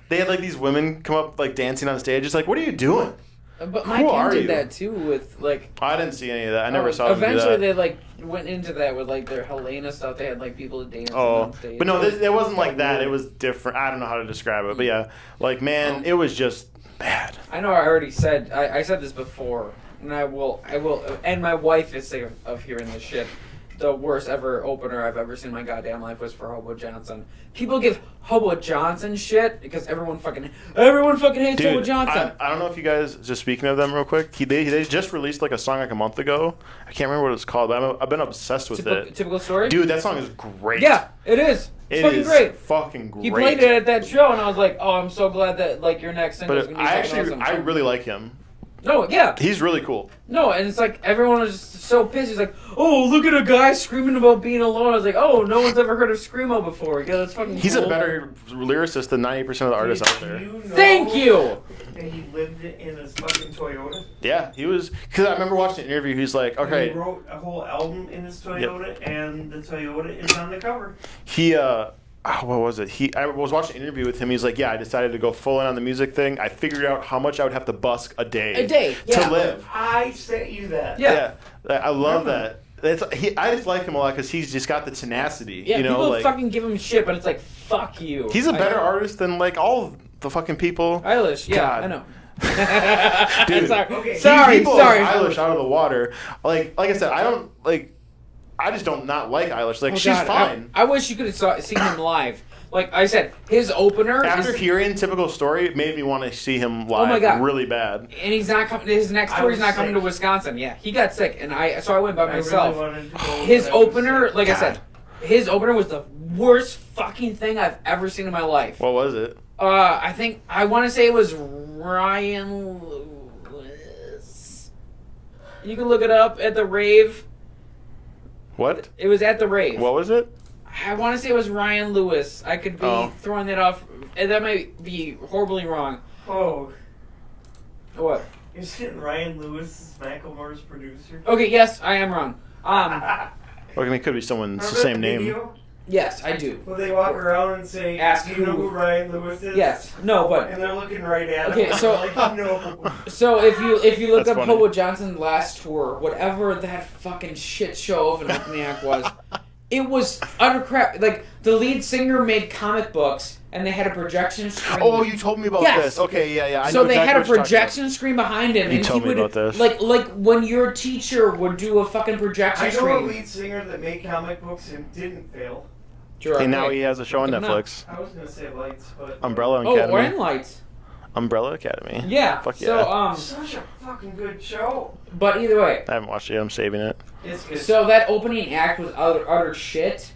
they had like these women come up like dancing on stage. It's like, what are you doing? But my Who are kid did you? that too with like. I didn't see any of that. I never saw them do Eventually, that. they like went into that with like their Helena stuff. They had like people dancing Oh, on stage. but no, it wasn't like that. It was different. I don't know how to describe it, but yeah, like man, it was just bad. I know I already said I said this before, and I will, and my wife is sick of hearing this shit. The worst ever opener I've ever seen in my goddamn life was for Hobo Johnson. People give Hobo Johnson shit because everyone fucking hates Hobo Johnson. I don't know if you guys, just speaking of them real quick, they just released like a song like a month ago. I can't remember what it's called, but I've been obsessed with it. Typical Story? Dude, that song is great. Yeah, it is. It's fucking great. Fucking great. He played it at that show, and I was like, oh, I'm so glad that like your next single is But gonna be fucking awesome. I really like him. No, yeah. He's really cool. No, and it's like everyone was just so pissed. He's like, "Oh, look at a guy screaming about being alone." I was like, "Oh, no one's ever heard of screamo before." Yeah, that's fucking. He's cool. a better lyricist than 90% of the artists out there. Thank you. And he lived in his fucking Toyota. Yeah, he was. Because I remember watching an interview. He's like, And okay. he wrote a whole album in his Toyota, and the Toyota is on the cover. What was it? I was watching an interview with him. He's like, yeah, I decided to go full in on the music thing. I figured out how much I would have to busk a day. Yeah. To live. I sent you that. Yeah. I love that. I just like him a lot because he's just got the tenacity. Yeah, you know, people like, fucking give him shit, but it's like, fuck you. he's a better artist than like all the fucking people. Eilish, yeah, God. I know. Dude, sorry, okay. sorry, He blows sorry. Eilish out of the water. Like I said, I just don't not like Eilish. Like Oh, she's God, fine. I wish you could have seen him live. Like I said, his opener. After is, hearing Typical Story, it made me want to see him live. Oh my God. Really bad. and he's not coming. His next I tour, he's was not coming to sick. Wisconsin. Yeah, he got sick, and so I went by I really myself. wanted to go, His but I was opener, sick. like I God. said, his opener was the worst fucking thing I've ever seen in my life. What was it? I want to say it was Ryan Lewis. You can look it up at the rave. What? It was at the rave. What was it? I want to say it was Ryan Lewis. I could be throwing that off. And that might be horribly wrong. Oh, What? isn't Ryan Lewis Macklemore's producer? Okay, yes, I am wrong. Well, I mean, it could be someone's the Remember same that name. video? Yes, I do. Will they walk around and say, Ask "Do you know who?" who Ryan Lewis is?" Yes. No, but And they're looking right at Okay, him. so- I'm like, no. so if you look That's up funny. Hobo Johnson's last tour, whatever that fucking shit show of an opening act was, it was utter crap. Like the lead singer made comic books, and they had a projection screen. Oh, you told me about Yes. this. Okay, yeah. I So know they exactly had a what you're talking projection screen behind him, You and told he me would about this. like when your teacher would do a fucking projection I know a screen. lead singer that made comic books and didn't fail. Gerard And now Way. he has a show on Look him up. Netflix. I was gonna say lights, but Umbrella Oh, Academy. or in lights. Umbrella Academy. Yeah. Fuck So yeah. such a fucking good show. but either way, I haven't watched it yet. I'm saving it. It's good. so that opening act was utter shit,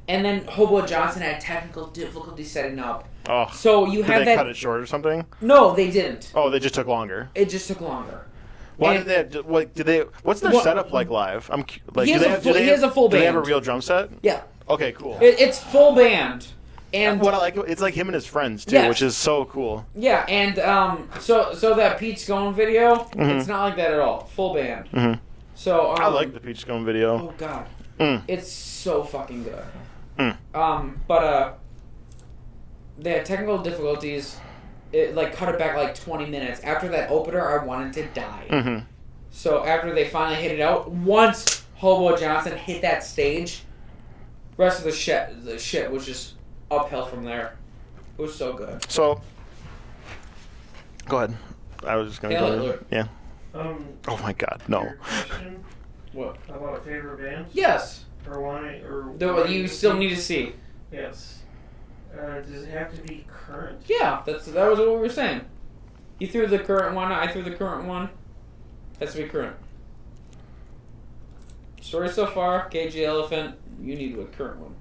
and then Hobo Johnson had technical difficulty setting up. Oh. So you Did had they that. cut it short or something? No, they didn't. Oh, they just took longer. It just took longer. Why And- did they? What did they? What's their What- setup like live? I'm like. He do has they a have, full- do they he has have- a full Do they have a band. real drum set? Yeah. Okay, cool. It's full band, and What I like, it's like him and his friends too, Yes. which is so cool. yeah, and so that Pete Scone video, Mhm. it's not like that at all. Full band. hmm So I like the Peach Scone video. Oh god, Mm. it's so fucking good. Mm. But they had technical difficulties. It like cut it back like 20 minutes. After that opener, I wanted to die. hmm So after they finally hit it out, once Hobo Johnson hit that stage, rest of the shit was just uphill from there. It was so good. So, go ahead. I was just gonna Hey, go. look. Yeah. Oh my God, no. Your question What? about a favorite band Yes. or one or Though you still need to see. Yes. Does it have to be current? Yeah, that was what we were saying. You threw the current one. I threw the current one. Has to be current. Story so far, KG Elephant. You need a current one.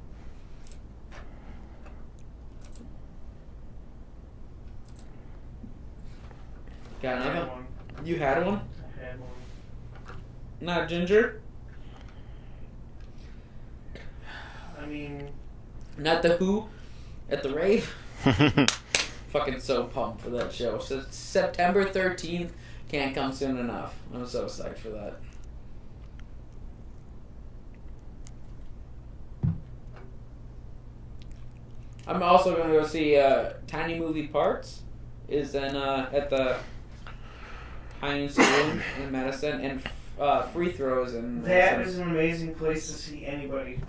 Got I had another? one. You had one? I had one. Not Ginger? I mean, Not the Who? At the rave? Fucking so pumped for that show. So September 13th can't come soon enough. I'm so psyched for that. I'm also going to go see Tiny Movie Parts is in at the High Noon Saloon in Madison, and Free Throws in That Madison. is an amazing place to see anybody.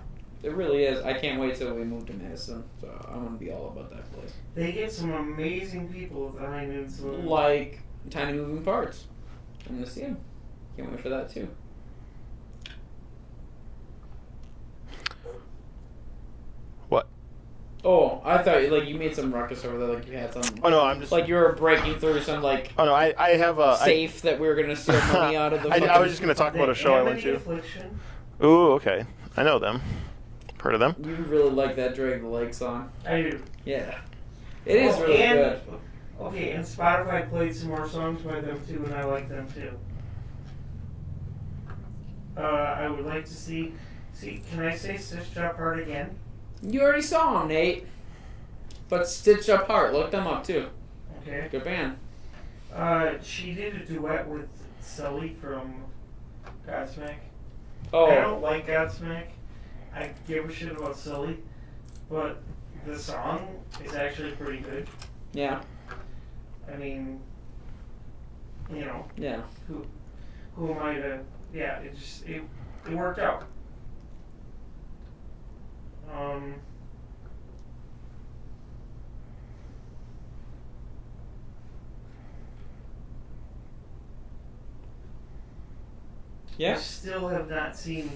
It really is. I can't wait till we move to Madison, so I want to be all about that place. They get some amazing people at the High Noon Saloon. Like Tiny Moving Parts. I'm going to see them. Can't wait for that, too. What? Oh, I thought you made some ruckus over there, like you had some. Oh no, I'm just Like you were breaking through some Oh no, I have a safe that we were gonna steal money out of the. I was just gonna talk about a show I went to. Affliction. Ooh, okay. I know them. Heard of them? You really like that Drag the Lake song. I do. Yeah, it is really good. Okay, and Spotify played some more songs by them too, and I like them too. I would like to see. Can I say Stitched Up Heart again? You already saw them, Nate. But Stitched Up Heart, look them up too. Okay. Good band. She did a duet with Sully from Godsmack. Oh, I don't like Godsmack. I give a shit about Sully, but the song is actually pretty good. yeah, I mean, you know, yeah. who am I to? Yeah, it worked out. Yeah. I still have not seen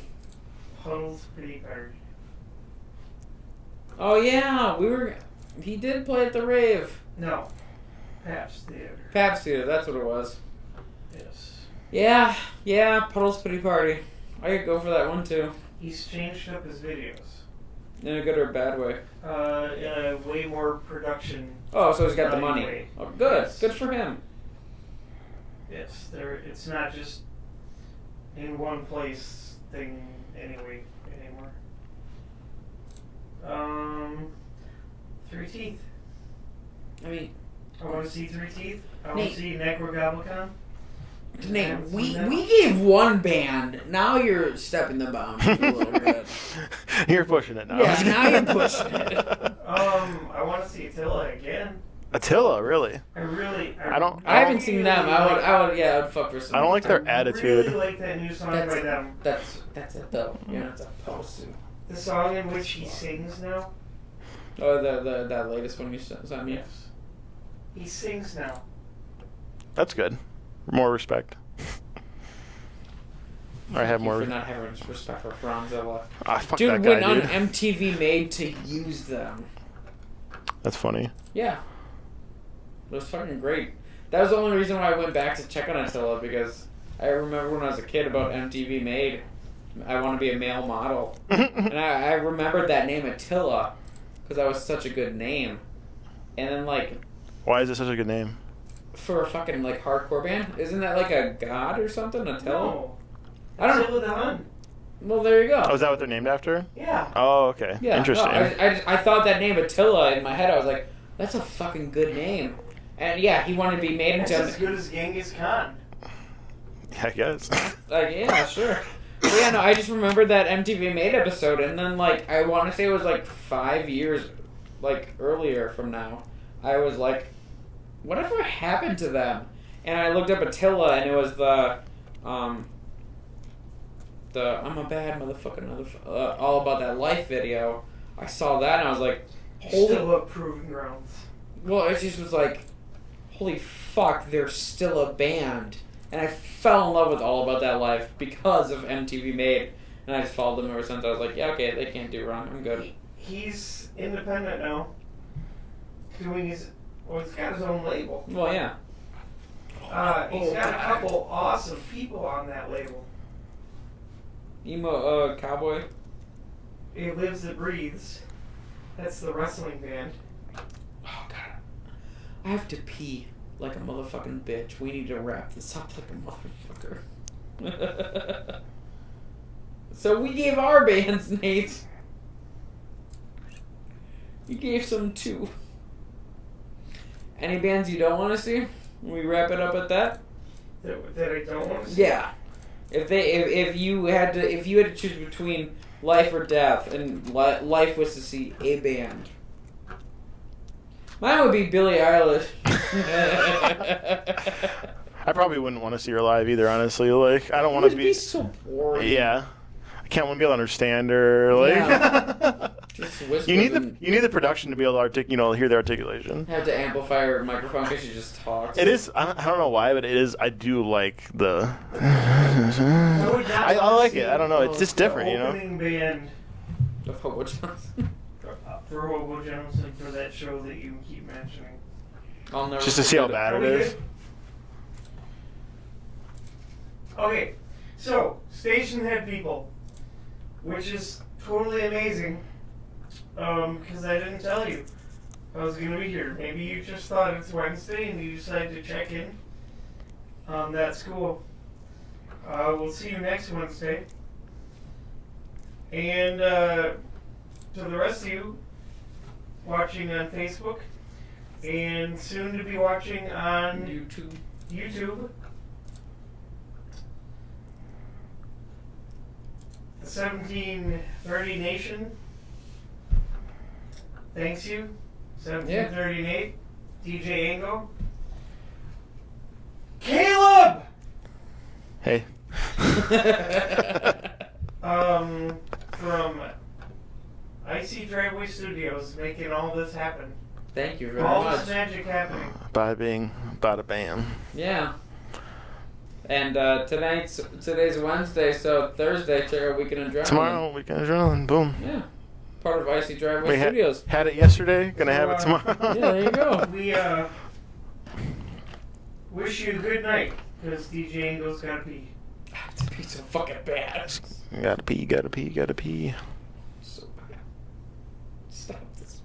Puddles Pity Party. Oh yeah, he did play at the rave. No, Pabst Theater. Pabst Theater, that's what it was. Yes. Yeah, Puddles Pity Party. I could go for that one too. He's changed up his videos. In a good or bad way. In a way more production. Oh, so he's got the money. Way. Oh, good. Yes. Good for him. Yes, it's not just in one place thing anymore. Three Teeth. I mean, I want to see Three Teeth. I want Nate. to see Necrogoblicon. Nate, we gave one band. Now you're stepping the boundaries a little bit. You're pushing it now. Yeah, now you're pushing it. I want to see Attila again. Attila, really? I haven't seen them. I would fuck for some. I don't like their I attitude. really like that new song by them. That's it though. Yeah, it's supposed to. The song in which he sings now. Oh, that latest one you sent me. Yes. He sings now. That's good. More respect. I have more. For not having respect for Franzella. Ah, fuck Dude that guy, went on dude. MTV Made to use them. That's funny. Yeah. It was fucking great. That was the only reason why I went back to check on Attila, because I remember when I was a kid about MTV Made, I want to be a male model. And I remembered that name Attila, because that was such a good name. And then, like... Why is it such a good name? For a fucking, like, hardcore band? Isn't that, like, a god or something? Attila? No. I don't know. Attila the Hun. Well, there you go. Oh, is that what they're named after? Yeah. Oh, okay. Yeah, Interesting. No, I thought that name Attila in my head. I was like, that's a fucking good name. And yeah, he wanted to be made That's into... as good as Genghis Khan. Yeah, I guess. Like, yeah, sure. But yeah, no, I just remembered that MTV Made episode, and then, like, I want to say it was, like, 5 years, like, earlier from now. I was like, whatever happened to them? And I looked up Attila, and it was the I'm a bad motherfucker, all about that life video. I saw that, and I was like, Still up Proving Grounds. well, it just was like, holy fuck, they're still a band. And I fell in love with All About That Life because of MTV Made. And I just followed them ever since. I was like, yeah, okay, they can't do wrong. I'm good. He's independent now. He's got his own label. Well, yeah. He's got a couple awesome people on that label. Emo, Cowboy. He Lives That Breathes. That's the wrestling band. Oh, God. I have to pee like a motherfucking bitch. We need to wrap this up like a motherfucker. So we gave our bands, Nate. You gave some too. Any bands you don't want to see? We wrap it up at that? That I don't want to see? Yeah. If you had to choose between life or death, and life was to see a band, Mine would be Billie Eilish. I probably wouldn't want to see her live either, honestly. Like, I don't want to be so boring. Yeah. I can't want to be able to understand her. Like, Yeah. Just you need the production to be able to hear the articulation. Have to amplify her microphone because she just talks. It is. I don't know why, but it is. I do like the. I like it. I don't know. It's just different, you know. Opening band Of Hobo Johnson. for Hobo Johnson for that show that you keep mentioning. I'll never Just to see how forget bad it is. Okay, so station head people, which is totally amazing. Because I didn't tell you I was gonna be here. Maybe you just thought it's Wednesday and you decided to check in. That's cool. We'll see you next Wednesday. And to the rest of you watching on Facebook and soon to be watching on YouTube. The 1730 Nation. Thanks you. 1730 Nate. DJ Ango. Caleb! Hey. From Icy Driveway Studios, making all this happen. Thank you very All much. this magic happening. Bada bing, bada bam. Yeah. And today's Wednesday, so Thursday, check out Weekend Adrenaline. Tomorrow, Weekend Adrenaline. Boom. Yeah. Part of Icy Driveway We Studios. had it yesterday. Gonna have it tomorrow. Yeah, there you go. We wish you a good night, because DJ Ango's gotta pee. It's a piece of fucking bad. Gotta pee, gotta pee, gotta pee. So bad. Stop this.